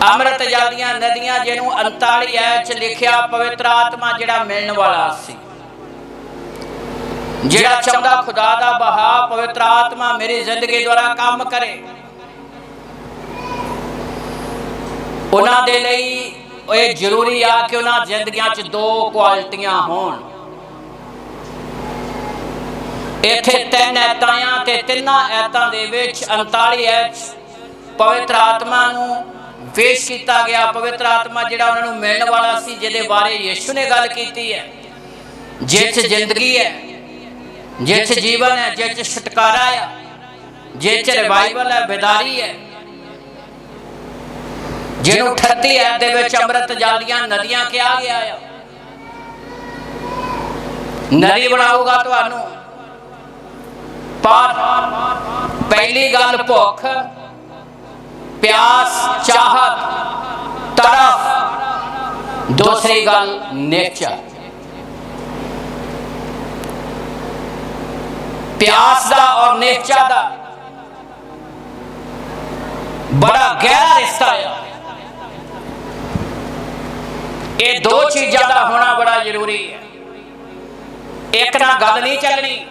अमृत जल दियां नदियां, जिन्हों 39 च लिखिया पवित्र आत्मा जिहड़ा मिलण वाला सी, ਜਿਹੜਾ ਚਾਹੁੰਦਾ ਖੁਦਾ ਦਾ ਬਹਾ ਪਵਿੱਤਰ ਆਤਮਾ ਮੇਰੀ ਜ਼ਿੰਦਗੀ ਦੁਆਰਾ ਕੰਮ ਕਰੇ, ਉਹਨਾਂ ਦੇ ਲਈ ਇਹ ਜ਼ਰੂਰੀ ਆ ਕਿ ਉਹਨਾਂ ਜ਼ਿੰਦਗੀਆਂ 'ਚ 2 ਕੁਆਲਿਟੀਆਂ ਹੋਣ। ਇੱਥੇ 3 ਐਤਾਂ ਆ ਤੇ 3 ਐਤਾਂ ਦੇ ਵਿੱਚ 39 ਐਚ ਪਵਿੱਤਰ ਆਤਮਾ ਨੂੰ ਪੇਸ਼ ਕੀਤਾ ਗਿਆ। ਪਵਿੱਤਰ ਆਤਮਾ ਜਿਹੜਾ ਉਹਨਾਂ ਨੂੰ ਮਿਲਣ ਵਾਲਾ ਸੀ, ਜਿਹਦੇ ਬਾਰੇ ਯਿਸੂ ਨੇ ਗੱਲ ਕੀਤੀ ਹੈ, ਜਿਸ 'ਚ ਜ਼ਿੰਦਗੀ ਹੈ, ਜਿਸ 'ਚ ਜੀਵਨ ਹੈ, ਜਿਸ 'ਚ ਛੁਟਕਾਰਾ ਹੈ, ਜਿਸ 'ਚ ਰਿਵਾਈਵਲ ਹੈ, ਬੇਦਾਰੀ ਹੈ, ਜਿਹਨੂੰ 38 ਐਤ ਦੇ ਵਿੱਚ ਅੰਮ੍ਰਿਤ ਜਲ ਦੀਆਂ ਨਦੀਆਂ ਕਿਹਾ ਗਿਆ ਆ। ਨਦੀ ਬਣਾਊਗਾ ਤੁਹਾਨੂੰ। ਪਰ ਪਹਿਲੀ ਗੱਲ ਭੁੱਖ, ਪਿਆਸ, ਚਾਹਤ, ਤੜਫ। ਦੂਸਰੀ ਗੱਲ ਨੇਚਰ। ਪਿਆਸ ਦਾ ਔਰ ਨੇਚਰ ਦਾ ਬੜਾ ਗਹਿਰਾ ਰਿਸ਼ਤਾ ਹੈ। ਇਹ ਦੋ ਚੀਜ਼ਾਂ ਦਾ ਹੋਣਾ ਬੜਾ ਜ਼ਰੂਰੀ ਹੈ। ਇੱਕ ਨਾਲ ਗੱਲ ਨਹੀਂ ਚੱਲਣੀ।